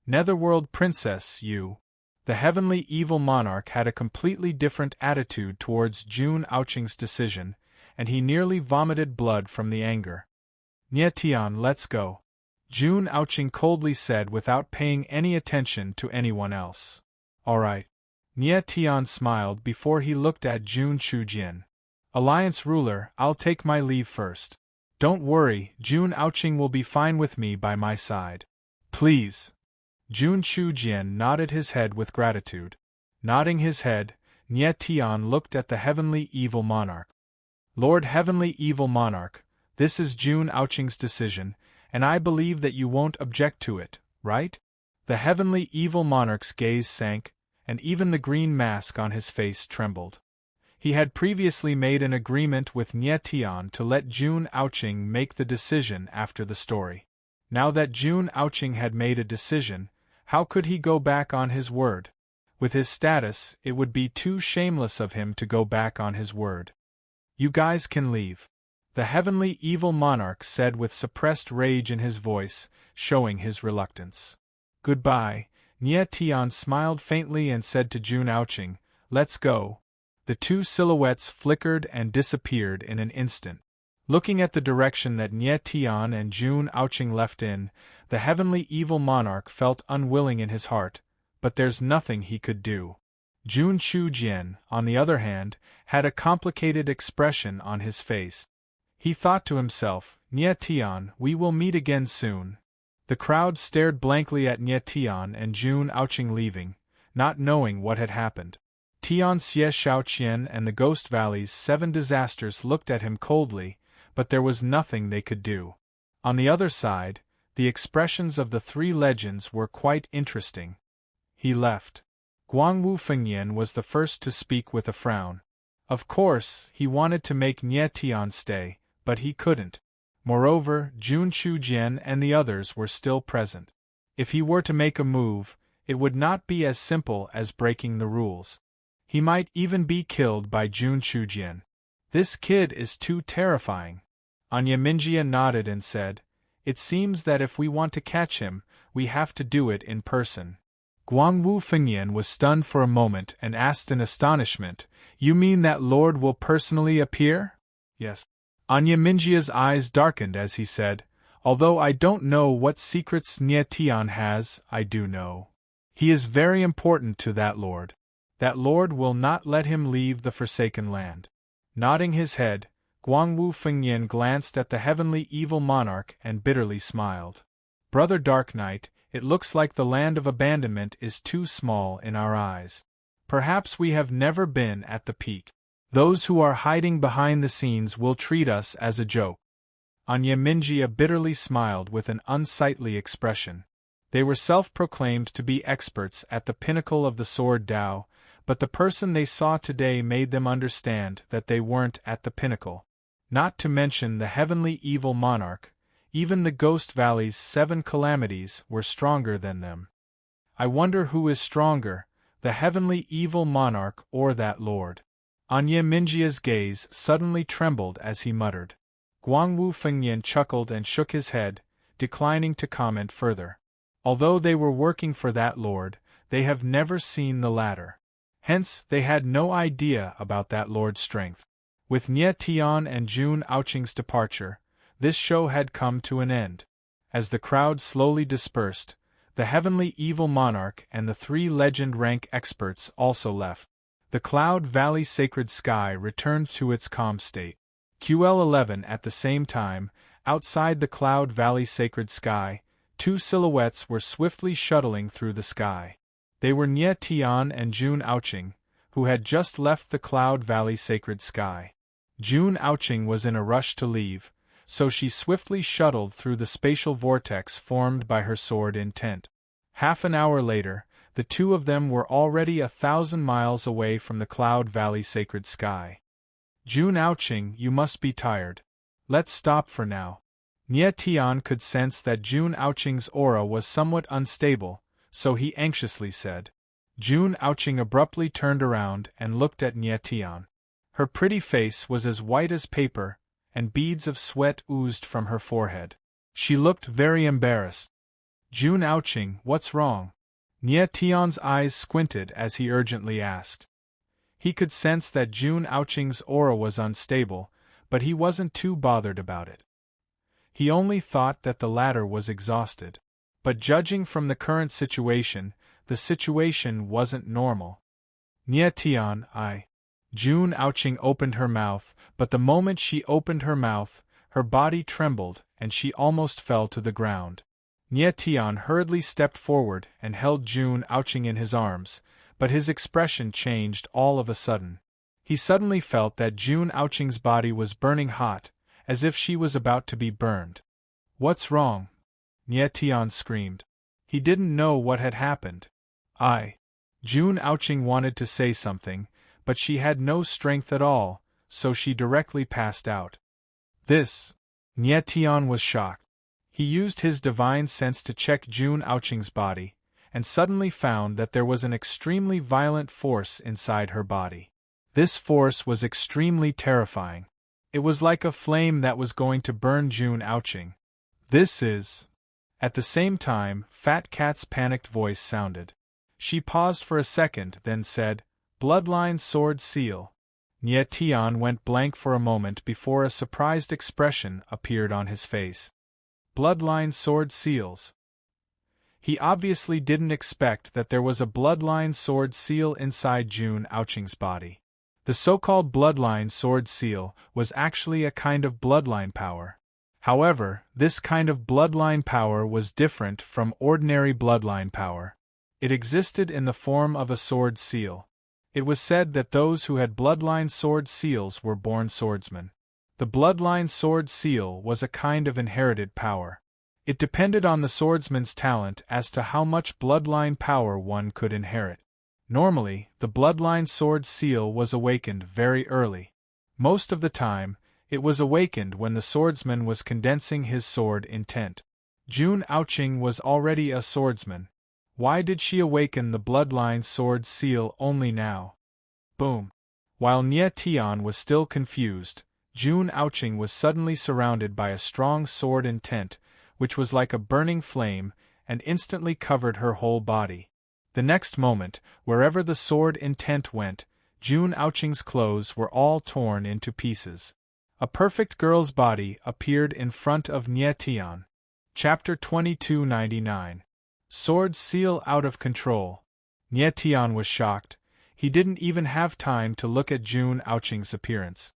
Netherworld Princess Yu. The heavenly evil monarch had a completely different attitude towards Jun Aoqing's decision, and he nearly vomited blood from the anger. Nie Tian, let's go. Jun Aoqing coldly said without paying any attention to anyone else. All right. Nie Tian smiled before he looked at Jun Chujian. Alliance ruler, I'll take my leave first. Don't worry, Jun Aoqing will be fine with me by my side. Please. Jun Chujian nodded his head with gratitude. Nodding his head, Nie Tian looked at the heavenly evil monarch. Lord Heavenly Evil Monarch, this is Jun Aoqing's decision, and I believe that you won't object to it, right? The heavenly evil monarch's gaze sank, and even the green mask on his face trembled. He had previously made an agreement with Nie Tian to let Jun Aoqing make the decision after the story. Now that Jun Aoqing had made a decision, how could he go back on his word? With his status, it would be too shameless of him to go back on his word. You guys can leave. The heavenly evil monarch said with suppressed rage in his voice, showing his reluctance. Goodbye. Nie Tian smiled faintly and said to Jun Aoqing, let's go. The two silhouettes flickered and disappeared in an instant. Looking at the direction that Nie Tian and Jun Aoqing left in, the heavenly evil monarch felt unwilling in his heart, but there's nothing he could do. Jun Chujian, on the other hand, had a complicated expression on his face. He thought to himself, Nie Tian, we will meet again soon. The crowd stared blankly at Nie Tian and Jun Aoqing leaving, not knowing what had happened. Tian Xie Shaoqian and the Ghost Valley's 7 disasters looked at him coldly, but there was nothing they could do. On the other side, the expressions of the 3 legends were quite interesting. He left. Guangwu Fengyan was the first to speak with a frown. Of course, he wanted to make Nie Tian stay, but he couldn't. Moreover, Jun Chujian and the others were still present. If he were to make a move, it would not be as simple as breaking the rules. He might even be killed by Jun Chujian. This kid is too terrifying. Anya Minjia nodded and said, it seems that if we want to catch him, we have to do it in person. Guangwu Fengyan was stunned for a moment and asked in astonishment, you mean that Lord will personally appear? Yes. Anya Minjia's eyes darkened as he said, although I don't know what secrets Nie Tian has, I do know. He is very important to that Lord. That Lord will not let him leave the Forsaken Land. Nodding his head, Guangwu Fengyan glanced at the heavenly evil monarch and bitterly smiled. Brother Dark Knight, it looks like the land of abandonment is too small in our eyes. Perhaps we have never been at the peak. Those who are hiding behind the scenes will treat us as a joke. Anya Minjia bitterly smiled with an unsightly expression. They were self-proclaimed to be experts at the pinnacle of the sword Tao, but the person they saw today made them understand that they weren't at the pinnacle. Not to mention the heavenly evil monarch, even the Ghost Valley's 7 calamities were stronger than them. I wonder who is stronger, the heavenly evil monarch or that lord. Anya Minjia's gaze suddenly trembled as he muttered. Guangwu Fengyan chuckled and shook his head, declining to comment further. Although they were working for that lord, they have never seen the latter. Hence, they had no idea about that lord's strength. With Nye Tian and Jun Aoqing's departure, this show had come to an end. As the crowd slowly dispersed, the heavenly evil monarch and the 3 legend rank experts also left. The Cloud Valley sacred sky returned to its calm state. QL11 at the same time, outside the Cloud Valley sacred sky, 2 silhouettes were swiftly shuttling through the sky. They were Nye Tian and Jun Aoqing, who had just left the Cloud Valley sacred sky. Jun Aoqing was in a rush to leave, so she swiftly shuttled through the spatial vortex formed by her sword intent. Half an hour later, the 2 of them were already 1,000 miles away from the Cloud Valley sacred sky. Jun Aoqing, you must be tired. Let's stop for now. Nye Tian could sense that Jun Aoqing's aura was somewhat unstable, so he anxiously said. Jun Aoqing abruptly turned around and looked at Nye Tian. Her pretty face was as white as paper, and beads of sweat oozed from her forehead. She looked very embarrassed. Jun Aoqing, what's wrong? Nye Tian's eyes squinted as he urgently asked. He could sense that Jun Aoqing's aura was unstable, but he wasn't too bothered about it. He only thought that the latter was exhausted. But judging from the current situation, the situation wasn't normal. Nye Tian, Jun Aoqing opened her mouth, but the moment she opened her mouth, her body trembled and she almost fell to the ground. Nye Tian hurriedly stepped forward and held Jun Aoqing in his arms, but his expression changed all of a sudden. He suddenly felt that Jun Aoqing's body was burning hot, as if she was about to be burned. What's wrong? Nye Tian screamed. He didn't know what had happened. Jun Aoqing wanted to say something, but she had no strength at all, so she directly passed out. Nye Tian was shocked. He used his divine sense to check Jun Aoqing's body, and suddenly found that there was an extremely violent force inside her body. This force was extremely terrifying. It was like a flame that was going to burn Jun Aoqing. At the same time, Fat Cat's panicked voice sounded. She paused for a second, then said, Bloodline Sword Seal. Nye Tian went blank for a moment before a surprised expression appeared on his face. Bloodline Sword Seals. He obviously didn't expect that there was a bloodline sword seal inside Jun Aoqing's body. The so-called bloodline sword seal was actually a kind of bloodline power. However, this kind of bloodline power was different from ordinary bloodline power. It existed in the form of a sword seal. It was said that those who had bloodline sword seals were born swordsmen. The bloodline sword seal was a kind of inherited power. It depended on the swordsman's talent as to how much bloodline power one could inherit. Normally, the bloodline sword seal was awakened very early. Most of the time, it was awakened when the swordsman was condensing his sword intent. Jun Aoqing was already a swordsman. Why did she awaken the bloodline sword seal only now? Boom! While Nye Tian was still confused, Jun Aoqing was suddenly surrounded by a strong sword intent, which was like a burning flame, and instantly covered her whole body. The next moment, wherever the sword intent went, Jun Aoqing's clothes were all torn into pieces. A perfect girl's body appeared in front of Nye Tian. Chapter 2299. Sword Seal Out of Control. Nye Tian was shocked. He didn't even have time to look at Jun Aoqing's appearance.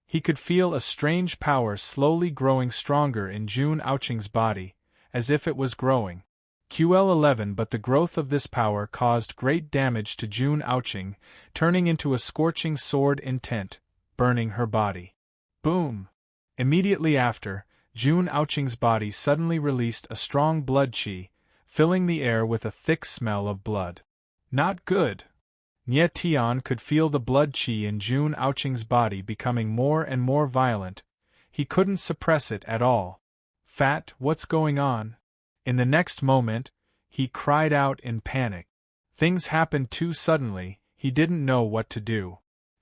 He could feel a strange power slowly growing stronger in Jun Aoqing's body, as if it was growing. QL11 But the growth of this power caused great damage to Jun Aoqing, turning into a scorching sword intent, burning her body. Boom! Immediately after, Jun Aoqing's body suddenly released a strong blood qi, filling the air with a thick smell of blood. Not good! Nye Tian could feel the blood qi in Jun Aoqing's body becoming more and more violent. He couldn't suppress it at all. Fat, what's going on? In the next moment, he cried out in panic. Things happened too suddenly, he didn't know what to do.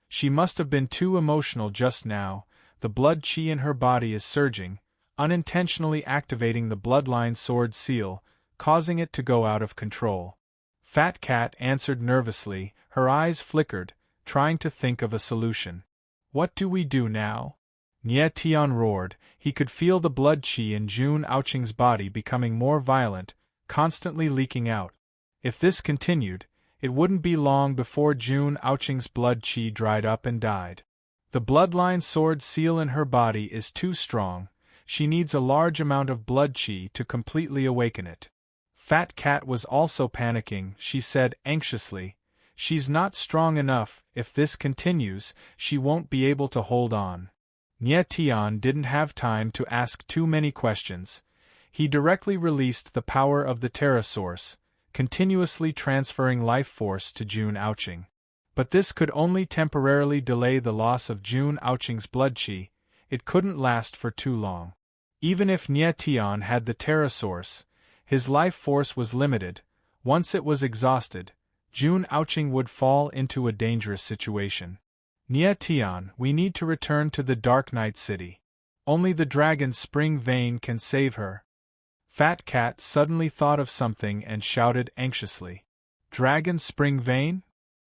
She must have been too emotional just now. The blood qi in her body is surging, unintentionally activating the bloodline sword seal, causing it to go out of control. Fat Cat answered nervously, her eyes flickered, trying to think of a solution. What do we do now? Nye Tian roared. He could feel the blood qi in Jun Aoqing's body becoming more violent, constantly leaking out. If this continued, it wouldn't be long before Jun Aoqing's blood qi dried up and died. The bloodline sword seal in her body is too strong, she needs a large amount of blood qi to completely awaken it. Fat Cat was also panicking, she said anxiously. She's not strong enough, if this continues, she won't be able to hold on. Nye Tian didn't have time to ask too many questions. He directly released the power of the Terra Source, continuously transferring life force to Jun Aoqing. But this could only temporarily delay the loss of Jun Aoqing's blood qi, it couldn't last for too long. Even if Nye Tian had the Terra Source, his life force was limited. Once it was exhausted, Jun Aoqing would fall into a dangerous situation. Nye Tian, we need to return to the Dark Night City. Only the dragon's spring vein can save her. Fat Cat suddenly thought of something and shouted anxiously. Dragon's spring vein?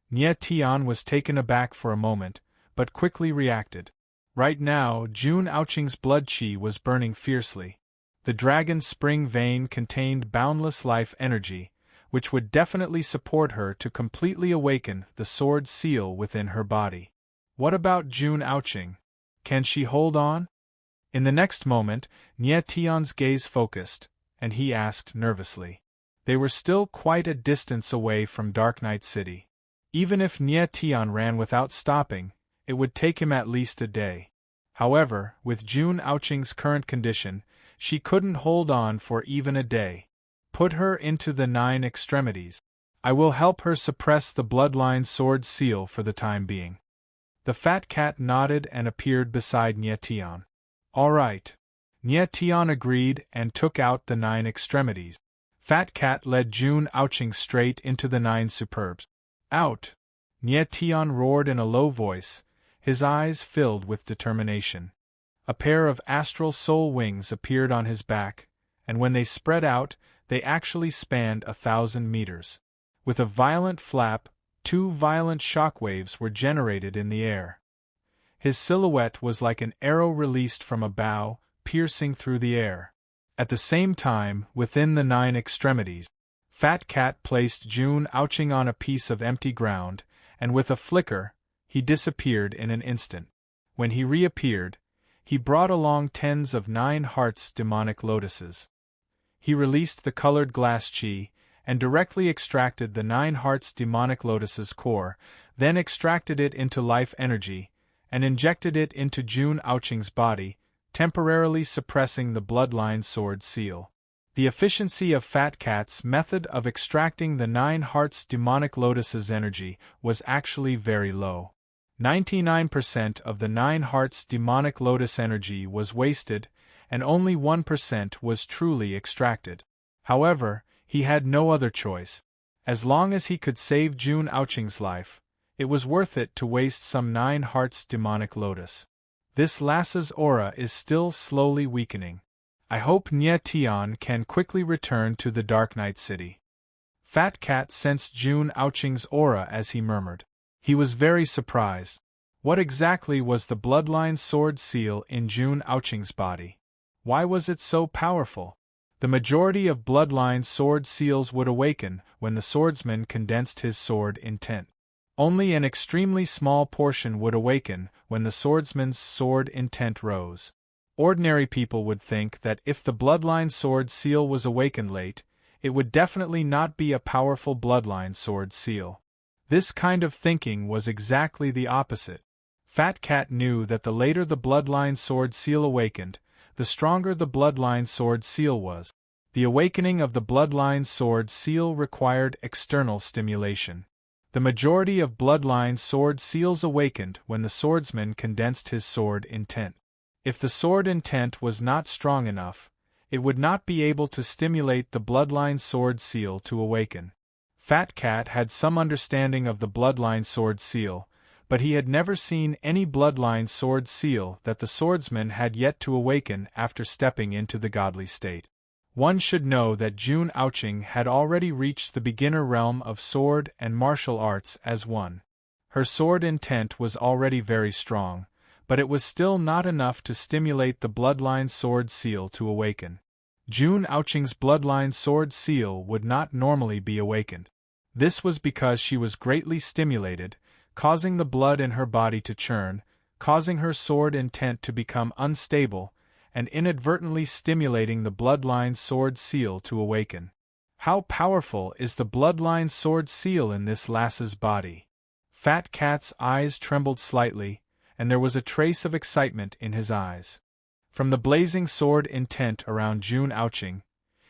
Nye Tian was taken aback for a moment, but quickly reacted. Right now, Jun Aoqing's blood qi was burning fiercely. The dragon's spring vein contained boundless life energy, which would definitely support her to completely awaken the sword seal within her body. What about Jun Aoqing? Can she hold on? In the next moment, Nye Tian's gaze focused, and he asked nervously. They were still quite a distance away from Dark Night City. Even if Nye Tian ran without stopping, it would take him at least a day. However, with Jun Aoqing's current condition, she couldn't hold on for even a day. Put her into the 9 extremities. I will help her suppress the bloodline sword seal for the time being. The Fat Cat nodded and appeared beside Nye Tian. All right. Nye Tian agreed and took out the 9 extremities. Fat Cat led Jun Aoqing straight into the 9 superbs. Out! Nye Tian roared in a low voice, his eyes filled with determination. A pair of astral soul wings appeared on his back, and when they spread out, they actually spanned 1,000 meters. With a violent flap, 2 violent shockwaves were generated in the air. His silhouette was like an arrow released from a bow, piercing through the air. At the same time, within the 9 extremities, Fat Cat placed Jun Aoqing on a piece of empty ground, and with a flicker, he disappeared in an instant. When he reappeared, he brought along tens of 9 hearts demonic lotuses. He released the colored glass qi, and directly extracted the 9 hearts demonic lotus's core, then extracted it into life energy, and injected it into Jun Aoqing's body, temporarily suppressing the bloodline sword seal. The efficiency of Fat Cat's method of extracting the 9 hearts demonic lotus's energy was actually very low. 99% of the 9 hearts demonic lotus energy was wasted, and only 1% was truly extracted. However, he had no other choice. As long as he could save Jun Aoqing's life, it was worth it to waste some 9 hearts demonic lotus. This lass's aura is still slowly weakening. I hope Nye Tian can quickly return to the Dark Night City. Fat Cat sensed Jun Aoqing's aura as he murmured. He was very surprised. What exactly was the bloodline sword seal in Jun Aoqing's body? Why was it so powerful? The majority of bloodline sword seals would awaken when the swordsman condensed his sword intent. Only an extremely small portion would awaken when the swordsman's sword intent rose. Ordinary people would think that if the bloodline sword seal was awakened late, it would definitely not be a powerful bloodline sword seal. This kind of thinking was exactly the opposite. Fat Cat knew that the later the bloodline sword seal awakened, the stronger the bloodline sword seal was. The awakening of the bloodline sword seal required external stimulation. The majority of bloodline sword seals awakened when the swordsman condensed his sword intent. If the sword intent was not strong enough, it would not be able to stimulate the bloodline sword seal to awaken. Fat Cat had some understanding of the bloodline sword seal, but he had never seen any bloodline sword seal that the swordsman had yet to awaken after stepping into the godly state. One should know that June Ouching had already reached the beginner realm of sword and martial arts as one. Her sword intent was already very strong, but it was still not enough to stimulate the bloodline sword seal to awaken. June Ouching's bloodline sword seal would not normally be awakened. This was because she was greatly stimulated, causing the blood in her body to churn, causing her sword intent to become unstable, and inadvertently stimulating the bloodline sword seal to awaken. How powerful is the bloodline sword seal in this lass's body? Fat Cat's eyes trembled slightly, and there was a trace of excitement in his eyes. From the blazing sword intent around June Ouching,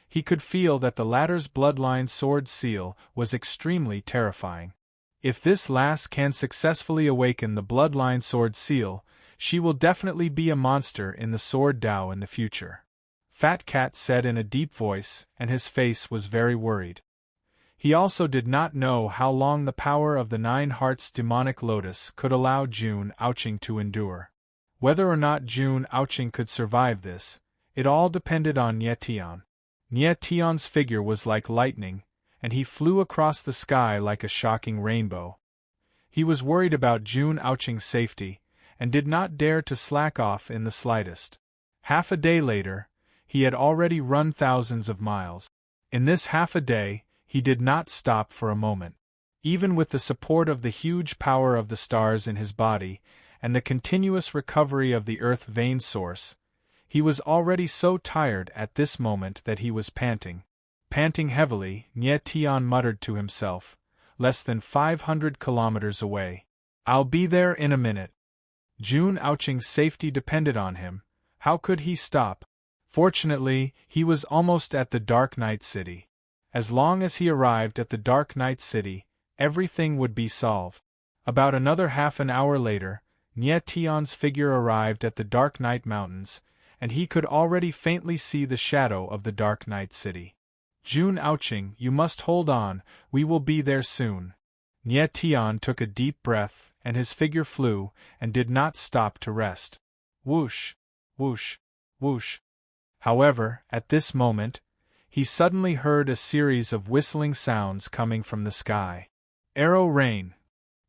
he could feel that the latter's bloodline sword seal was extremely terrifying. If this lass can successfully awaken the bloodline sword seal, she will definitely be a monster in the sword Tao in the future. Fat Cat said in a deep voice, and his face was very worried. He also did not know how long the power of the 9 Hearts demonic lotus could allow June Ouching to endure. Whether or not June Ouching could survive this, it all depended on Nie Tian. Nie Tian's figure was like lightning, and he flew across the sky like a shocking rainbow. He was worried about June Ouching's safety, and did not dare to slack off in the slightest. Half a day later, he had already run thousands of miles. In this half a day, he did not stop for a moment. Even with the support of the huge power of the stars in his body, and the continuous recovery of the earth vein source, he was already so tired at this moment that he was panting. Panting heavily, Nie Tian muttered to himself, less than 500 kilometers away. "I'll be there in a minute." June Ouching's safety depended on him. How could he stop? Fortunately, he was almost at the Dark Night City. As long as he arrived at the Dark Night City, everything would be solved. About another half an hour later, Nie Tian's figure arrived at the Dark Night Mountains, and he could already faintly see the shadow of the Dark Night City. "June Ouching, you must hold on, we will be there soon." Nie Tian took a deep breath, and his figure flew, and did not stop to rest. Whoosh! Whoosh! Whoosh! However, at this moment, he suddenly heard a series of whistling sounds coming from the sky. Arrow rain!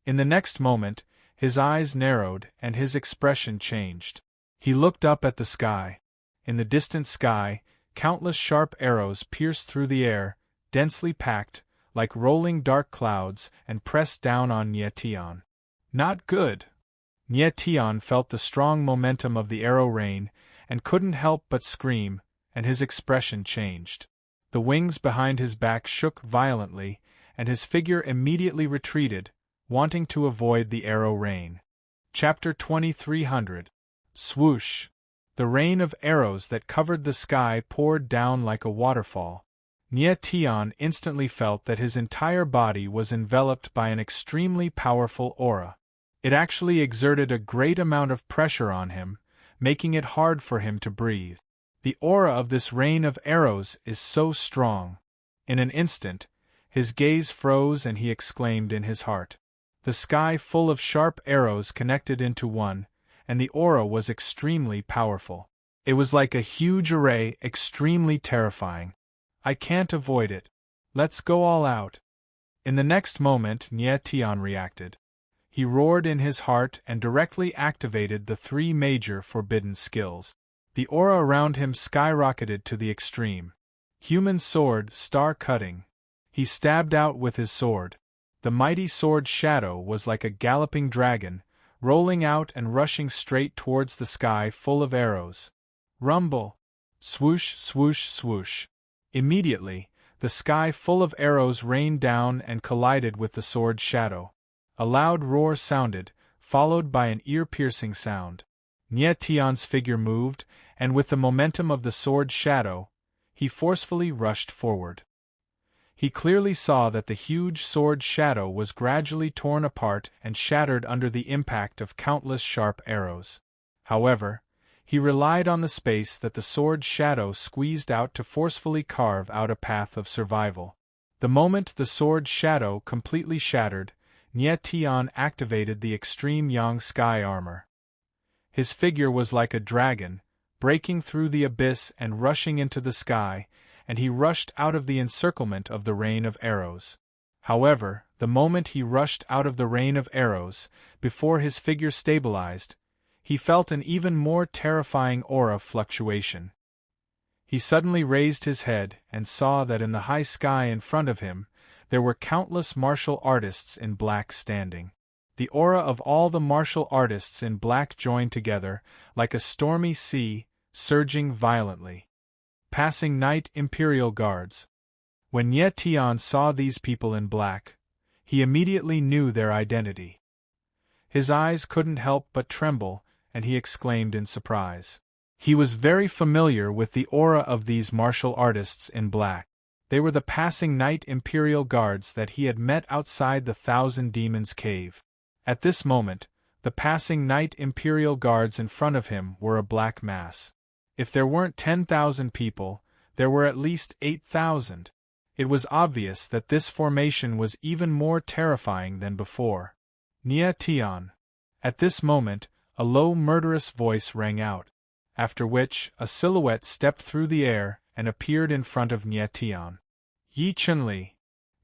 In the next moment, his eyes narrowed and his expression changed. He looked up at the sky. In the distant sky, countless sharp arrows pierced through the air, densely packed, like rolling dark clouds, and pressed down on Nie Tian. Not good! Nie Tian felt the strong momentum of the arrow rain, and couldn't help but scream, and his expression changed. The wings behind his back shook violently, and his figure immediately retreated, wanting to avoid the arrow rain. Chapter 2300. Swoosh! The rain of arrows that covered the sky poured down like a waterfall. Nie Tian instantly felt that his entire body was enveloped by an extremely powerful aura. It actually exerted a great amount of pressure on him, making it hard for him to breathe. The aura of this rain of arrows is so strong. In an instant, his gaze froze and he exclaimed in his heart. The sky full of sharp arrows connected into one, and the aura was extremely powerful. It was like a huge array, extremely terrifying. I can't avoid it. Let's go all out. In the next moment, Nie Tian reacted. He roared in his heart and directly activated the 3 major forbidden skills. The aura around him skyrocketed to the extreme. Human sword, star cutting. He stabbed out with his sword. The mighty sword shadow was like a galloping dragon, rolling out and rushing straight towards the sky full of arrows. Rumble! Swoosh, swoosh, swoosh! Immediately, the sky full of arrows rained down and collided with the sword shadow. A loud roar sounded, followed by an ear-piercing sound. Nie Tian's figure moved, and with the momentum of the sword shadow, he forcefully rushed forward. He clearly saw that the huge sword shadow was gradually torn apart and shattered under the impact of countless sharp arrows. However, he relied on the space that the sword shadow squeezed out to forcefully carve out a path of survival. The moment the sword shadow completely shattered, Nie Tian activated the extreme Yang Sky armor. His figure was like a dragon, breaking through the abyss and rushing into the sky, and he rushed out of the encirclement of the rain of arrows. However, the moment he rushed out of the rain of arrows, before his figure stabilized, he felt an even more terrifying aura fluctuation. He suddenly raised his head and saw that in the high sky in front of him, there were countless martial artists in black standing. The aura of all the martial artists in black joined together, like a stormy sea, surging violently. Passing Night Imperial Guards. When Nye Tian saw these people in black, he immediately knew their identity. His eyes couldn't help but tremble, and he exclaimed in surprise. He was very familiar with the aura of these martial artists in black. They were the Passing Night Imperial Guards that he had met outside the Thousand Demons Cave. At this moment, the Passing Night Imperial Guards in front of him were a black mass. If there weren't 10,000 people, there were at least 8,000. It was obvious that this formation was even more terrifying than before. Nye Tian. At this moment, a low murderous voice rang out, after which a silhouette stepped through the air and appeared in front of Nye Tian. Yi Chunli.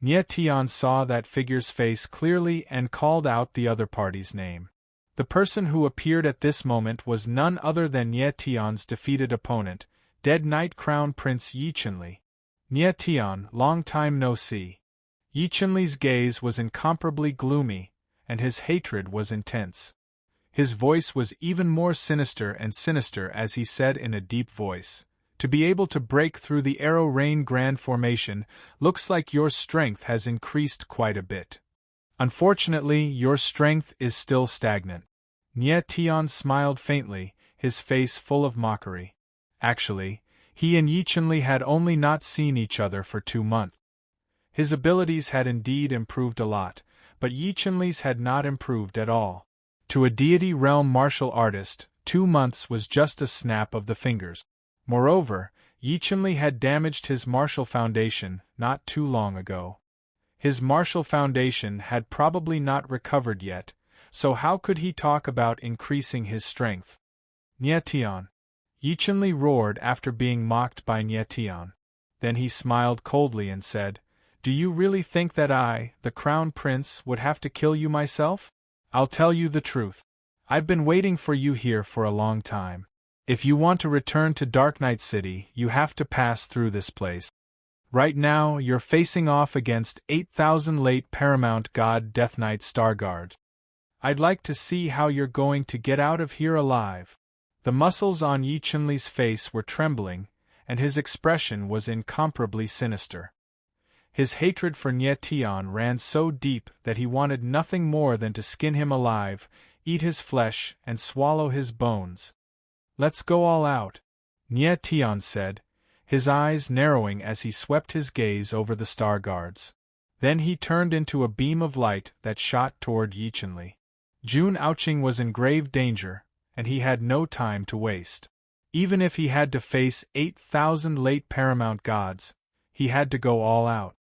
Nye Tian saw that figure's face clearly and called out the other party's name. The person who appeared at this moment was none other than Nye Tian's defeated opponent, dead Night Crown Prince Yi Chunli. Nye Tian, long time no see. Yi Chunli's gaze was incomparably gloomy, and his hatred was intense. His voice was even more sinister and sinister as he said in a deep voice, "To be able to break through the Arrow Rain Grand Formation, looks like your strength has increased quite a bit. Unfortunately, your strength is still stagnant." Nye Tian smiled faintly, his face full of mockery. Actually, he and Yi Chunli had only not seen each other for 2 months. His abilities had indeed improved a lot, but Yi Chunli's had not improved at all. To a deity realm martial artist, 2 months was just a snap of the fingers. Moreover, Yi Chunli had damaged his martial foundation not too long ago. His martial foundation had probably not recovered yet, so how could he talk about increasing his strength? Nye Tian. Yi Chunli roared after being mocked by Nye Tian. Then he smiled coldly and said, "Do you really think that I, the Crown Prince, would have to kill you myself? I'll tell you the truth. I've been waiting for you here for a long time. If you want to return to Dark Knight City, you have to pass through this place. Right now, you're facing off against 8,000 late Paramount God Death Knight Star Guard. I'd like to see how you're going to get out of here alive." The muscles on Yi Chunli's face were trembling, and his expression was incomparably sinister. His hatred for Nye Tian ran so deep that he wanted nothing more than to skin him alive, eat his flesh, and swallow his bones. "Let's go all out," Nye Tian said, his eyes narrowing as he swept his gaze over the Star Guards. Then he turned into a beam of light that shot toward Yi Chunli. Jun Aoqing was in grave danger, and he had no time to waste. Even if he had to face 8,000 late Paramount Gods, he had to go all out.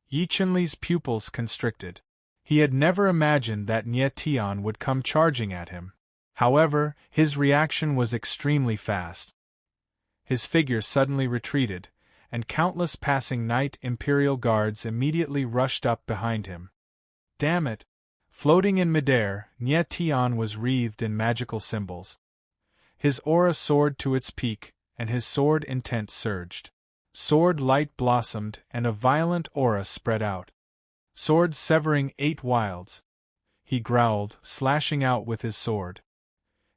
Yi Chunli's pupils constricted. He had never imagined that Nye Tian would come charging at him. However, his reaction was extremely fast. His figure suddenly retreated, and countless Passing Night Imperial Guards immediately rushed up behind him. Damn it! Floating in midair, Nye Tian was wreathed in magical symbols. His aura soared to its peak, and his sword intent surged. Sword light blossomed, and a violent aura spread out. Sword severing 8 wilds. He growled, slashing out with his sword.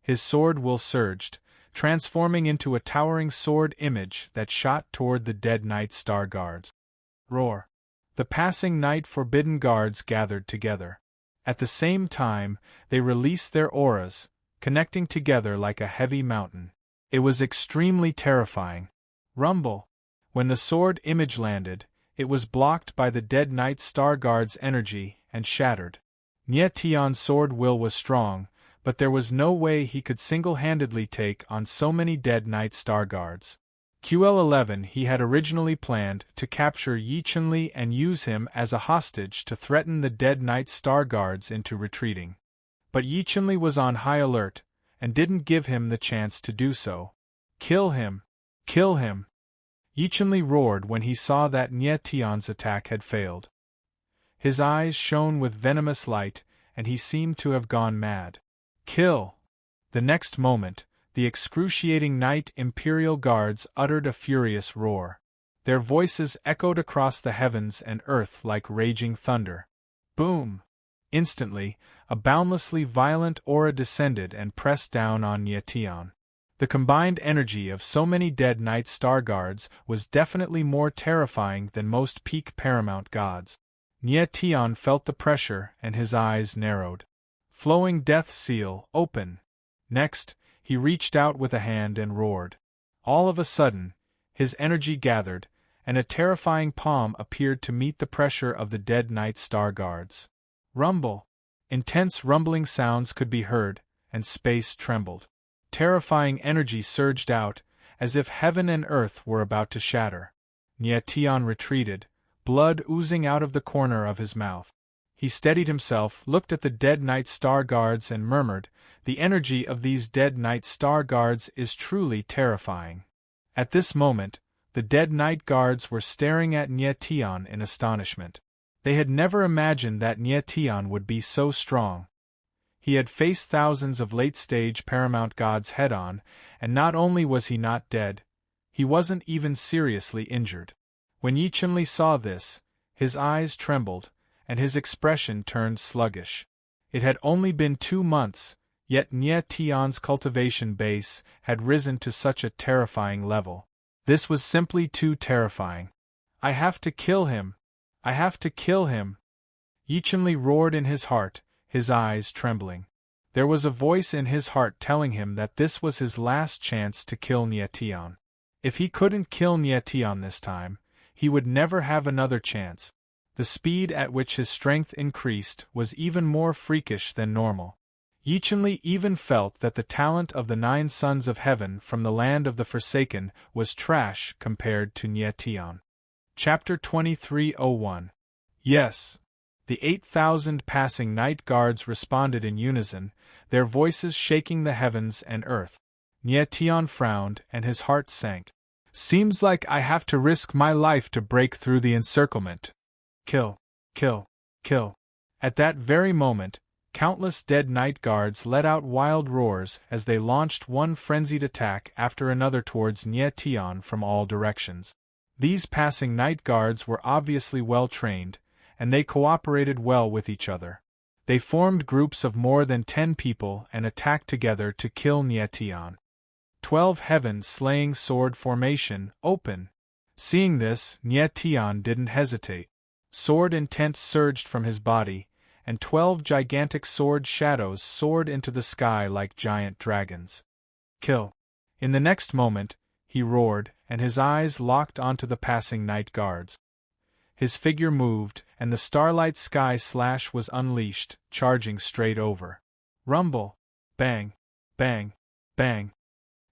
His sword will surged, transforming into a towering sword image that shot toward the dead Night Star Guards. Roar! The Passing Night Forbidden Guards gathered together. At the same time, they released their auras, connecting together like a heavy mountain. It was extremely terrifying. Rumble! When the sword image landed, it was blocked by the dead Night Star Guard's energy and shattered. Nye Tian's sword will was strong, but there was no way he could single-handedly take on so many dead Night Star Guards. QL-11 he had originally planned to capture Yi Chunli and use him as a hostage to threaten the dead Night Star Guards into retreating. But Yi Chunli was on high alert, and didn't give him the chance to do so. "Kill him! Kill him!" Yichunli roared when he saw that Nye Tian's attack had failed. His eyes shone with venomous light, and he seemed to have gone mad. Kill! The next moment, the excruciating Knight Imperial Guards uttered a furious roar. Their voices echoed across the heavens and earth like raging thunder. Boom! Instantly, a boundlessly violent aura descended and pressed down on Nye Tian. The combined energy of so many dead Night Star Guards was definitely more terrifying than most peak Paramount gods. Nye Tian felt the pressure and his eyes narrowed. Flowing Death Seal, open! Next, he reached out with a hand and roared. All of a sudden, his energy gathered, and a terrifying palm appeared to meet the pressure of the dead Night Star Guards. Rumble! Intense rumbling sounds could be heard, and space trembled. Terrifying energy surged out, as if heaven and earth were about to shatter. Nye Tian retreated, blood oozing out of the corner of his mouth. He steadied himself, looked at the dead Night Star Guards and murmured, "The energy of these dead Night Star Guards is truly terrifying." At this moment, the dead Night Guards were staring at Nye Tian in astonishment. They had never imagined that Nye Tian would be so strong. He had faced thousands of late-stage Paramount gods head-on, and not only was he not dead, he wasn't even seriously injured. When Yichunli saw this, his eyes trembled, and his expression turned sluggish. It had only been 2 months, yet Nye Tian's cultivation base had risen to such a terrifying level. This was simply too terrifying. "I have to kill him! I have to kill him!" Yichunli roared in his heart, his eyes trembling. There was a voice in his heart telling him that this was his last chance to kill Nye Tian. If he couldn't kill Nye Tian this time, he would never have another chance. The speed at which his strength increased was even more freakish than normal. Yichunli even felt that the talent of the 9 Sons of Heaven from the land of the Forsaken was trash compared to Nye Tian. Chapter 2301. Yes. The 8,000 passing Night Guards responded in unison, their voices shaking the heavens and earth. Nye Tian frowned and his heart sank. "Seems like I have to risk my life to break through the encirclement. Kill, kill, kill." At that very moment, countless dead Night Guards let out wild roars as they launched one frenzied attack after another towards Nye Tian from all directions. These passing Night Guards were obviously well trained, and they cooperated well with each other. They formed groups of more than 10 people and attacked together to kill Nye Tian. 12 Heaven Slaying Sword Formation, open! Seeing this, Nye Tian didn't hesitate. Sword intent surged from his body, and 12 gigantic sword shadows soared into the sky like giant dragons. Kill! In the next moment, he roared, and his eyes locked onto the passing Night Guards. His figure moved, and the starlight sky slash was unleashed, charging straight over. Rumble! Bang! Bang! Bang!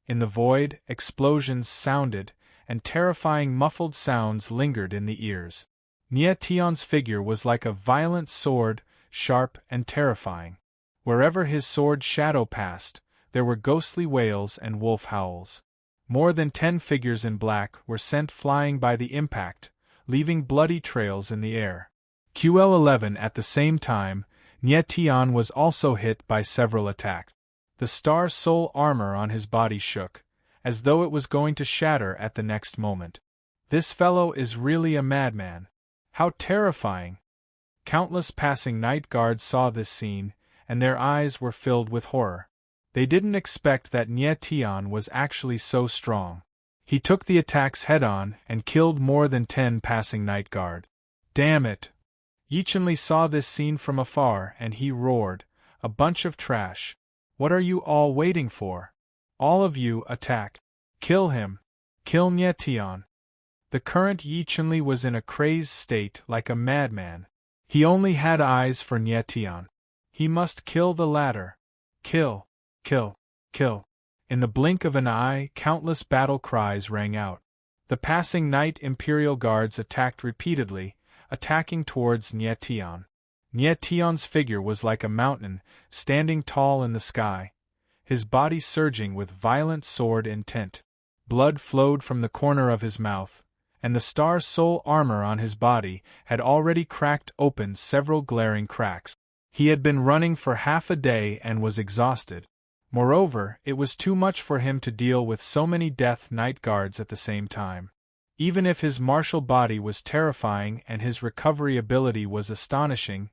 In the void, explosions sounded, and terrifying muffled sounds lingered in the ears. Nye Tian's figure was like a violent sword, sharp and terrifying. Wherever his sword shadow passed, there were ghostly wails and wolf howls. More than 10 figures in black were sent flying by the impact, leaving bloody trails in the air. QL11 at the same time, Nye Tian was also hit by several attacks. The Star Soul armor on his body shook, as though it was going to shatter at the next moment. This fellow is really a madman. How terrifying! Countless passing Night Guards saw this scene, and their eyes were filled with horror. They didn't expect that Nye Tian was actually so strong. He took the attacks head-on and killed more than 10 passing Night Guard. Damn it! Yichunli saw this scene from afar and he roared, "A bunch of trash! What are you all waiting for? All of you attack! Kill him! Kill Nye Tian!" The current Yichunli was in a crazed state like a madman. He only had eyes for Nye Tian. He must kill the latter. Kill! Kill! Kill! In the blink of an eye, countless battle cries rang out. The passing Night Imperial Guards attacked repeatedly, attacking towards Nye Tian. Nye Tian's figure was like a mountain, standing tall in the sky, his body surging with violent sword intent. Blood flowed from the corner of his mouth, and the Star's soul armor on his body had already cracked open several glaring cracks. He had been running for half a day and was exhausted. Moreover, it was too much for him to deal with so many Death Knight guards at the same time. Even if his martial body was terrifying and his recovery ability was astonishing,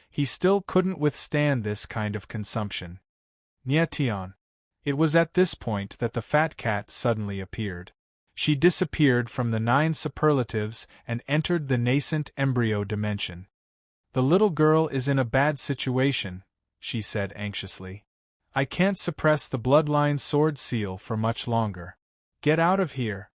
he still couldn't withstand this kind of consumption. Nyetian. It was at this point that the fat cat suddenly appeared. She disappeared from the 9 superlatives and entered the nascent embryo dimension. "The little girl is in a bad situation," she said anxiously. "I can't suppress the bloodline sword seal for much longer. Get out of here."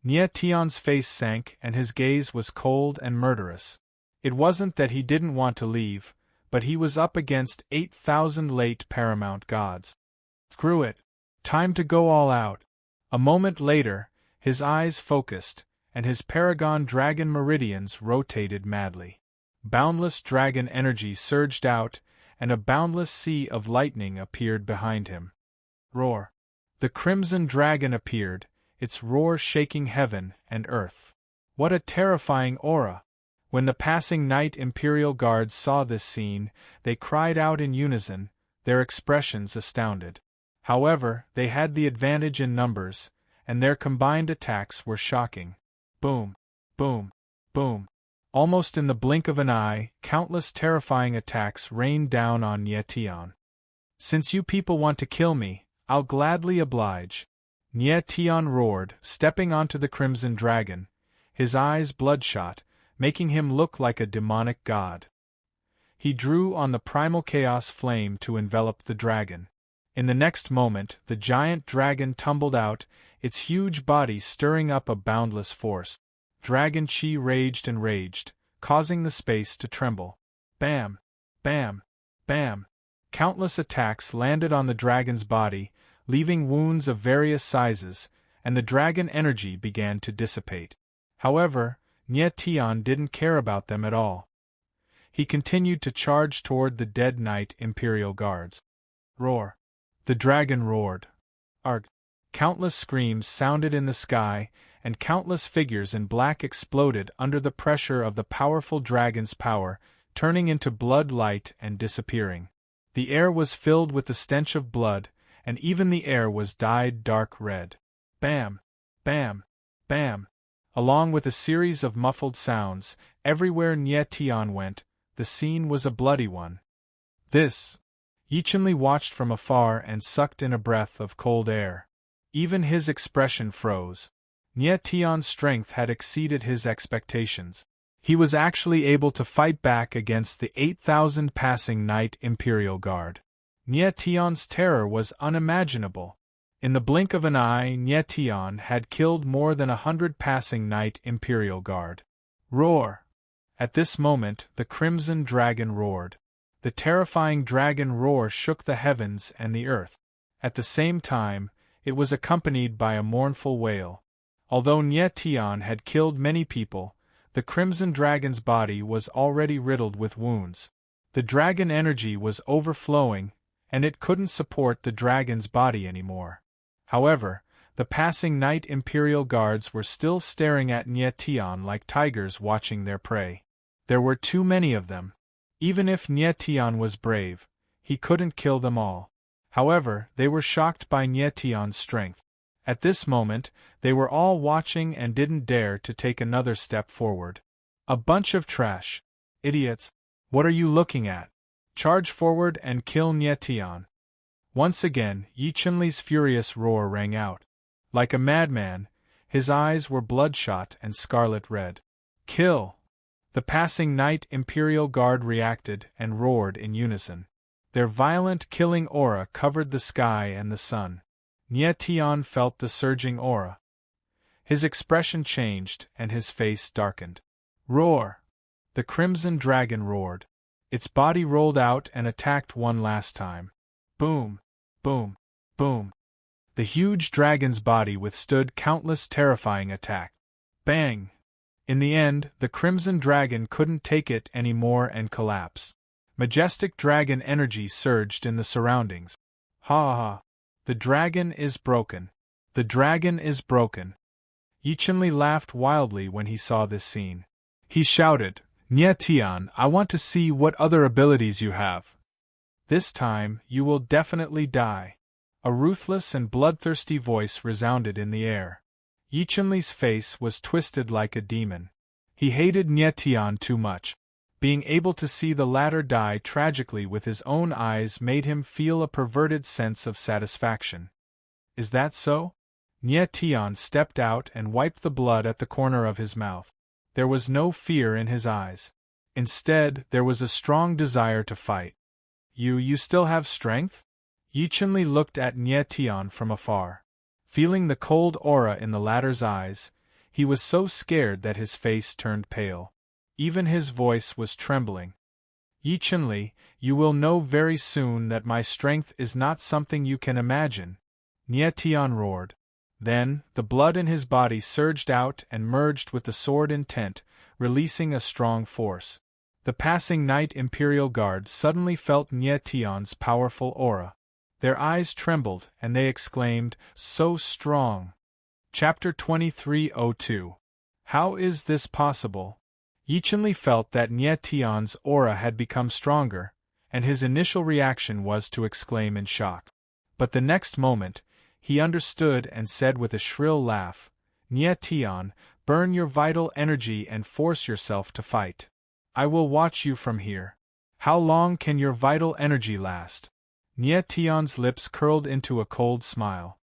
Nyetian's face sank and his gaze was cold and murderous. It wasn't that he didn't want to leave, but he was up against 8,000 late paramount gods. Screw it. Time to go all out. A moment later, his eyes focused, and his paragon dragon meridians rotated madly. Boundless dragon energy surged out, and a boundless sea of lightning appeared behind him. Roar. The crimson dragon appeared, its roar shaking heaven and earth. What a terrifying aura! When the passing Knight Imperial Guards saw this scene, they cried out in unison, their expressions astounded. However, they had the advantage in numbers, and their combined attacks were shocking. Boom, boom, boom. Almost in the blink of an eye, countless terrifying attacks rained down on Nyetian. "Since you people want to kill me, I'll gladly oblige," Nyetian roared, stepping onto the crimson dragon, his eyes bloodshot, making him look like a demonic god. He drew on the primal chaos flame to envelop the dragon. In the next moment, the giant dragon tumbled out, its huge body stirring up a boundless force. Dragon chi raged and raged, causing the space to tremble. Bam! Bam! Bam! Countless attacks landed on the dragon's body, leaving wounds of various sizes, and the dragon energy began to dissipate. However, Nyetian didn't care about them at all. He continued to charge toward the dead Knight Imperial Guards. Roar! The dragon roared. Arg! Countless screams sounded in the sky, and countless figures in black exploded under the pressure of the powerful dragon's power, turning into blood light and disappearing. The air was filled with the stench of blood, and even the air was dyed dark red. Bam! Bam! Bam! Along with a series of muffled sounds, everywhere Nyetian went, the scene was a bloody one. Yichenli watched from afar and sucked in a breath of cold air. Even his expression froze. Nyetian's strength had exceeded his expectations. He was actually able to fight back against the 8,000 passing Knight Imperial Guard. Nyetian's terror was unimaginable. In the blink of an eye, Nyetian had killed more than 100 passing Knight Imperial Guard. Roar! At this moment, the crimson dragon roared. The terrifying dragon roar shook the heavens and the earth. At the same time, it was accompanied by a mournful wail. Although Nyetian had killed many people, the crimson dragon's body was already riddled with wounds. The dragon energy was overflowing, and it couldn't support the dragon's body anymore. However, the passing Knight Imperial Guards were still staring at Nyetian like tigers watching their prey. There were too many of them. Even if Nyetian was brave, he couldn't kill them all. However, they were shocked by Nyetian's strength. At this moment, they were all watching and didn't dare to take another step forward. "A bunch of trash. Idiots. What are you looking at? Charge forward and kill Nyetian." Once again, Yichenli's furious roar rang out. Like a madman, his eyes were bloodshot and scarlet red. "Kill!" The passing Knight Imperial Guard reacted and roared in unison. Their violent killing aura covered the sky and the sun. Nyetian felt the surging aura. His expression changed and his face darkened. Roar! The crimson dragon roared. Its body rolled out and attacked one last time. Boom! Boom! Boom! The huge dragon's body withstood countless terrifying attacks. Bang! In the end, the crimson dragon couldn't take it anymore and collapsed. Majestic dragon energy surged in the surroundings. Ha ha! The dragon is broken. The dragon is broken. Yichunli laughed wildly when he saw this scene. He shouted, "Nye Tian, I want to see what other abilities you have. This time, you will definitely die." A ruthless and bloodthirsty voice resounded in the air. Yichunli's face was twisted like a demon. He hated Nye Tian too much. Being able to see the latter die tragically with his own eyes made him feel a perverted sense of satisfaction. Is that so? Nye Tian stepped out and wiped the blood at the corner of his mouth. There was no fear in his eyes. Instead, there was a strong desire to fight. You still have strength?" Yichunli looked at Nye Tian from afar. Feeling the cold aura in the latter's eyes, he was so scared that his face turned pale. Even his voice was trembling. "Yichunli, you will know very soon that my strength is not something you can imagine," Nye Tian roared. Then, the blood in his body surged out and merged with the sword intent, releasing a strong force. The passing Knight Imperial Guard suddenly felt Nye Tian's powerful aura. Their eyes trembled, and they exclaimed, "So strong!" Chapter 2302. How is this possible? Yichunli felt that Nye Tian's aura had become stronger, and his initial reaction was to exclaim in shock. But the next moment, he understood and said with a shrill laugh, "Nye Tian, burn your vital energy and force yourself to fight. I will watch you from here. How long can your vital energy last?" Nye Tian's lips curled into a cold smile.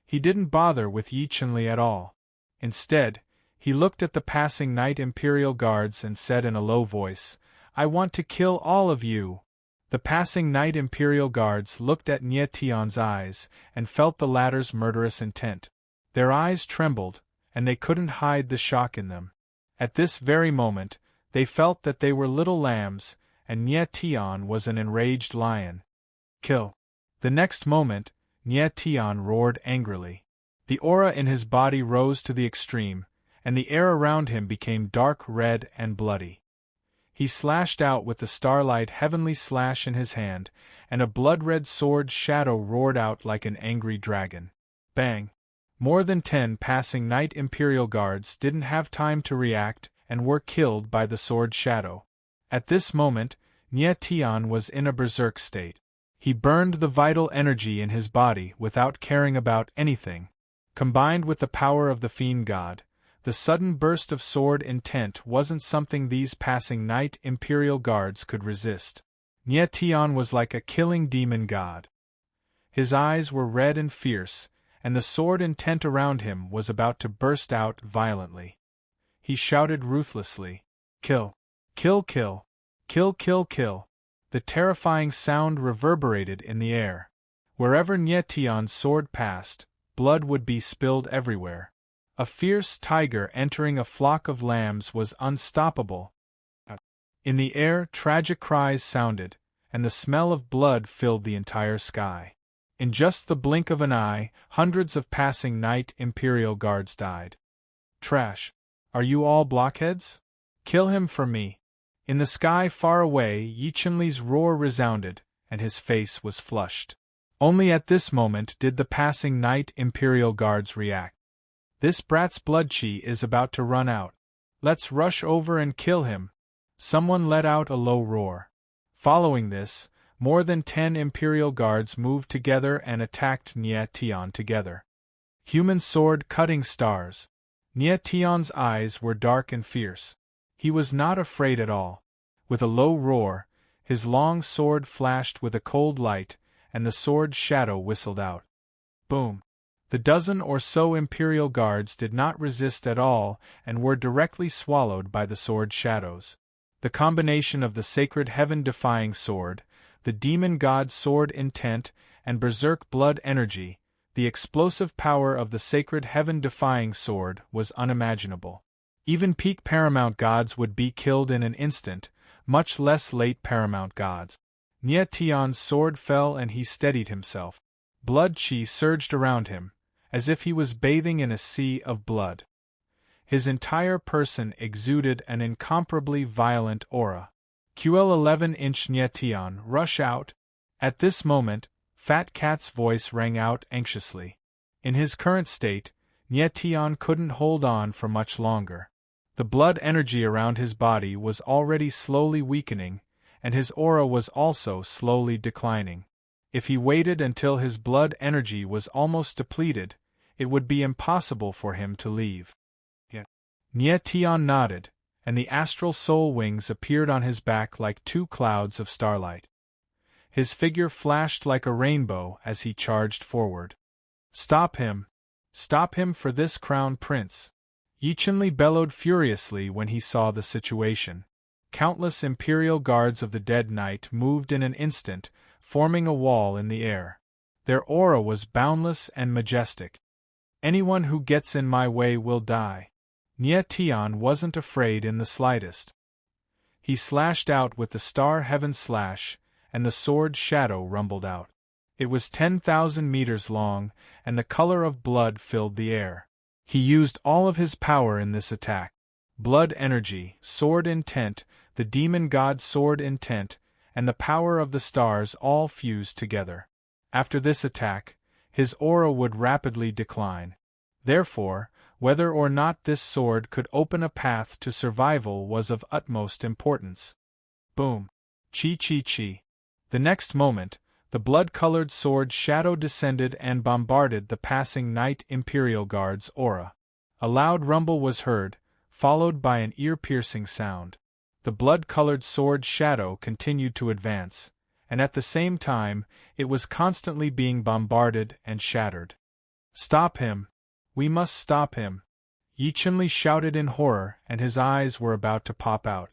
He didn't bother with Yichunli at all. Instead, he looked at the passing Knight Imperial Guards and said in a low voice, "I want to kill all of you." The passing Knight Imperial Guards looked at Nye Tian's eyes and felt the latter's murderous intent. Their eyes trembled, and they couldn't hide the shock in them. At this very moment, they felt that they were little lambs, and Nye Tian was an enraged lion. "Kill!" The next moment, Nye Tian roared angrily. The aura in his body rose to the extreme, and the air around him became dark red and bloody. He slashed out with the starlight heavenly slash in his hand, and a blood-red sword shadow roared out like an angry dragon. Bang! More than 10 passing Knight Imperial Guards didn't have time to react and were killed by the sword shadow. At this moment, Nye Tian was in a berserk state. He burned the vital energy in his body without caring about anything. Combined with the power of the fiend god, the sudden burst of sword intent wasn't something these passing Knight Imperial Guards could resist. Nye Tian was like a killing demon god. His eyes were red and fierce, and the sword intent around him was about to burst out violently. He shouted ruthlessly, "Kill! Kill! Kill! Kill! Kill! Kill!" The terrifying sound reverberated in the air. Wherever Nye Tian's sword passed, blood would be spilled everywhere. A fierce tiger entering a flock of lambs was unstoppable. In the air, tragic cries sounded, and the smell of blood filled the entire sky. In just the blink of an eye, hundreds of passing Knight Imperial Guards died. "Trash! Are you all blockheads? Kill him for me!" In the sky far away, Yichunli's roar resounded, and his face was flushed. Only at this moment did the passing Knight Imperial Guards react. "This brat's blood chi is about to run out. Let's rush over and kill him." Someone let out a low roar. Following this, more than 10 Imperial Guards moved together and attacked Nye Tian together. Human sword cutting stars. Nye Tian's eyes were dark and fierce. He was not afraid at all. With a low roar, his long sword flashed with a cold light, and the sword shadow whistled out. Boom! The dozen or so Imperial Guards did not resist at all and were directly swallowed by the sword shadows. The combination of the sacred heaven-defying sword, the demon god sword intent, and berserk blood energy, the explosive power of the sacred heaven-defying sword was unimaginable. Even peak paramount gods would be killed in an instant, much less late paramount gods. Nye Tian's sword fell and he steadied himself. Blood chi surged around him, as if he was bathing in a sea of blood. His entire person exuded an incomparably violent aura. QL 11-inch Nye Tian, rush out! At this moment, Fat Cat's voice rang out anxiously. In his current state, Nyetian couldn't hold on for much longer. The blood energy around his body was already slowly weakening, and his aura was also slowly declining. If he waited until his blood energy was almost depleted, it would be impossible for him to leave. Nyetian nodded, and the astral soul wings appeared on his back like two clouds of starlight. His figure flashed like a rainbow as he charged forward. "Stop him! Stop him for this crown prince!" Yichunli bellowed furiously when he saw the situation. Countless imperial guards of the dead knight moved in an instant, forming a wall in the air. Their aura was boundless and majestic. "Anyone who gets in my way will die." Nyetian wasn't afraid in the slightest. He slashed out with the star heaven slash, and the sword shadow rumbled out. It was 10,000 meters long, and the color of blood filled the air. He used all of his power in this attack. Blood energy, sword intent, the demon god sword intent, and the power of the stars all fused together. After this attack, his aura would rapidly decline. Therefore, whether or not this sword could open a path to survival was of utmost importance. Boom! Chi. The next moment, the blood-colored sword shadow descended and bombarded the passing Knight Imperial Guard's aura. A loud rumble was heard, followed by an ear-piercing sound. The blood-colored sword shadow continued to advance, and at the same time, it was constantly being bombarded and shattered. "Stop him! We must stop him!" Yichunli shouted in horror, and his eyes were about to pop out.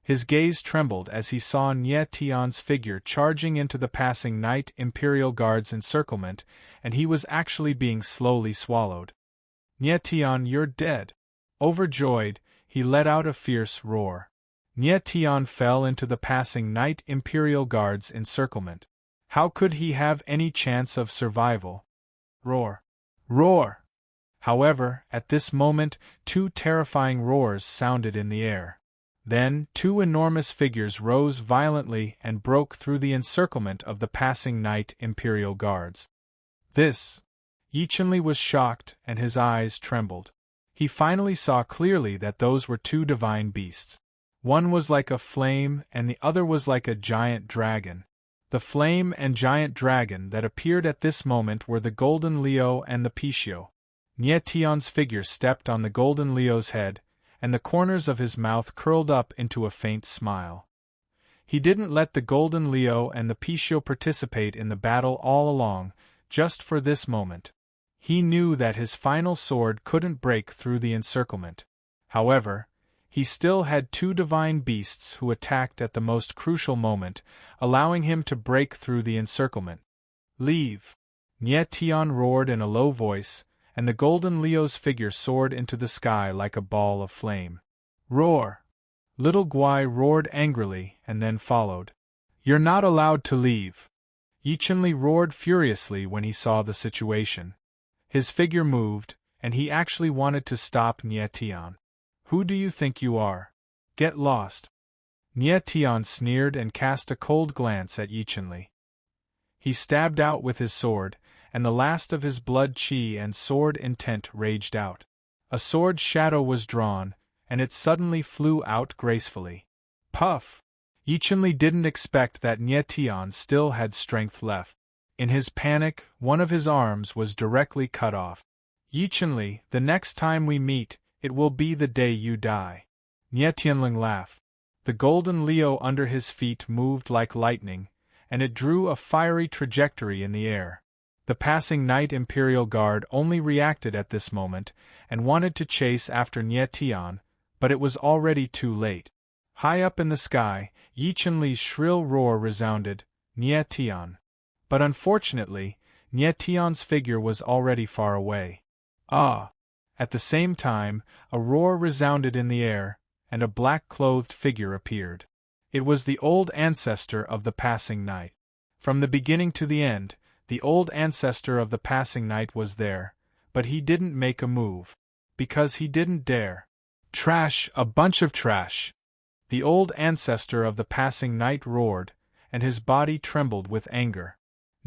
His gaze trembled as he saw Nyetian's figure charging into the passing Knight Imperial Guard's encirclement, and he was actually being slowly swallowed. "Nyetian, you're dead!" Overjoyed, he let out a fierce roar. Nyetian fell into the passing Knight Imperial Guard's encirclement. How could he have any chance of survival? Roar! Roar! However, at this moment, two terrifying roars sounded in the air. Then, two enormous figures rose violently and broke through the encirclement of the passing Knight Imperial Guards. Yichunli was shocked, and his eyes trembled. He finally saw clearly that those were two divine beasts. One was like a flame, and the other was like a giant dragon. The flame and giant dragon that appeared at this moment were the Golden Leo and the Pishio. Nyetian's figure stepped on the Golden Leo's head, and the corners of his mouth curled up into a faint smile. He didn't let the Golden Leo and the Pishio participate in the battle all along, just for this moment. He knew that his final sword couldn't break through the encirclement. However, he still had two divine beasts who attacked at the most crucial moment, allowing him to break through the encirclement. "Leave!" Nyetian roared in a low voice, and the Golden Leo's figure soared into the sky like a ball of flame. "Roar!" Little Guai roared angrily and then followed. "You're not allowed to leave!" Yichunli roared furiously when he saw the situation. His figure moved, and he actually wanted to stop Nyetian. "Who do you think you are? Get lost!" Nyetian sneered and cast a cold glance at Yichunli. He stabbed out with his sword, and the last of his blood chi and sword intent raged out. A sword shadow was drawn, and it suddenly flew out gracefully. Puff! Yichunli didn't expect that Nyetian still had strength left. In his panic, one of his arms was directly cut off. "Yichunli, the next time we meet, it will be the day you die." Nyetianling laughed. The Golden Leo under his feet moved like lightning, and it drew a fiery trajectory in the air. The passing Knight Imperial Guard only reacted at this moment, and wanted to chase after Nyetian, but it was already too late. High up in the sky, Yichunli's shrill roar resounded, "Nyetian!" But unfortunately, Nyetian's figure was already far away. Ah! At the same time, a roar resounded in the air, and a black-clothed figure appeared. It was the old ancestor of the passing knight. From the beginning to the end, the old ancestor of the passing knight was there, but he didn't make a move. Because he didn't dare. "Trash, a bunch of trash!" The old ancestor of the passing knight roared, and his body trembled with anger.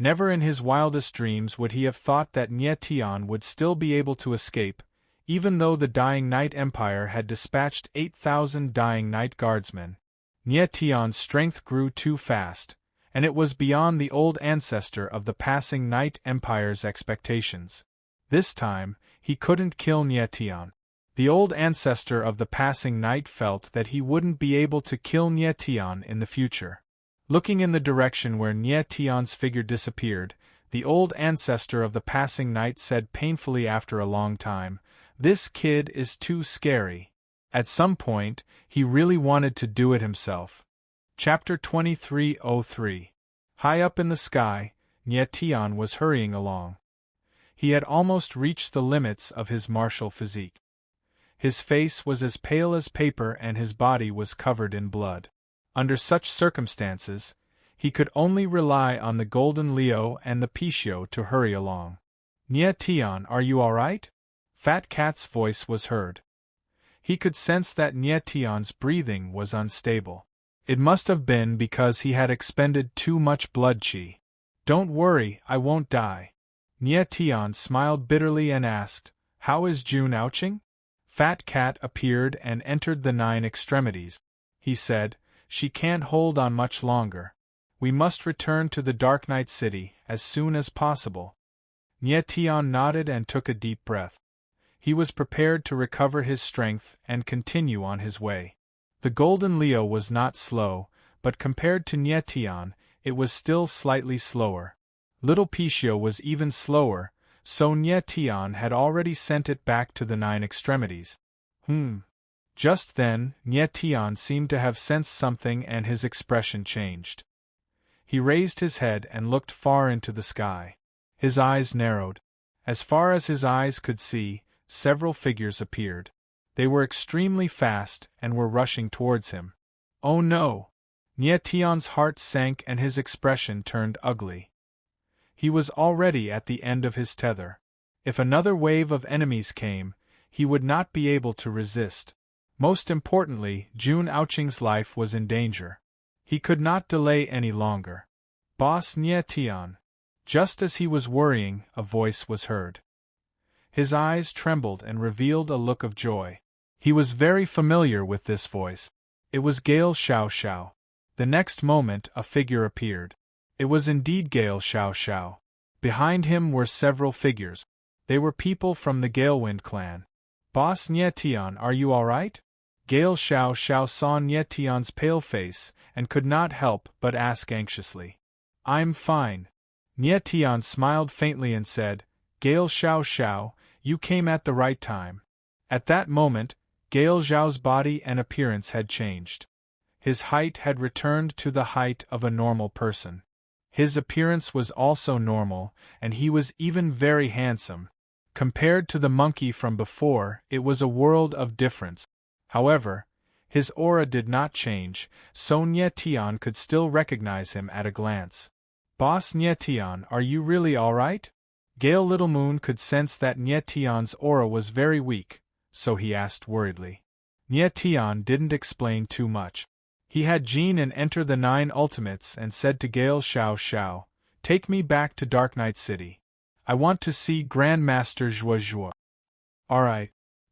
Never in his wildest dreams would he have thought that Nie Tian would still be able to escape, even though the Dying Night Empire had dispatched 8,000 Dying Night Guardsmen. Nie Tian's strength grew too fast, and it was beyond the old ancestor of the passing Night Empire's expectations. This time, he couldn't kill Nie Tian. The old ancestor of the passing night felt that he wouldn't be able to kill Nie Tian in the future. Looking in the direction where Nie Tian's figure disappeared, the old ancestor of the passing night said painfully after a long time, "This kid is too scary." At some point, he really wanted to do it himself. Chapter 2303. High up in the sky, Nie Tian was hurrying along. He had almost reached the limits of his martial physique. His face was as pale as paper and his body was covered in blood. Under such circumstances, he could only rely on the Golden Leo and the Pichio to hurry along. "Nie Tian, are you all right?" Fat Cat's voice was heard. He could sense that Nie Tian's breathing was unstable. It must have been because he had expended too much blood qi. "Don't worry, I won't die." Nie Tian smiled bitterly and asked, "How is June Ouching?" Fat Cat appeared and entered the 9 extremities. He said, "She can't hold on much longer. We must return to the Dark Night City as soon as possible." Nie Tian nodded and took a deep breath. He was prepared to recover his strength and continue on his way. The Golden Leo was not slow, but compared to Nie Tian, it was still slightly slower. Little Pichio was even slower, so Nie Tian had already sent it back to the 9 extremities. Just then, Nie Tian seemed to have sensed something and his expression changed. He raised his head and looked far into the sky. His eyes narrowed. As far as his eyes could see, several figures appeared. They were extremely fast and were rushing towards him. "Oh no!" Nie Tian's heart sank and his expression turned ugly. He was already at the end of his tether. If another wave of enemies came, he would not be able to resist. Most importantly, June Ouching's life was in danger. He could not delay any longer. "Boss Nie Tian." Just as he was worrying, a voice was heard. His eyes trembled and revealed a look of joy. He was very familiar with this voice. It was Gale Xiao Xiao. The next moment, a figure appeared. It was indeed Gale Xiao Xiao. Behind him were several figures. They were people from the Galewind clan. "Boss Nie Tian, are you all right?" Gale Xiao Xiao saw Nie Tian's pale face and could not help but ask anxiously. "I'm fine." Nie Tian smiled faintly and said, "Gale Xiao Xiao, you came at the right time." At that moment, Gale Xiao's body and appearance had changed. His height had returned to the height of a normal person. His appearance was also normal, and he was even very handsome. Compared to the monkey from before, it was a world of difference. However, his aura did not change, so Nie Tian could still recognize him at a glance. "Boss Nie Tian, are you really all right?" Gale Little Moon could sense that Nie Tian's aura was very weak, so he asked worriedly. Nie Tian didn't explain too much. He had Jean and enter the 9 ultimates and said to Gale Xiao Xiao, "Take me back to Dark Night City. I want to see Grandmaster Zhuo Zhuo." "Alright."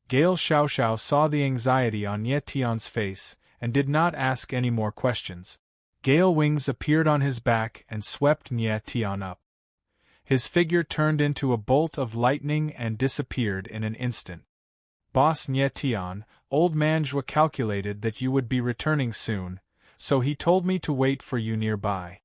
Gale Xiao Xiao saw the anxiety on Nie Tian's face and did not ask any more questions. Gale wings appeared on his back and swept Nie Tian up. His figure turned into a bolt of lightning and disappeared in an instant. "Boss Nie Tian, old man Zhuo calculated that you would be returning soon, so he told me to wait for you nearby.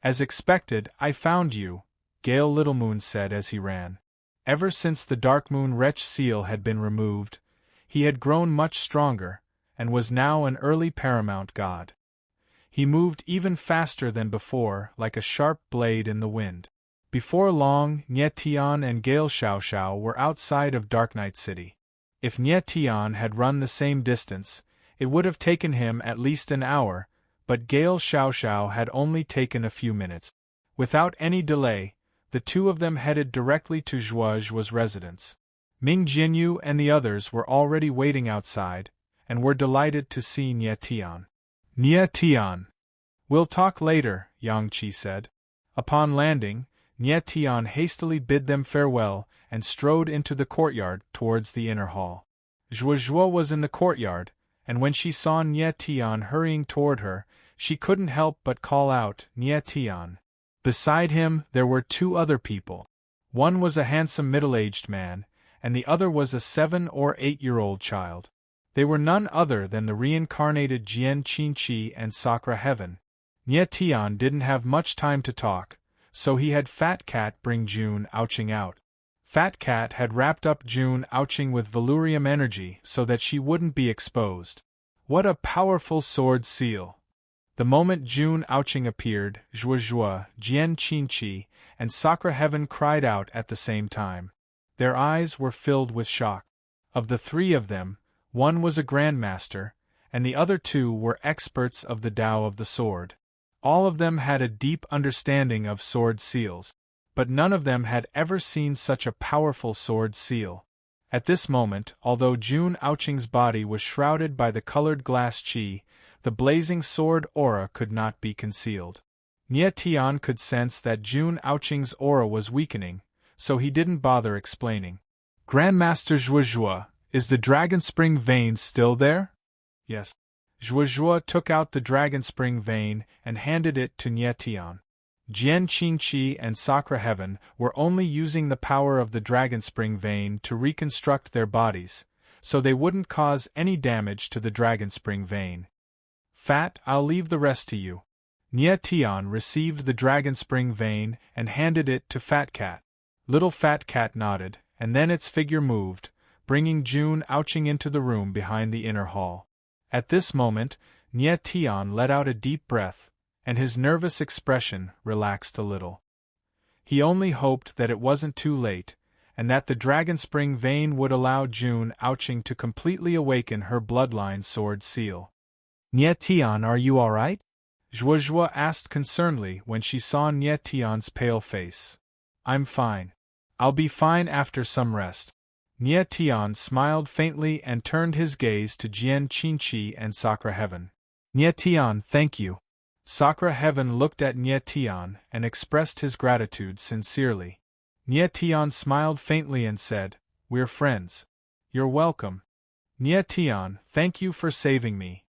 As expected, I found you," Gale Little Moon said as he ran. Ever since the Dark Moon Wretch seal had been removed, he had grown much stronger, and was now an early paramount god. He moved even faster than before, like a sharp blade in the wind. Before long, Nie Tian and Gale Xiao Xiao were outside of Dark Night City. If Nie Tian had run the same distance, it would have taken him at least an hour, but Gale Xiao Xiao had only taken a few minutes. Without any delay, the two of them headed directly to Zhuo Zhuo's residence. Ming Jinyu and the others were already waiting outside, and were delighted to see Nie Tian. "Nie Tian. We'll talk later," Yang Qi said. Upon landing, Nie Tian hastily bid them farewell and strode into the courtyard towards the inner hall. Zhuozhuo was in the courtyard, and when she saw Nie Tian hurrying toward her, she couldn't help but call out, Nie Tian. Beside him there were two other people. One was a handsome middle-aged man, and the other was a 7 or 8-year-old child. They were none other than the reincarnated Jian Qinqi and Sakra Heaven. Nie Tian didn't have much time to talk, so he had Fat Cat bring June Ouching out. Fat Cat had wrapped up June Ouching with Valurium energy so that she wouldn't be exposed. What a powerful sword seal! The moment June Ouching appeared, Zhuozhuo, Jian Qinqi, and Sakra Heaven cried out at the same time. Their eyes were filled with shock. Of the three of them, one was a grandmaster, and the other two were experts of the Tao of the sword. All of them had a deep understanding of sword seals, but none of them had ever seen such a powerful sword seal. At this moment, although June Ouching's body was shrouded by the colored glass qi, the blazing sword aura could not be concealed. Nie Tian could sense that June Ouching's aura was weakening, so he didn't bother explaining. Grandmaster Zhuozhuo, is the Dragon Spring vein still there? Yes. Zhuozhuo took out the Dragon Spring vein and handed it to Nie Tian. Jian Qinqi and Sakra Heaven were only using the power of the Dragon Spring vein to reconstruct their bodies, so they wouldn't cause any damage to the Dragon Spring vein. Fat, I'll leave the rest to you. Nie Tian received the Dragon Spring vein and handed it to Fat Cat. Little Fat Cat nodded, and then its figure moved, bringing June Ouching into the room behind the inner hall. At this moment, Nie Tian let out a deep breath, and his nervous expression relaxed a little. He only hoped that it wasn't too late, and that the Dragon Spring vein would allow June Ouching to completely awaken her bloodline sword seal. Nie Tian, are you all right? Zhuozhuo asked concernedly when she saw Nie Tian's pale face. I'm fine. I'll be fine after some rest. Nie Tian smiled faintly and turned his gaze to Jian Qinqi and Sakra Heaven. Nie Tian, thank you. Sakra Heaven looked at Nie Tian and expressed his gratitude sincerely. Nie Tian smiled faintly and said, We're friends. You're welcome. Nie Tian, thank you for saving me.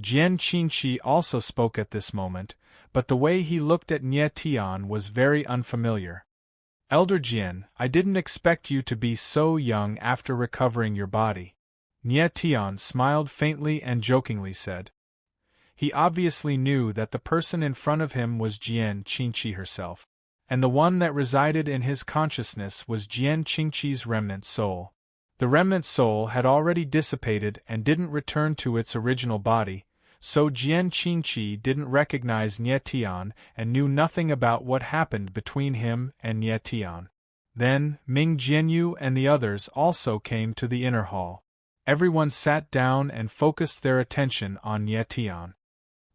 Jian Qinqi also spoke at this moment, but the way he looked at Nie Tian was very unfamiliar. Elder Jian, I didn't expect you to be so young after recovering your body. Nie Tian smiled faintly and jokingly said. He obviously knew that the person in front of him was Jian Qinqi herself, and the one that resided in his consciousness was Jian Qinqi's remnant soul. The remnant soul had already dissipated and didn't return to its original body, so Jian Qinqi didn't recognize Nie Tian and knew nothing about what happened between him and Nie Tian. Then, Ming Jianyu and the others also came to the inner hall. Everyone sat down and focused their attention on Nie Tian.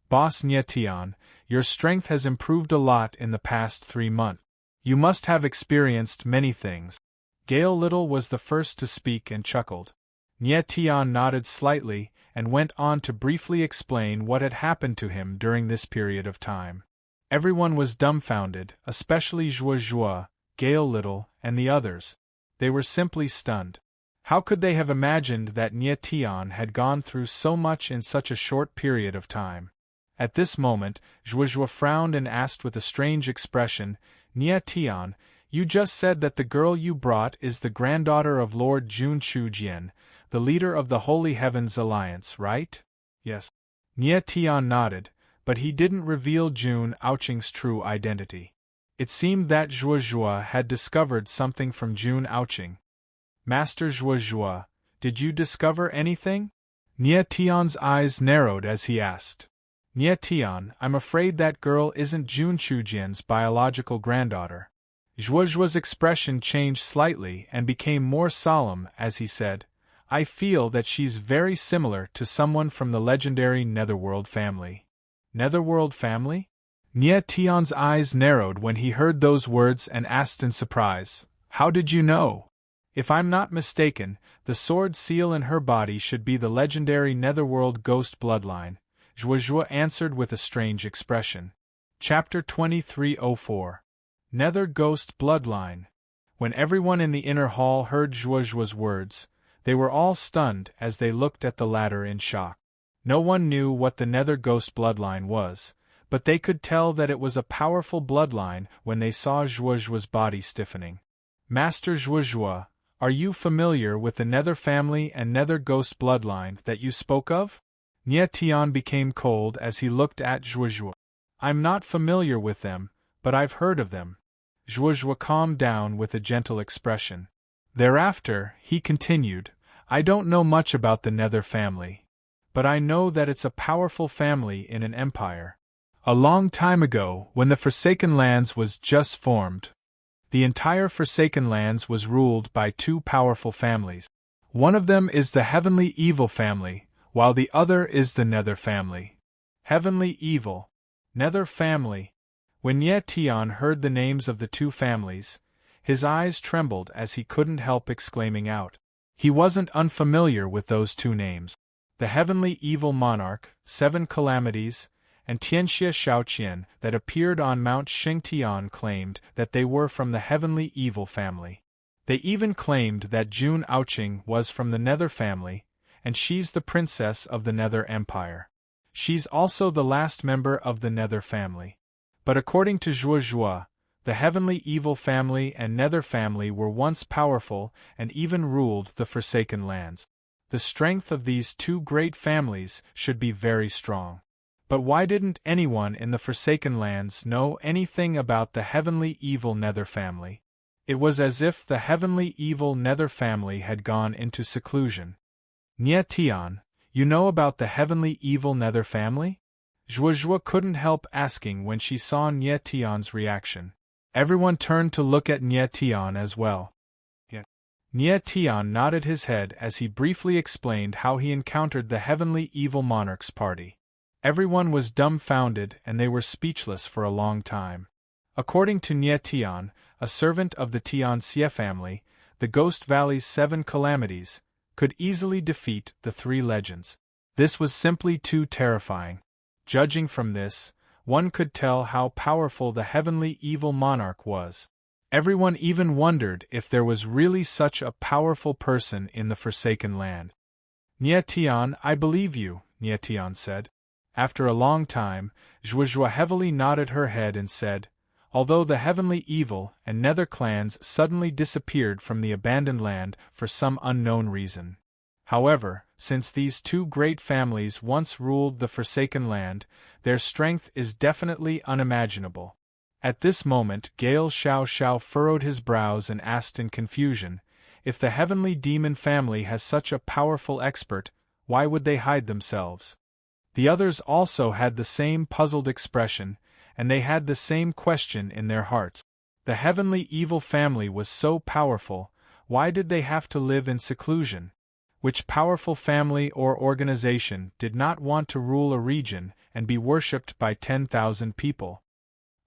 Boss Nie Tian, your strength has improved a lot in the past 3 months. You must have experienced many things. Gale Little was the first to speak and chuckled. Nie Tian nodded slightly and went on to briefly explain what had happened to him during this period of time. Everyone was dumbfounded, especially Zhuozhuo, Gale Little, and the others. They were simply stunned. How could they have imagined that Nie Tian had gone through so much in such a short period of time? At this moment, Zhuozhuo frowned and asked with a strange expression, Nie Tian, you just said that the girl you brought is the granddaughter of Lord Jun Chujian, the leader of the Holy Heavens Alliance, right? Yes. Nie Tian nodded, but he didn't reveal June Ouching's true identity. It seemed that Zhuozhuo had discovered something from June Ouching. Master Zhuozhuo, did you discover anything? Nie Tian's eyes narrowed as he asked. Nie Tian, I'm afraid that girl isn't Jun Chujian's biological granddaughter. Zhuozhuo's expression changed slightly and became more solemn as he said, I feel that she's very similar to someone from the legendary Netherworld family. Netherworld family? Nie Tian's eyes narrowed when he heard those words and asked in surprise, How did you know? If I'm not mistaken, the sword seal in her body should be the legendary Netherworld ghost bloodline, Zhuozhuo answered with a strange expression. Chapter 2304. Nether Ghost Bloodline. When everyone in the inner hall heard Zhuozhuo's words, they were all stunned as they looked at the latter in shock. No one knew what the Nether Ghost bloodline was, but they could tell that it was a powerful bloodline when they saw Zhuozhuo's body stiffening. Master Zhuozhuo, are you familiar with the Nether family and Nether Ghost bloodline that you spoke of? Nie Tian became cold as he looked at Zhuozhuo. I'm not familiar with them, but I've heard of them. Zhuozhuo calmed down with a gentle expression. Thereafter, he continued, I don't know much about the Nether family, but I know that it's a powerful family in an empire. A long time ago, when the Forsaken Lands was just formed, the entire Forsaken Lands was ruled by two powerful families. One of them is the Heavenly Evil family, while the other is the Nether family. Heavenly Evil, Nether family. When Ye Tian heard the names of the two families, his eyes trembled as he couldn't help exclaiming out. He wasn't unfamiliar with those two names. The Heavenly Evil Monarch, 7 Calamities, and Tianxia Shaoqian that appeared on Mount Xingtian claimed that they were from the Heavenly Evil family. They even claimed that Jun Aoqing was from the Nether family, and she's the princess of the Nether Empire. She's also the last member of the Nether family. But according to Zhuozhuo, the Heavenly Evil family and Nether family were once powerful and even ruled the Forsaken Lands. The strength of these two great families should be very strong. But why didn't anyone in the Forsaken Lands know anything about the Heavenly Evil Nether family? It was as if the Heavenly Evil Nether family had gone into seclusion. Nie Tian, you know about the Heavenly Evil Nether family? Zhuozhuo couldn't help asking when she saw Nie Tian's reaction. Everyone turned to look at Nie Tian as well. Nie Tian nodded his head as he briefly explained how he encountered the Heavenly Evil Monarch's party. Everyone was dumbfounded and they were speechless for a long time. According to Nie Tian, a servant of the Tianxia family, the Ghost Valley's 7 calamities, could easily defeat the 3 legends. This was simply too terrifying. Judging from this, one could tell how powerful the Heavenly Evil Monarch was. Everyone even wondered if there was really such a powerful person in the Forsaken Land. Nie Tian, I believe you, Nie Tian said. After a long time, Zhuozhuo heavily nodded her head and said, although the Heavenly Evil and Nether clans suddenly disappeared from the abandoned land for some unknown reason. However, since these two great families once ruled the Forsaken Land, their strength is definitely unimaginable. At this moment Gale Xiao Xiao furrowed his brows and asked in confusion, if the Heavenly Demon family has such a powerful expert, why would they hide themselves? The others also had the same puzzled expression, and they had the same question in their hearts. The Heavenly Evil family was so powerful, why did they have to live in seclusion? Which powerful family or organization did not want to rule a region and be worshipped by 10,000 people?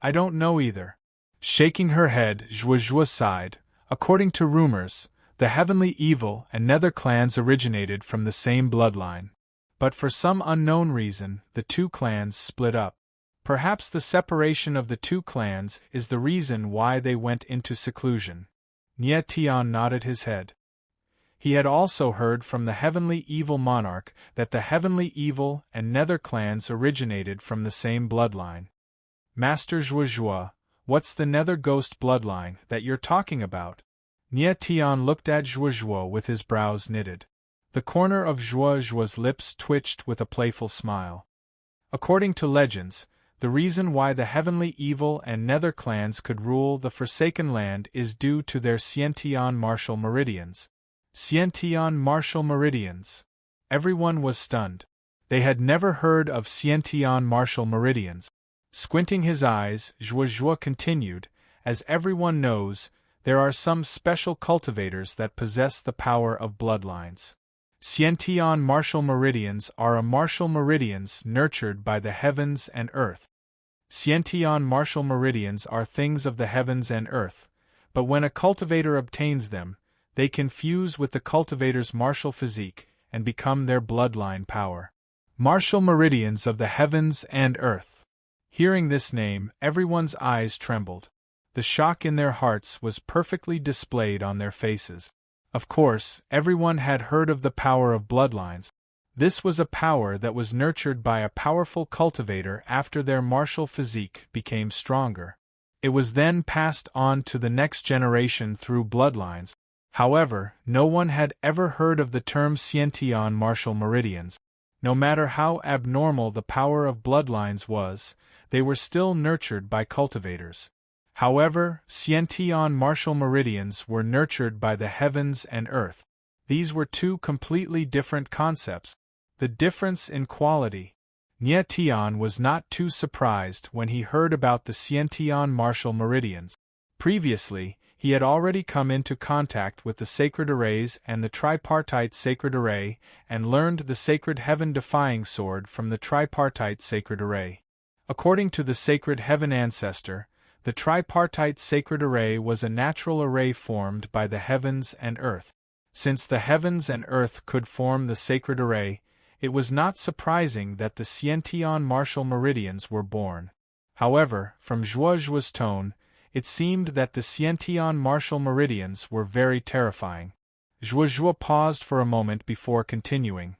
I don't know either. Shaking her head, Zhuozhuo sighed. According to rumors, the Heavenly Evil and Nether clans originated from the same bloodline. But for some unknown reason, the two clans split up. Perhaps the separation of the two clans is the reason why they went into seclusion. Nie Tian nodded his head. He had also heard from the Heavenly Evil Monarch that the Heavenly Evil and Nether clans originated from the same bloodline. Master Zhuozhuo, what's the Nether Ghost bloodline that you're talking about? Nie Tian looked at Zhuozhuo with his brows knitted. The corner of Zhuozhuo's lips twitched with a playful smile. According to legends, the reason why the Heavenly Evil and Nether clans could rule the Forsaken Land is due to their Xiantian martial meridians. Xiantian martial meridians. Everyone was stunned. They had never heard of Xiantian martial meridians. Squinting his eyes, Zhuozhuo continued, as everyone knows, there are some special cultivators that possess the power of bloodlines. Xiantian martial meridians are a martial meridians nurtured by the heavens and earth. Xiantian martial meridians are things of the heavens and earth, but when a cultivator obtains them, they can fuse with the cultivator's martial physique and become their bloodline power. Martial meridians of the heavens and earth. Hearing this name, everyone's eyes trembled. The shock in their hearts was perfectly displayed on their faces. Of course, everyone had heard of the power of bloodlines. This was a power that was nurtured by a powerful cultivator after their martial physique became stronger. It was then passed on to the next generation through bloodlines. However, no one had ever heard of the term Sciention martial meridians. No matter how abnormal the power of bloodlines was, they were still nurtured by cultivators. However, Sciention martial meridians were nurtured by the heavens and earth. These were two completely different concepts. The difference in quality. Nye Tian was not too surprised when he heard about the Sciention martial meridians. Previously, he had already come into contact with the sacred arrays and the tripartite sacred array, and learned the sacred heaven-defying sword from the tripartite sacred array. According to the sacred heaven ancestor, the tripartite sacred array was a natural array formed by the heavens and earth. Since the heavens and earth could form the sacred array, it was not surprising that the Sciention martial meridians were born. However, from Zhuozhuo's tone, it seemed that the Sciention martial meridians were very terrifying. Zhuozhuo paused for a moment before continuing.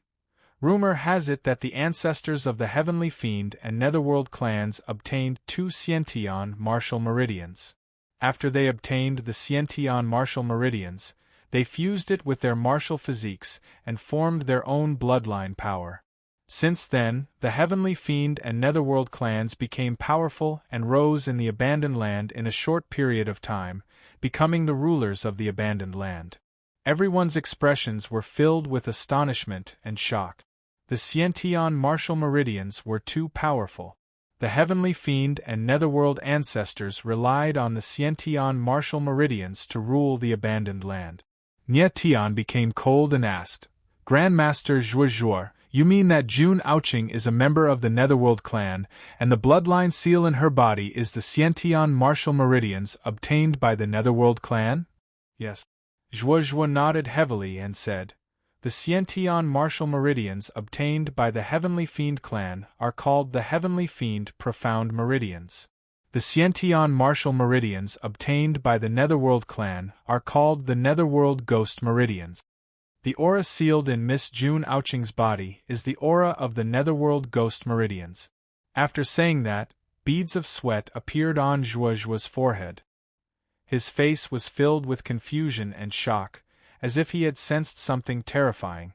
Rumor has it that the ancestors of the Heavenly Fiend and Netherworld clans obtained two Sciention martial meridians. After they obtained the Sciention martial meridians, they fused it with their martial physiques and formed their own bloodline power. Since then, the Heavenly Fiend and Netherworld clans became powerful and rose in the Abandoned Land in a short period of time, becoming the rulers of the Abandoned Land. Everyone's expressions were filled with astonishment and shock. The Sciention martial meridians were too powerful. The Heavenly Fiend and Netherworld ancestors relied on the Sciention martial meridians to rule the Abandoned Land. Nye Tian became cold and asked, "Grandmaster Zhuozhuo, you mean that Jun Aoqing is a member of the Netherworld clan, and the bloodline seal in her body is the Sciention martial meridians obtained by the Netherworld clan?" "Yes." Zhuozhuo nodded heavily and said, "The Sciention martial meridians obtained by the Heavenly Fiend clan are called the Heavenly Fiend Profound Meridians. The Sciention martial meridians obtained by the Netherworld clan are called the Netherworld Ghost Meridians. The aura sealed in Miss Jun Aoqing's body is the aura of the Netherworld Ghost Meridians." After saying that, beads of sweat appeared on Zhuozhuo's forehead. His face was filled with confusion and shock, as if he had sensed something terrifying.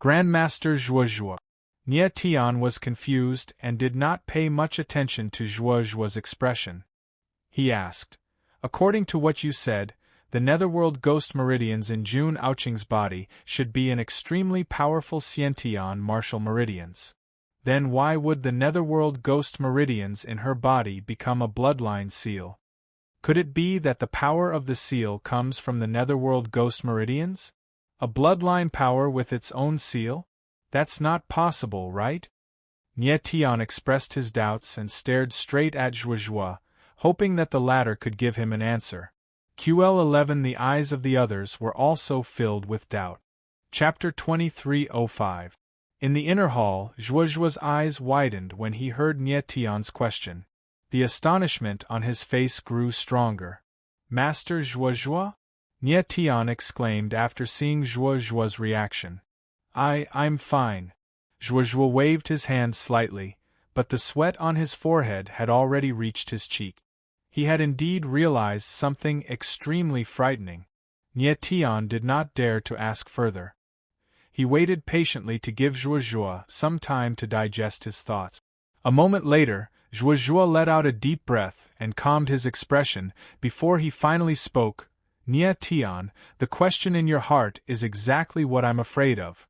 "Grandmaster Zhuozhuo." Nye Tian was confused and did not pay much attention to Zhuozhuo's expression. He asked, "According to what you said, the Netherworld Ghost Meridians in Jun Aoqing's body should be an extremely powerful Sciention martial meridians. Then why would the Netherworld Ghost Meridians in her body become a bloodline seal? Could it be that the power of the seal comes from the Netherworld Ghost Meridians? A bloodline power with its own seal? That's not possible, right?" Nye Tian expressed his doubts and stared straight at Zhuozhuo, hoping that the latter could give him an answer. QL11. The eyes of the others were also filled with doubt. Chapter 23:05. In the inner hall, Zhuozhuo's eyes widened when he heard Nye Tian's question. The astonishment on his face grew stronger. "Master Zhuozhuo?" Nye Tian exclaimed after seeing Zhuozhuo's reaction. I'm fine." Zhuozhuo waved his hand slightly, but the sweat on his forehead had already reached his cheek. He had indeed realized something extremely frightening. Nye Tian did not dare to ask further. He waited patiently to give Zhuozhuo some time to digest his thoughts. A moment later, Zhuozhuo let out a deep breath and calmed his expression before he finally spoke. "Nye Tian, the question in your heart is exactly what I'm afraid of."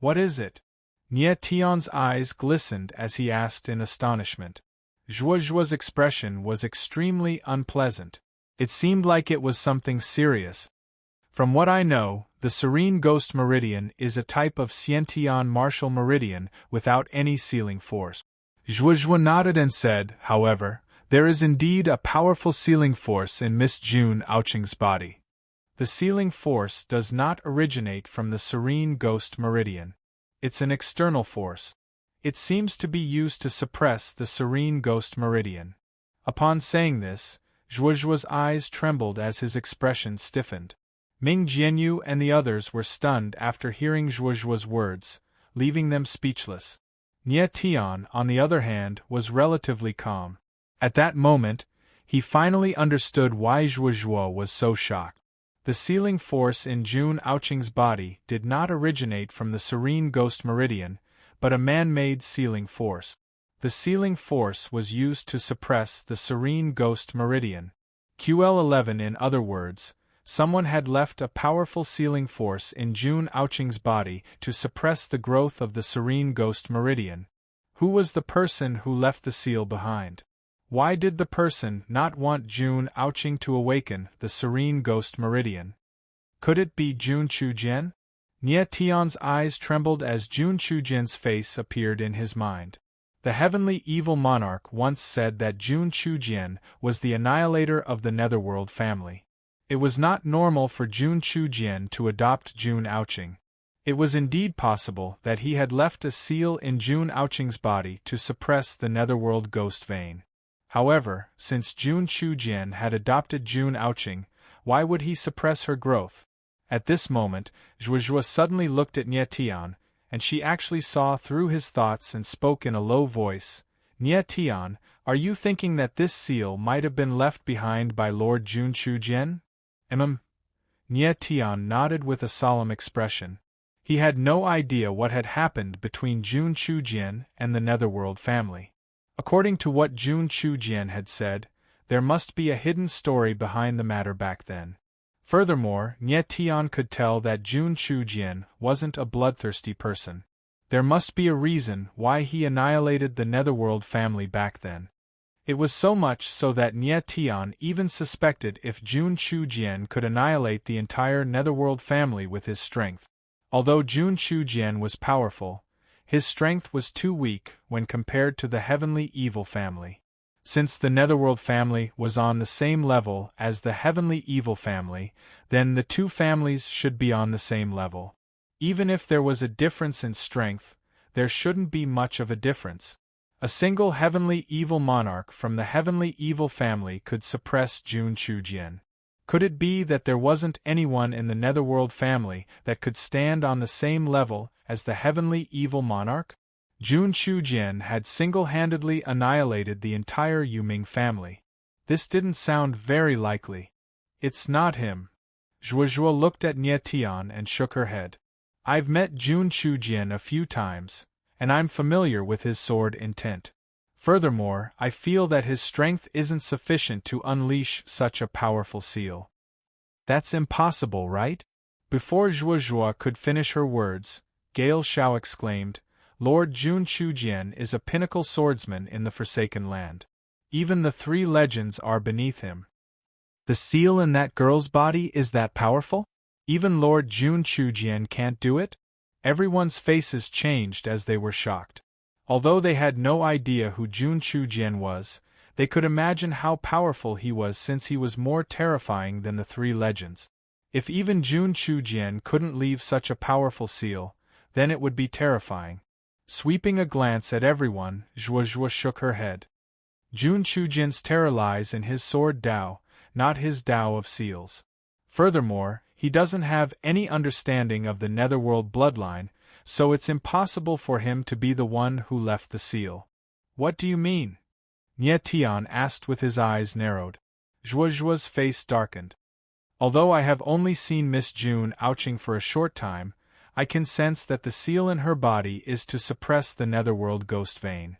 "What is it?" Nye Tian's eyes glistened as he asked in astonishment. Zhuozhuo's expression was extremely unpleasant. It seemed like it was something serious. "From what I know, the Serene Ghost Meridian is a type of Sciention martial meridian without any sealing force." Zhuozhuo nodded and said, "However, there is indeed a powerful sealing force in Miss Jun Aoqing's body. The sealing force does not originate from the Serene Ghost Meridian. It's an external force. It seems to be used to suppress the serene ghost meridian. Upon saying this, Zhuozhuo's eyes trembled as his expression stiffened. Ming Jianyu and the others were stunned after hearing Zhuozhuo's words, leaving them speechless. Nie Tian, on the other hand, was relatively calm. At that moment, he finally understood why Zhuozhuo was so shocked. The sealing force in Jun Aoqing's body did not originate from the serene ghost meridian, but a man-made sealing force. The sealing force was used to suppress the serene ghost meridian. QL11, in other words, someone had left a powerful sealing force in Jun Aoqing's body to suppress the growth of the serene ghost meridian. Who was the person who left the seal behind? Why did the person not want Jun Aoqing to awaken the serene ghost meridian? Could it be Jun Chujian? Nie Tian's eyes trembled as Jun Chujian's face appeared in his mind. The heavenly evil monarch once said that Jun Chujian was the annihilator of the Netherworld family. It was not normal for Jun Chujian to adopt Jun Aoqing. It was indeed possible that he had left a seal in Jun Aoqing's body to suppress the Netherworld ghost vein. However, since Jun Chujian had adopted Jun Aoqing, why would he suppress her growth? At this moment, Zhuozhuo suddenly looked at Nie Tian, and she actually saw through his thoughts and spoke in a low voice. Nie Tian, are you thinking that this seal might have been left behind by Lord Jun Chujian? Nie Tian nodded with a solemn expression. He had no idea what had happened between Jun Chujian and the Netherworld family. According to what Jun Chujian had said, there must be a hidden story behind the matter back then. Furthermore, Nie Tian could tell that Jun Chujian wasn't a bloodthirsty person. There must be a reason why he annihilated the Netherworld family back then. It was so much so that Nie Tian even suspected if Jun Chujian could annihilate the entire Netherworld family with his strength. Although Jun Chujian was powerful, his strength was too weak when compared to the heavenly evil family. Since the Netherworld family was on the same level as the heavenly evil family, then the two families should be on the same level. Even if there was a difference in strength, there shouldn't be much of a difference. A single heavenly evil monarch from the heavenly evil family could suppress Jun Chujian. Could it be that there wasn't anyone in the Netherworld family that could stand on the same level as the heavenly evil monarch? Jun Chujian had single-handedly annihilated the entire Yuming family. This didn't sound very likely. It's not him. Zhuozhuo looked at Nie Tian and shook her head. I've met Jun Chujian a few times, and I'm familiar with his sword intent. Furthermore, I feel that his strength isn't sufficient to unleash such a powerful seal. That's impossible, right? Before Zhuozhuo could finish her words, Gale Xiao exclaimed, Lord Jun Chujian is a pinnacle swordsman in the Forsaken Land. Even the three legends are beneath him. The seal in that girl's body is that powerful? Even Lord Jun Chujian can't do it? Everyone's faces changed as they were shocked. Although they had no idea who Jun Chujian was, they could imagine how powerful he was since he was more terrifying than the three legends. If even Jun Chujian couldn't leave such a powerful seal, then it would be terrifying. Sweeping a glance at everyone, Zhuozhuo shook her head. Jun Chujian's terror lies in his sword Dao, not his Dao of seals. Furthermore, he doesn't have any understanding of the Netherworld bloodline, so it's impossible for him to be the one who left the seal. What do you mean? Nie Tian asked with his eyes narrowed. Zhuozhuo's face darkened. Although I have only seen Miss Jun Aoqing for a short time, I can sense that the seal in her body is to suppress the Netherworld ghost vein.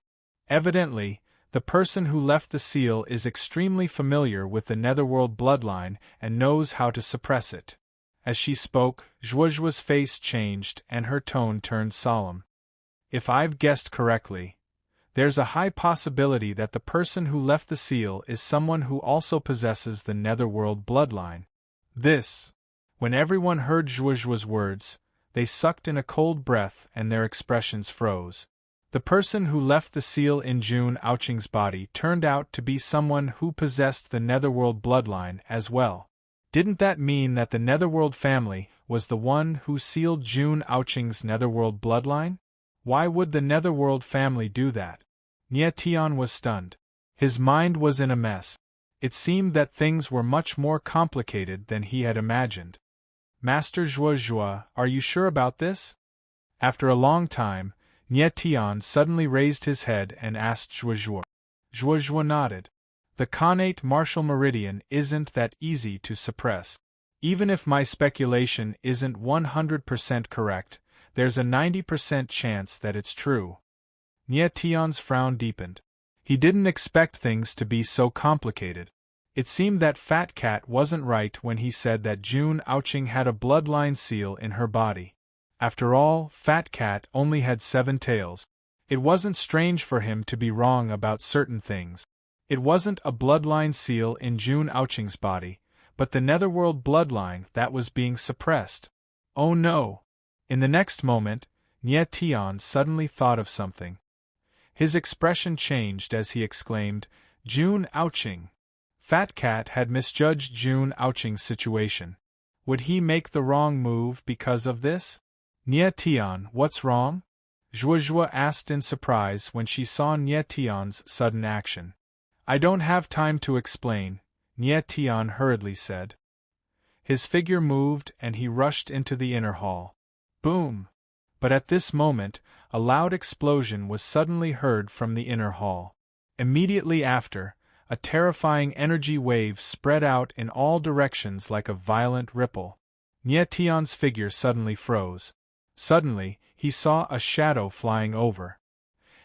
Evidently, the person who left the seal is extremely familiar with the Netherworld bloodline and knows how to suppress it. As she spoke, Zhuozhuo's face changed and her tone turned solemn. If I've guessed correctly, there's a high possibility that the person who left the seal is someone who also possesses the Netherworld bloodline. When everyone heard Zhuozhuo's words, they sucked in a cold breath and their expressions froze. The person who left the seal in Jun Aoqing's body turned out to be someone who possessed the Netherworld bloodline as well. Didn't that mean that the Netherworld family was the one who sealed Jun Aoqing's Netherworld bloodline? Why would the Netherworld family do that? Nie Tian was stunned. His mind was in a mess. It seemed that things were much more complicated than he had imagined. Master Zhuozhuo, are you sure about this? After a long time, Nie Tian suddenly raised his head and asked Zhuozhuo. Zhuozhuo nodded. The Khanate martial meridian isn't that easy to suppress. Even if my speculation isn't 100% correct, there's a 90% chance that it's true. Nie Tian's frown deepened. He didn't expect things to be so complicated. It seemed that Fat Cat wasn't right when he said that Jun Aoqing had a bloodline seal in her body. After all, Fat Cat only had 7 tails. It wasn't strange for him to be wrong about certain things. It wasn't a bloodline seal in Jun Aoqing's body, but the Netherworld bloodline that was being suppressed. Oh no! In the next moment, Nie Tian suddenly thought of something. His expression changed as he exclaimed, Jun Aoqing! Fat Cat had misjudged Jun Aoqing's situation. Would he make the wrong move because of this? Nie Tian, what's wrong? Zhuozhuo asked in surprise when she saw Nie Tian's sudden action. I don't have time to explain, Nie Tian hurriedly said. His figure moved and he rushed into the inner hall. Boom! But at this moment, a loud explosion was suddenly heard from the inner hall. Immediately after, a terrifying energy wave spread out in all directions like a violent ripple. Nie Tian's figure suddenly froze. Suddenly, he saw a shadow flying over.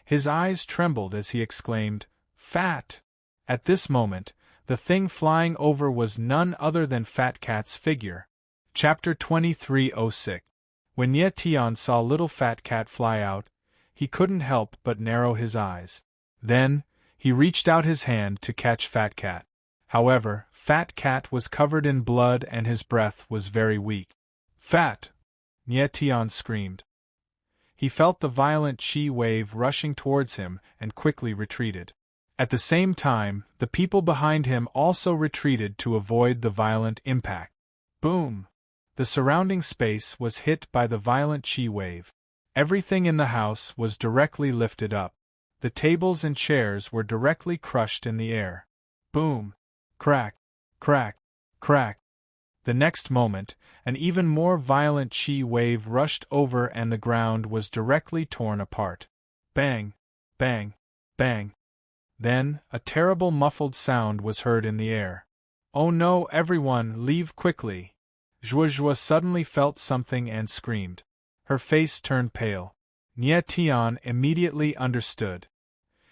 His eyes trembled as he exclaimed, Fat! At this moment, the thing flying over was none other than Fat Cat's figure. Chapter 2306. When Nie Tian saw little Fat Cat fly out, he couldn't help but narrow his eyes. Then, he reached out his hand to catch Fat Cat. However, Fat Cat was covered in blood and his breath was very weak. Fat! Nie Tian screamed. He felt the violent chi wave rushing towards him and quickly retreated. At the same time, the people behind him also retreated to avoid the violent impact. Boom! The surrounding space was hit by the violent chi wave. Everything in the house was directly lifted up. The tables and chairs were directly crushed in the air. Boom! Crack! Crack! Crack! The next moment, an even more violent chi wave rushed over and the ground was directly torn apart. Bang! Bang! Bang! Then, a terrible muffled sound was heard in the air. Oh no, everyone, leave quickly! Zhuozhuo suddenly felt something and screamed. Her face turned pale. Nie Tian immediately understood.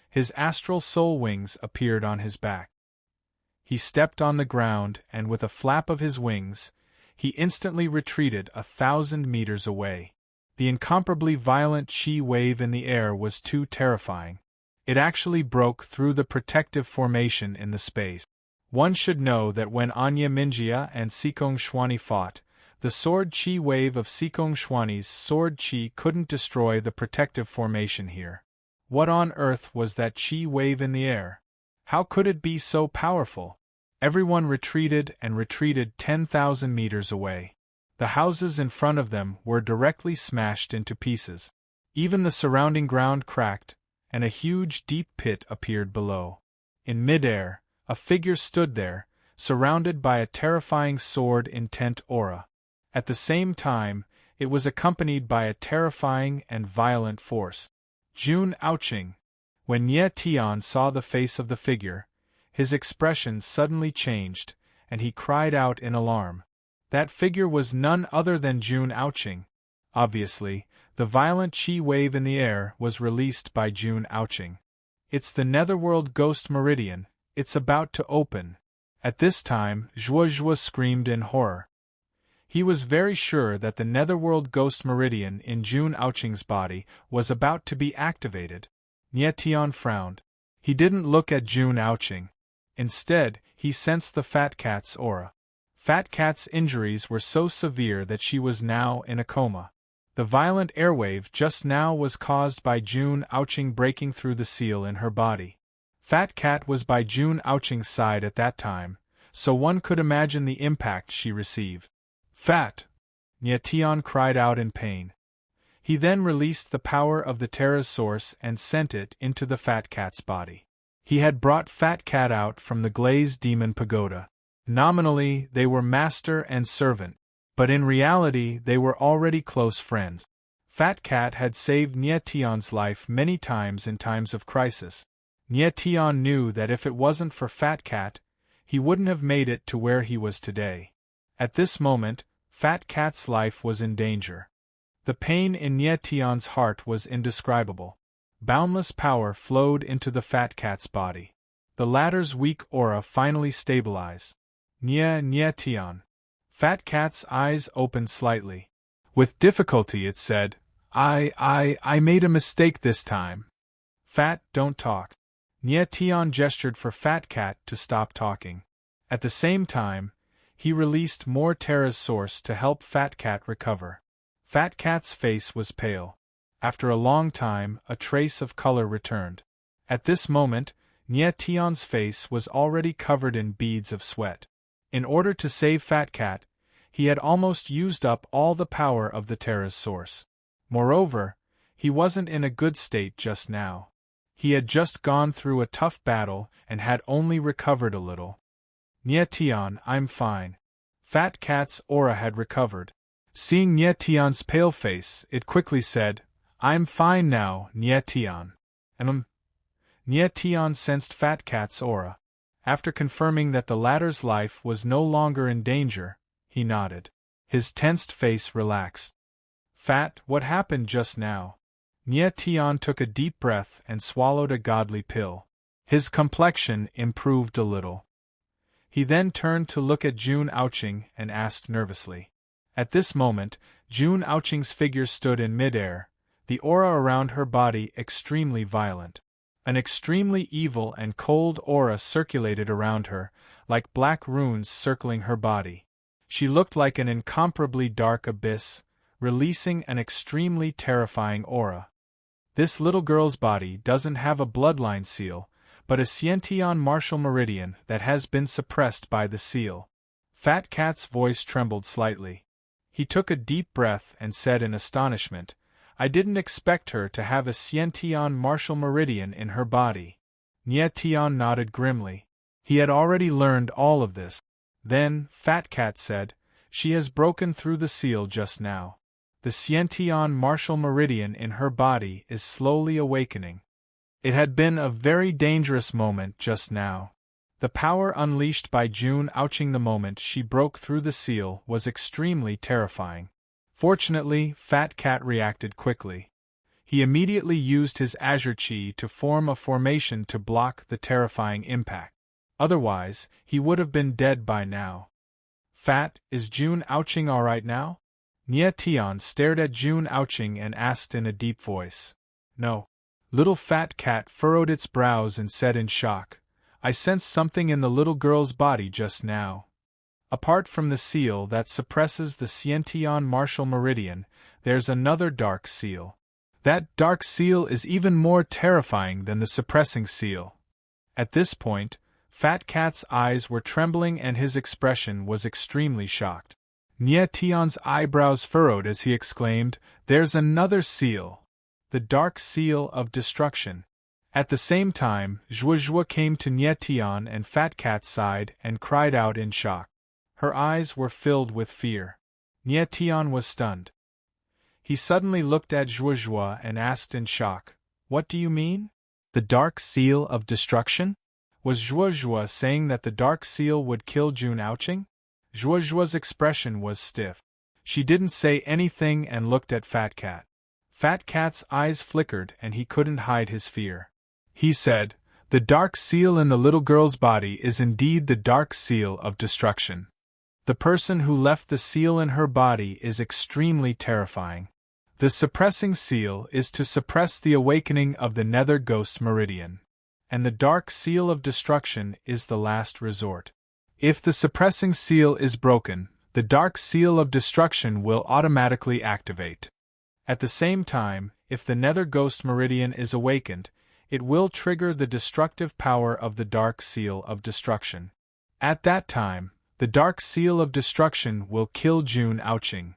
His astral soul wings appeared on his back. He stepped on the ground and with a flap of his wings, he instantly retreated 1,000 meters away. The incomparably violent chi wave in the air was too terrifying. It actually broke through the protective formation in the space. One should know that when Anya Minjia and Sikong Xuani fought, the sword chi wave of Sikong Xuani's sword chi couldn't destroy the protective formation here. What on earth was that chi wave in the air? How could it be so powerful? Everyone retreated and retreated 10,000 meters away. The houses in front of them were directly smashed into pieces. Even the surrounding ground cracked, and a huge deep pit appeared below. In midair, a figure stood there, surrounded by a terrifying sword-intent aura. At the same time, it was accompanied by a terrifying and violent force. Jun Aoqing. When Nie Tian saw the face of the figure, his expression suddenly changed, and he cried out in alarm. That figure was none other than Jun Aoqing. Obviously, the violent chi wave in the air was released by Jun Aoqing. It's the Netherworld Ghost Meridian. It's about to open. At this time, Zhuozhuo screamed in horror. He was very sure that the Netherworld Ghost Meridian in Jun Aoqing's body was about to be activated. Nie Tian frowned. He didn't look at Jun Aoqing. Instead, he sensed the Fat Cat's aura. Fat Cat's injuries were so severe that she was now in a coma. The violent airwave just now was caused by Jun Aoqing breaking through the seal in her body. Fat Cat was by Jun Aoqing's side at that time, so one could imagine the impact she received. Fat! Nie Tian cried out in pain. He then released the power of the Terra's source and sent it into the Fat Cat's body. He had brought Fat Cat out from the glazed demon pagoda. Nominally, they were master and servant, but in reality they were already close friends. Fat Cat had saved Nie Tion's life many times in times of crisis. Nie Tion knew that if it wasn't for Fat Cat, he wouldn't have made it to where he was today. At this moment, Fat Cat's life was in danger. The pain in Nie Tion's heart was indescribable. Boundless power flowed into the Fat Cat's body. The latter's weak aura finally stabilized. Nie Tion. Fat Cat's eyes opened slightly. With difficulty it said, I made a mistake this time. Fat, don't talk. Nie Tion gestured for Fat Cat to stop talking. At the same time, he released more Terra's source to help Fat Cat recover. Fat Cat's face was pale. After a long time, a trace of color returned. At this moment, Nie Tion's face was already covered in beads of sweat. In order to save Fat Cat, he had almost used up all the power of the Terra's source. Moreover, he wasn't in a good state just now. He had just gone through a tough battle and had only recovered a little. Nie Tion, I'm fine. Fat Cat's aura had recovered. Seeing Nie Tion's pale face, it quickly said, I'm fine now, Nie Tion. Nie Tion sensed Fat Cat's aura. After confirming that the latter's life was no longer in danger, he nodded. His tensed face relaxed. Fat, what happened just now? Nie Tion took a deep breath and swallowed a godly pill. His complexion improved a little. He then turned to look at Jun Aoqing and asked nervously. At this moment, Jun Aoqing's figure stood in midair, the aura around her body extremely violent. An extremely evil and cold aura circulated around her, like black runes circling her body. She looked like an incomparably dark abyss, releasing an extremely terrifying aura. This little girl's body doesn't have a bloodline seal, but a Sciention martial meridian that has been suppressed by the seal. Fat Cat's voice trembled slightly. He took a deep breath and said in astonishment, I didn't expect her to have a Sciention martial meridian in her body. Nie Tion nodded grimly. He had already learned all of this. Then, Fat Cat said, she has broken through the seal just now. The Sciention martial meridian in her body is slowly awakening. It had been a very dangerous moment just now. The power unleashed by Jun Aoqing the moment she broke through the seal was extremely terrifying. Fortunately, Fat Cat reacted quickly. He immediately used his Azure Chi to form a formation to block the terrifying impact. Otherwise, he would have been dead by now. Fat, is Jun Aoqing alright now? Nie Tion stared at Jun Aoqing and asked in a deep voice. No. Little Fat Cat furrowed its brows and said in shock, I sensed something in the little girl's body just now. Apart from the seal that suppresses the Sciention martial meridian, there's another dark seal. That dark seal is even more terrifying than the suppressing seal. At this point, Fat Cat's eyes were trembling and his expression was extremely shocked. Nie Tion's eyebrows furrowed as he exclaimed, there's another seal. The dark seal of destruction. At the same time, Zhuozhuo came to Nie Tion and Fat Cat's side and cried out in shock. Her eyes were filled with fear. Nie Tion was stunned. He suddenly looked at Zhuozhuo and asked in shock, what do you mean? The dark seal of destruction? Was Zhuozhuo saying that the dark seal would kill Jun Aoqing? Zhuozhuo's expression was stiff. She didn't say anything and looked at Fat Cat. Fat Cat's eyes flickered and he couldn't hide his fear. He said, the dark seal in the little girl's body is indeed the dark seal of destruction. The person who left the seal in her body is extremely terrifying. The suppressing seal is to suppress the awakening of the nether ghost meridian. And the dark seal of destruction is the last resort. If the suppressing seal is broken, the dark seal of destruction will automatically activate. At the same time, if the nether ghost meridian is awakened, it will trigger the destructive power of the dark seal of destruction. At that time, the dark seal of destruction will kill Jun Aoqing.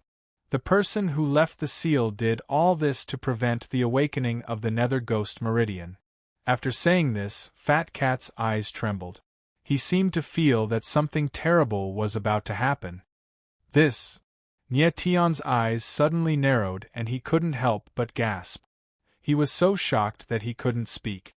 The person who left the seal did all this to prevent the awakening of the Nether Ghost Meridian. After saying this, Fat Cat's eyes trembled. He seemed to feel that something terrible was about to happen. This. Nye Tion's eyes suddenly narrowed and he couldn't help but gasp. He was so shocked that he couldn't speak.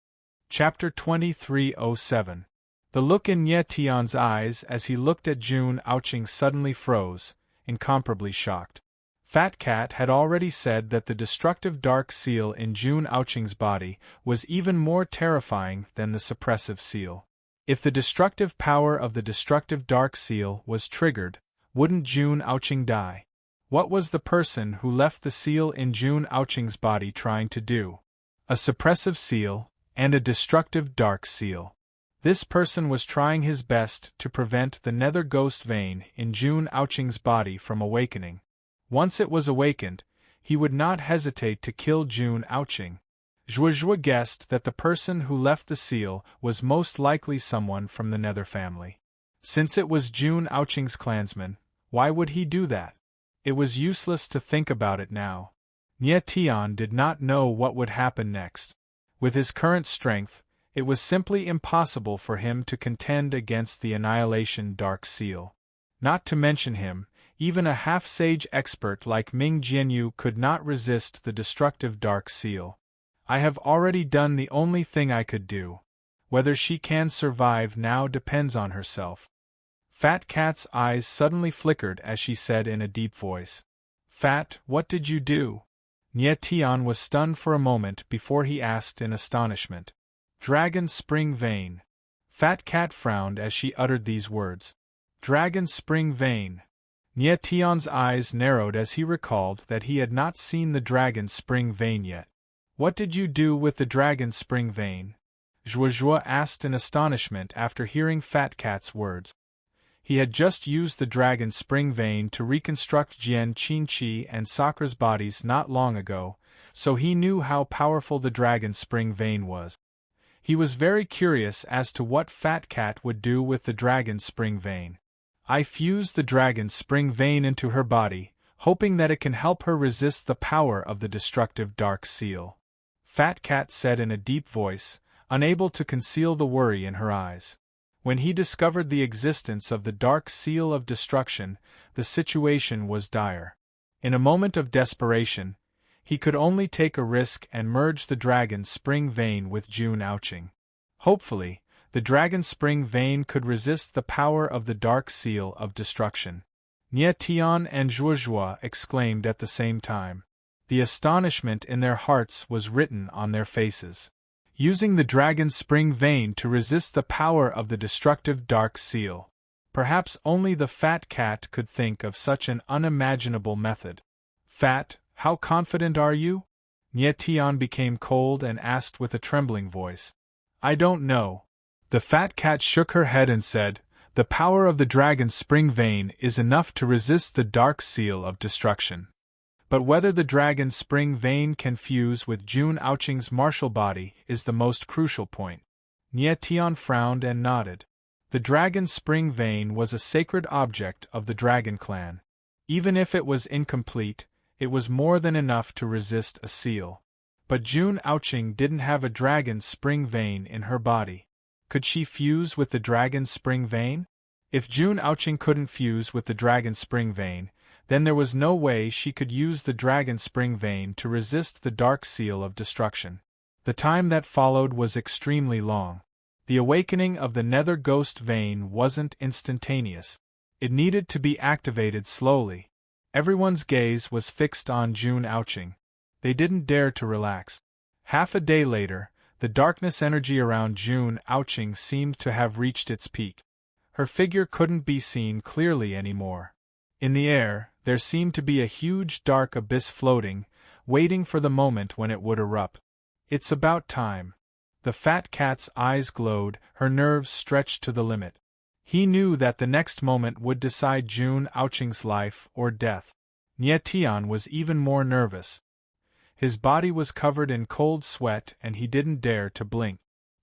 Chapter 2307. The look in Nye Tion's eyes as he looked at Jun Aoqing suddenly froze, incomparably shocked. Fat Cat had already said that the destructive dark seal in Jun Aoqing's body was even more terrifying than the suppressive seal. If the destructive power of the destructive dark seal was triggered, wouldn't Jun Aoqing die? What was the person who left the seal in Jun Aoqing's body trying to do? A suppressive seal, and a destructive dark seal. This person was trying his best to prevent the Nether Ghost vein in Jun Aoqing's body from awakening. Once it was awakened, he would not hesitate to kill Jun Aoqing. Zhuozhuo guessed that the person who left the seal was most likely someone from the Nether family. Since it was Jun Aoqing's clansman, why would he do that? It was useless to think about it now. Nye Tian did not know what would happen next. With his current strength, it was simply impossible for him to contend against the Annihilation Dark Seal. Not to mention him, even a half-sage expert like Ming Jianyu could not resist the destructive Dark Seal. I have already done the only thing I could do. Whether she can survive now depends on herself. Fat Cat's eyes suddenly flickered as she said in a deep voice. Fat, what did you do? Nye Tian was stunned for a moment before he asked in astonishment. Dragon Spring Vein. Fat Cat frowned as she uttered these words. Dragon Spring Vein. Nye Tian's eyes narrowed as he recalled that he had not seen the Dragon Spring Vein yet. What did you do with the Dragon Spring Vein? Zhuozhuo asked in astonishment after hearing Fat Cat's words. He had just used the Dragon Spring Vein to reconstruct Jian Qinqi and Sakura's bodies not long ago, so he knew how powerful the Dragon Spring Vein was. He was very curious as to what Fat Cat would do with the Dragon Spring Vein. I fused the Dragon Spring Vein into her body, hoping that it can help her resist the power of the destructive Dark Seal. Fat Cat said in a deep voice, unable to conceal the worry in her eyes. When he discovered the existence of the Dark Seal of Destruction, the situation was dire. In a moment of desperation, he could only take a risk and merge the Dragon Spring Vein with Jun Aoqing. Hopefully, the Dragon Spring Vein could resist the power of the Dark Seal of Destruction. Nye Tian and Zhuozhuo exclaimed at the same time. The astonishment in their hearts was written on their faces. Using the Dragon Spring Vein to resist the power of the destructive Dark Seal. Perhaps only the Fat Cat could think of such an unimaginable method. Fat, how confident are you? Nye Tian became cold and asked with a trembling voice. I don't know. The Fat Cat shook her head and said, the power of the Dragon Spring Vein is enough to resist the Dark Seal of Destruction. But whether the Dragon Spring Vein can fuse with Jun Aoqing's martial body is the most crucial point. Nye Tian frowned and nodded. The Dragon Spring Vein was a sacred object of the Dragon Clan. Even if it was incomplete, it was more than enough to resist a seal. But Jun Aoqing didn't have a Dragon Spring Vein in her body. Could she fuse with the Dragon Spring Vein? If Jun Aoqing couldn't fuse with the Dragon Spring Vein, then there was no way she could use the Dragon Spring Vein to resist the Dark Seal of Destruction. The time that followed was extremely long. The awakening of the Nether Ghost Vein wasn't instantaneous. It needed to be activated slowly. Everyone's gaze was fixed on Jun Aoqing. They didn't dare to relax. Half a day later, the darkness energy around Jun Aoqing seemed to have reached its peak. Her figure couldn't be seen clearly anymore. In the air, there seemed to be a huge dark abyss floating, waiting for the moment when it would erupt. It's about time. The Fat Cat's eyes glowed, her nerves stretched to the limit. He knew that the next moment would decide Jun Aoqing's life or death. Nye Tian was even more nervous. His body was covered in cold sweat and he didn't dare to blink.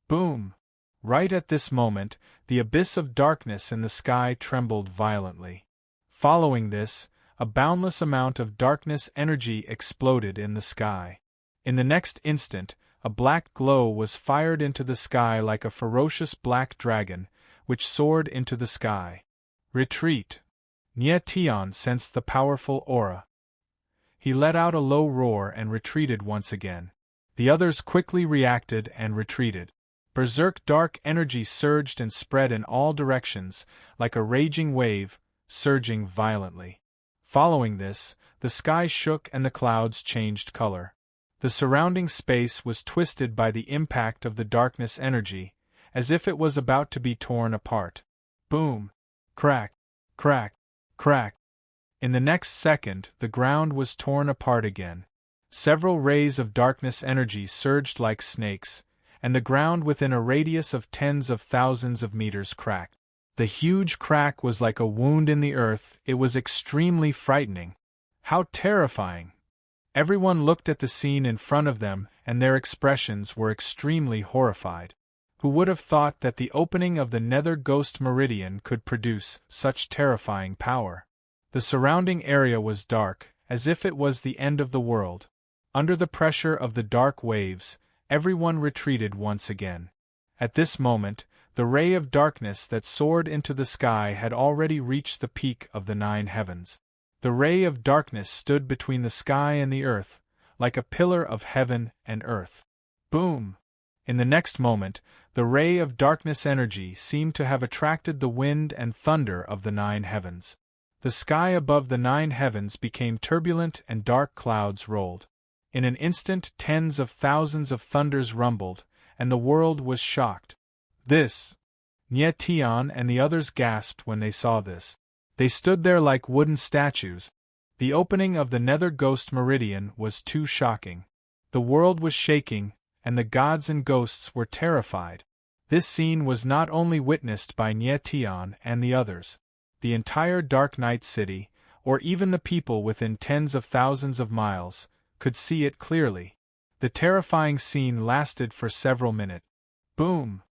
Boom! Right at this moment, the abyss of darkness in the sky trembled violently. Following this, a boundless amount of darkness energy exploded in the sky. In the next instant, a black glow was fired into the sky like a ferocious black dragon, which soared into the sky. Retreat! Nye Tian sensed the powerful aura. He let out a low roar and retreated once again. The others quickly reacted and retreated. Berserk dark energy surged and spread in all directions, like a raging wave, surging violently. Following this, the sky shook and the clouds changed color. The surrounding space was twisted by the impact of the darkness energy, as if it was about to be torn apart. Boom! Crack! Crack! Crack! In the next second, the ground was torn apart again. Several rays of darkness energy surged like snakes, and the ground within a radius of tens of thousands of meters cracked. The huge crack was like a wound in the earth. It was extremely frightening. How terrifying! Everyone looked at the scene in front of them, and their expressions were extremely horrified. Who would have thought that the opening of the Nether Ghost Meridian could produce such terrifying power? The surrounding area was dark, as if it was the end of the world. Under the pressure of the dark waves, everyone retreated once again. At this moment, the ray of darkness that soared into the sky had already reached the peak of the 9 heavens. The ray of darkness stood between the sky and the earth, like a pillar of heaven and earth. Boom! In the next moment, the ray of darkness energy seemed to have attracted the wind and thunder of the 9 heavens. The sky above the 9 heavens became turbulent and dark clouds rolled. In an instant, tens of thousands of thunders rumbled, and the world was shocked. This! Nye Tian and the others gasped when they saw this. They stood there like wooden statues. The opening of the Nether Ghost Meridian was too shocking. The world was shaking, and the gods and ghosts were terrified. This scene was not only witnessed by Nye Tian and the others. The entire Dark Night City, or even the people within tens of thousands of miles, could see it clearly. The terrifying scene lasted for several minutes. Boom!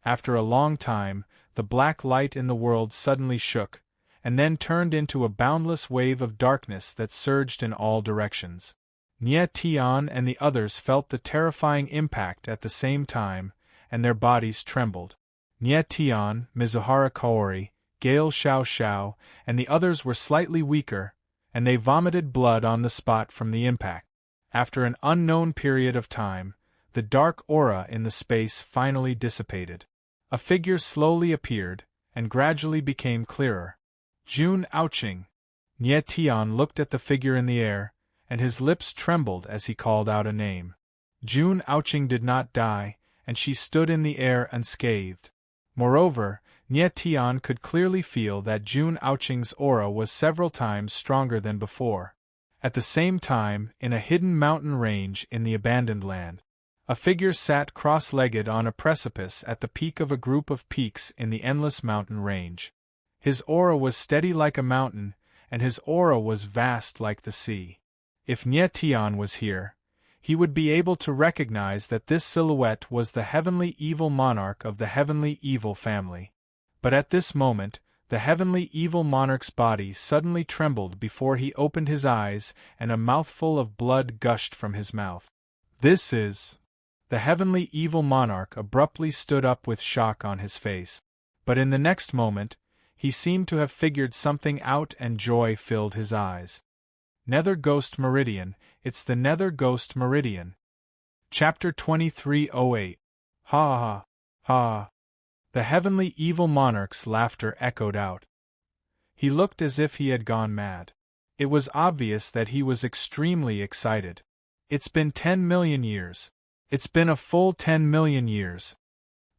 After a long time, the black light in the world suddenly shook, and then turned into a boundless wave of darkness that surged in all directions. Nye Tian and the others felt the terrifying impact at the same time, and their bodies trembled. Nye Tian, Mizuhara Kaori, Gale Xiao Xiao, and the others were slightly weaker, and they vomited blood on the spot from the impact. After an unknown period of time, the dark aura in the space finally dissipated. A figure slowly appeared, and gradually became clearer. Jun Aoqing. Nye Tian looked at the figure in the air, and his lips trembled as he called out a name. Jun Aoqing did not die, and she stood in the air unscathed. Moreover, Nye Tian could clearly feel that Jun Aoqing's aura was several times stronger than before. At the same time, in a hidden mountain range in the abandoned land, a figure sat cross-legged on a precipice at the peak of a group of peaks in the endless mountain range. His aura was steady like a mountain, and his aura was vast like the sea. If Nye Tian was here, he would be able to recognize that this silhouette was the heavenly evil monarch of the heavenly evil family. But at this moment, the heavenly evil monarch's body suddenly trembled before he opened his eyes, and a mouthful of blood gushed from his mouth. This is... The heavenly evil monarch abruptly stood up with shock on his face. But in the next moment, he seemed to have figured something out and joy filled his eyes. Nether Ghost Meridian, it's the Nether Ghost Meridian. Chapter 2308. Ha ha, ha. The heavenly evil monarch's laughter echoed out. He looked as if he had gone mad. It was obvious that he was extremely excited. It's been 10 million years. It's been a full 10 million years.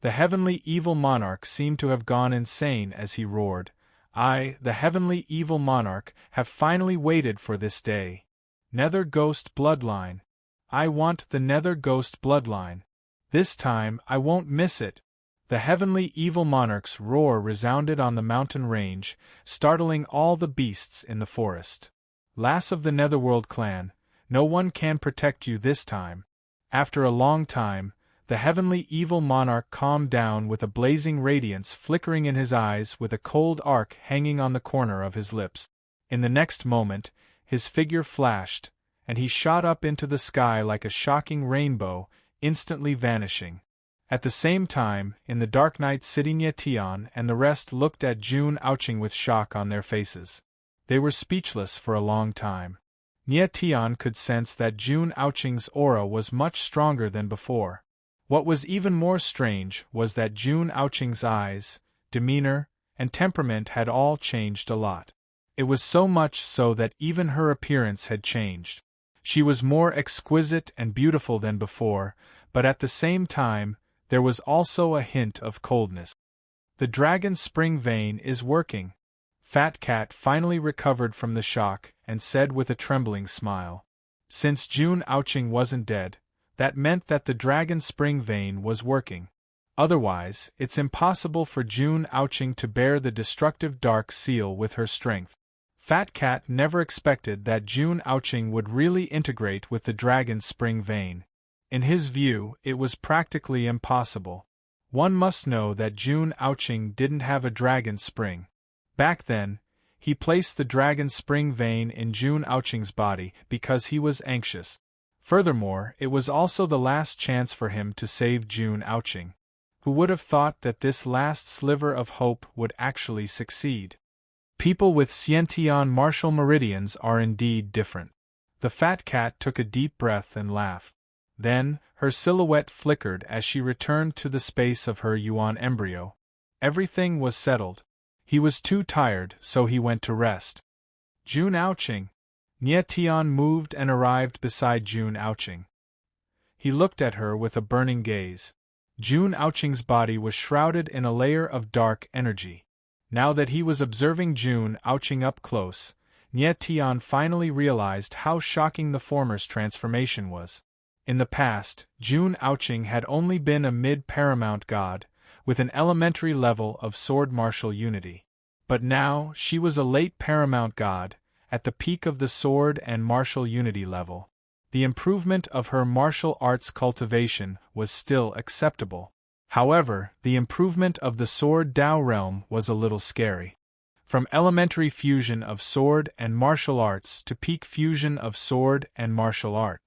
The heavenly evil monarch seemed to have gone insane as he roared. I, the heavenly evil monarch, have finally waited for this day. Nether Ghost Bloodline. I want the Nether Ghost Bloodline. This time I won't miss it. The heavenly evil monarch's roar resounded on the mountain range, startling all the beasts in the forest. Lass of the Netherworld clan, no one can protect you this time. After a long time, the heavenly evil monarch calmed down with a blazing radiance flickering in his eyes with a cold arc hanging on the corner of his lips. In the next moment, his figure flashed, and he shot up into the sky like a shocking rainbow, instantly vanishing. At the same time, in the dark night sitting Nye Tian and the rest looked at Jun Aoqing with shock on their faces. They were speechless for a long time. Nye Tian could sense that Jun Aoqing's aura was much stronger than before. What was even more strange was that Jun Aoqing's eyes, demeanor, and temperament had all changed a lot. It was so much so that even her appearance had changed. She was more exquisite and beautiful than before, but at the same time, there was also a hint of coldness. The dragon spring vein is working. Fat Cat finally recovered from the shock and said with a trembling smile. Since Jun Aoqing wasn't dead, that meant that the dragon spring vein was working. Otherwise, it's impossible for Jun Aoqing to bear the destructive dark seal with her strength. Fat Cat never expected that Jun Aoqing would really integrate with the dragon spring vein. In his view, it was practically impossible. One must know that Jun Aoqing didn't have a dragon spring. Back then, he placed the dragon spring vein in Jun Aoqing's body because he was anxious. Furthermore, it was also the last chance for him to save Jun Aoqing. Who would have thought that this last sliver of hope would actually succeed? People with Xiantian martial meridians are indeed different. The Fat Cat took a deep breath and laughed. Then, her silhouette flickered as she returned to the space of her Yuan embryo. Everything was settled. He was too tired, so he went to rest. Jun Aoqing. Nye Tian moved and arrived beside Jun Aoqing. He looked at her with a burning gaze. Jun Aoqing's body was shrouded in a layer of dark energy. Now that he was observing Jun Aoqing up close, Nye Tian finally realized how shocking the former's transformation was. In the past, Jun Aoqing had only been a mid-paramount god, with an elementary level of sword martial unity. But now, she was a late paramount god, at the peak of the sword and martial unity level. The improvement of her martial arts cultivation was still acceptable. However, the improvement of the sword Dao realm was a little scary. From elementary fusion of sword and martial arts to peak fusion of sword and martial art.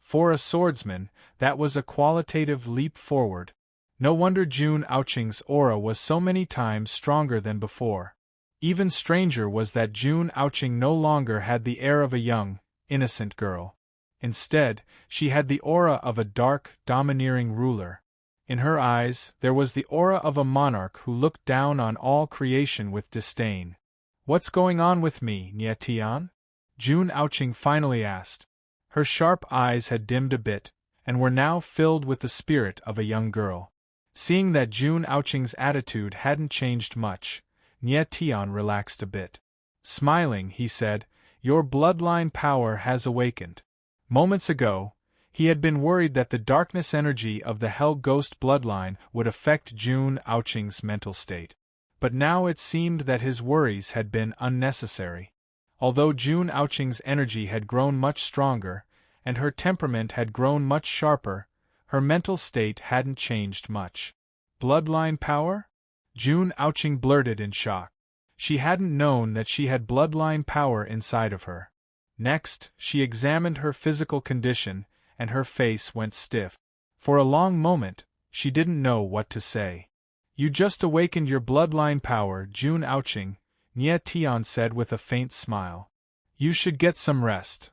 For a swordsman, that was a qualitative leap forward. No wonder Jun Aoqing's aura was so many times stronger than before. Even stranger was that Jun Aoqing no longer had the air of a young, innocent girl. Instead, she had the aura of a dark, domineering ruler. In her eyes, there was the aura of a monarch who looked down on all creation with disdain. "What's going on with me, Nye Tian?" Jun Aoqing finally asked. Her sharp eyes had dimmed a bit, and were now filled with the spirit of a young girl. Seeing that Jun Aoqing's attitude hadn't changed much, Nye Tian relaxed a bit. Smiling, he said, "Your bloodline power has awakened." Moments ago, he had been worried that the darkness energy of the Hell Ghost bloodline would affect Jun Aoqing's mental state. But now it seemed that his worries had been unnecessary. Although Jun Aoqing's energy had grown much stronger, and her temperament had grown much sharper, her mental state hadn't changed much. Bloodline power? Jun Aoqing blurted in shock. She hadn't known that she had bloodline power inside of her. Next, she examined her physical condition, and her face went stiff. For a long moment, she didn't know what to say. "You just awakened your bloodline power, Jun Aoqing," Nye Tian said with a faint smile. "You should get some rest."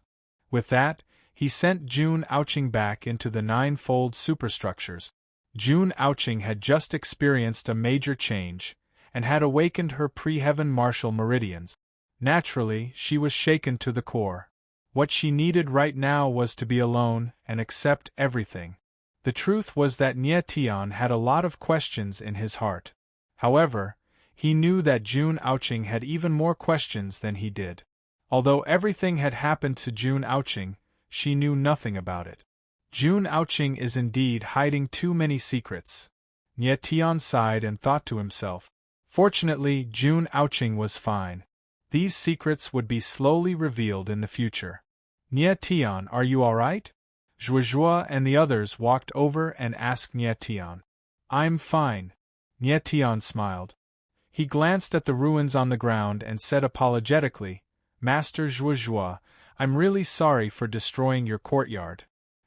With that, he sent Jun Aoqing back into the ninefold superstructures. Jun Aoqing had just experienced a major change, and had awakened her pre-heaven martial meridians. Naturally, she was shaken to the core. What she needed right now was to be alone and accept everything. The truth was that Nye Tian had a lot of questions in his heart. However, he knew that Jun Aoqing had even more questions than he did. Although everything had happened to Jun Aoqing, she knew nothing about it. Jun Aoqing is indeed hiding too many secrets. Nye Tian sighed and thought to himself. Fortunately, Jun Aoqing was fine. These secrets would be slowly revealed in the future. "Nye Tian, are you alright?" Zhuozhuo and the others walked over and asked Nye Tian. "I'm fine." Nye Tian smiled. He glanced at the ruins on the ground and said apologetically, Master Zhuozhuo, I'm really sorry for destroying your courtyard.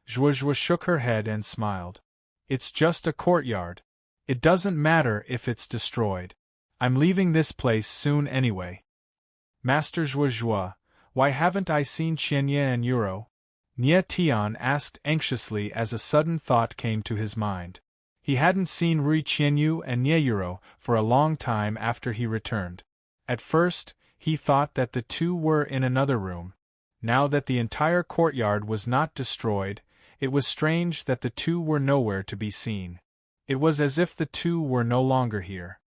Zhuozhuo shook her head and smiled. It's just a courtyard. It doesn't matter if it's destroyed. I'm leaving this place soon anyway. Master Zhuozhuo, why haven't I seen Qianye and Yuro? Nie Tian asked anxiously as a sudden thought came to his mind. He hadn't seen Rui Qianyu and Nie Yuro for a long time after he returned. At first, he thought that the two were in another room. Now that the entire courtyard was not destroyed, it was strange that the two were nowhere to be seen. It was as if the two were no longer here.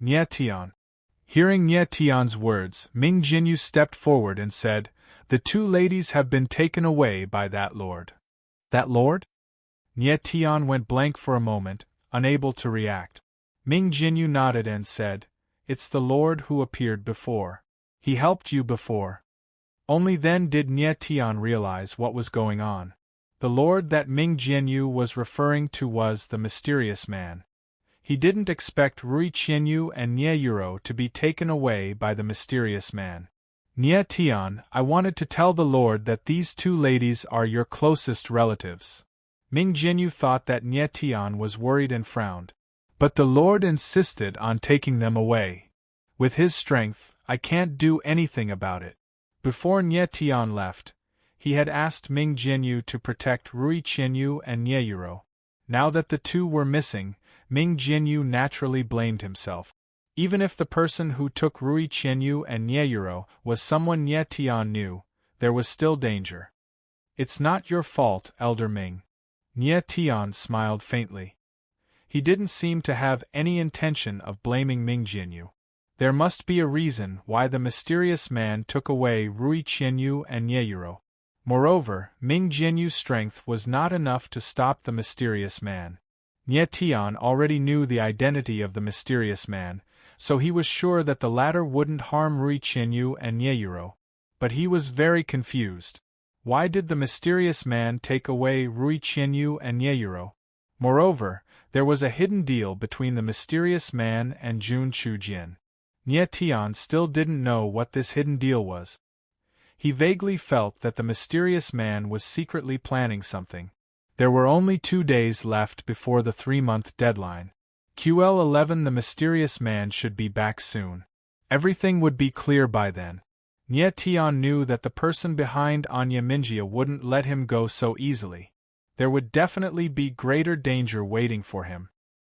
Nie Tian. Hearing Nie Tian's words, Ming Jinyu stepped forward and said, "The two ladies have been taken away by that lord." That lord? Nie Tian went blank for a moment, unable to react. Ming Jinyu nodded and said, "It's the lord who appeared before. He helped you before." Only then did Nie Tian realize what was going on. The lord that Ming Jinyu was referring to was the mysterious man. He didn't expect Rui Qianyu and Nie Yuro to be taken away by the mysterious man. Nie Tian, I wanted to tell the lord that these two ladies are your closest relatives. Ming Jinyu thought that Nie Tian was worried and frowned. But the lord insisted on taking them away. With his strength, I can't do anything about it. Before Nie Tian left, he had asked Ming Jinyu to protect Rui Qianyu and Nie Yuro. Now that the two were missing, Ming Jinyu naturally blamed himself. Even if the person who took Rui Qianyu and Nie Yuro was someone Nie Tian knew, there was still danger. It's not your fault, Elder Ming. Nie Tian smiled faintly. He didn't seem to have any intention of blaming Ming Jinyu. There must be a reason why the mysterious man took away Rui Qianyu and Nie Yuro. Moreover, Ming Jinyu's strength was not enough to stop the mysterious man. Nie Tian already knew the identity of the mysterious man, so he was sure that the latter wouldn't harm Rui Qianyu and Nie Yuro. But he was very confused. Why did the mysterious man take away Rui Qianyu and Nie Yuro? Moreover, there was a hidden deal between the mysterious man and Jun Chujin. Nie Tian still didn't know what this hidden deal was. He vaguely felt that the mysterious man was secretly planning something. There were only 2 days left before the 3-month deadline. QL11 The mysterious man should be back soon. Everything would be clear by then. Nie Tian knew that the person behind Anya Minjia wouldn't let him go so easily. There would definitely be greater danger waiting for him.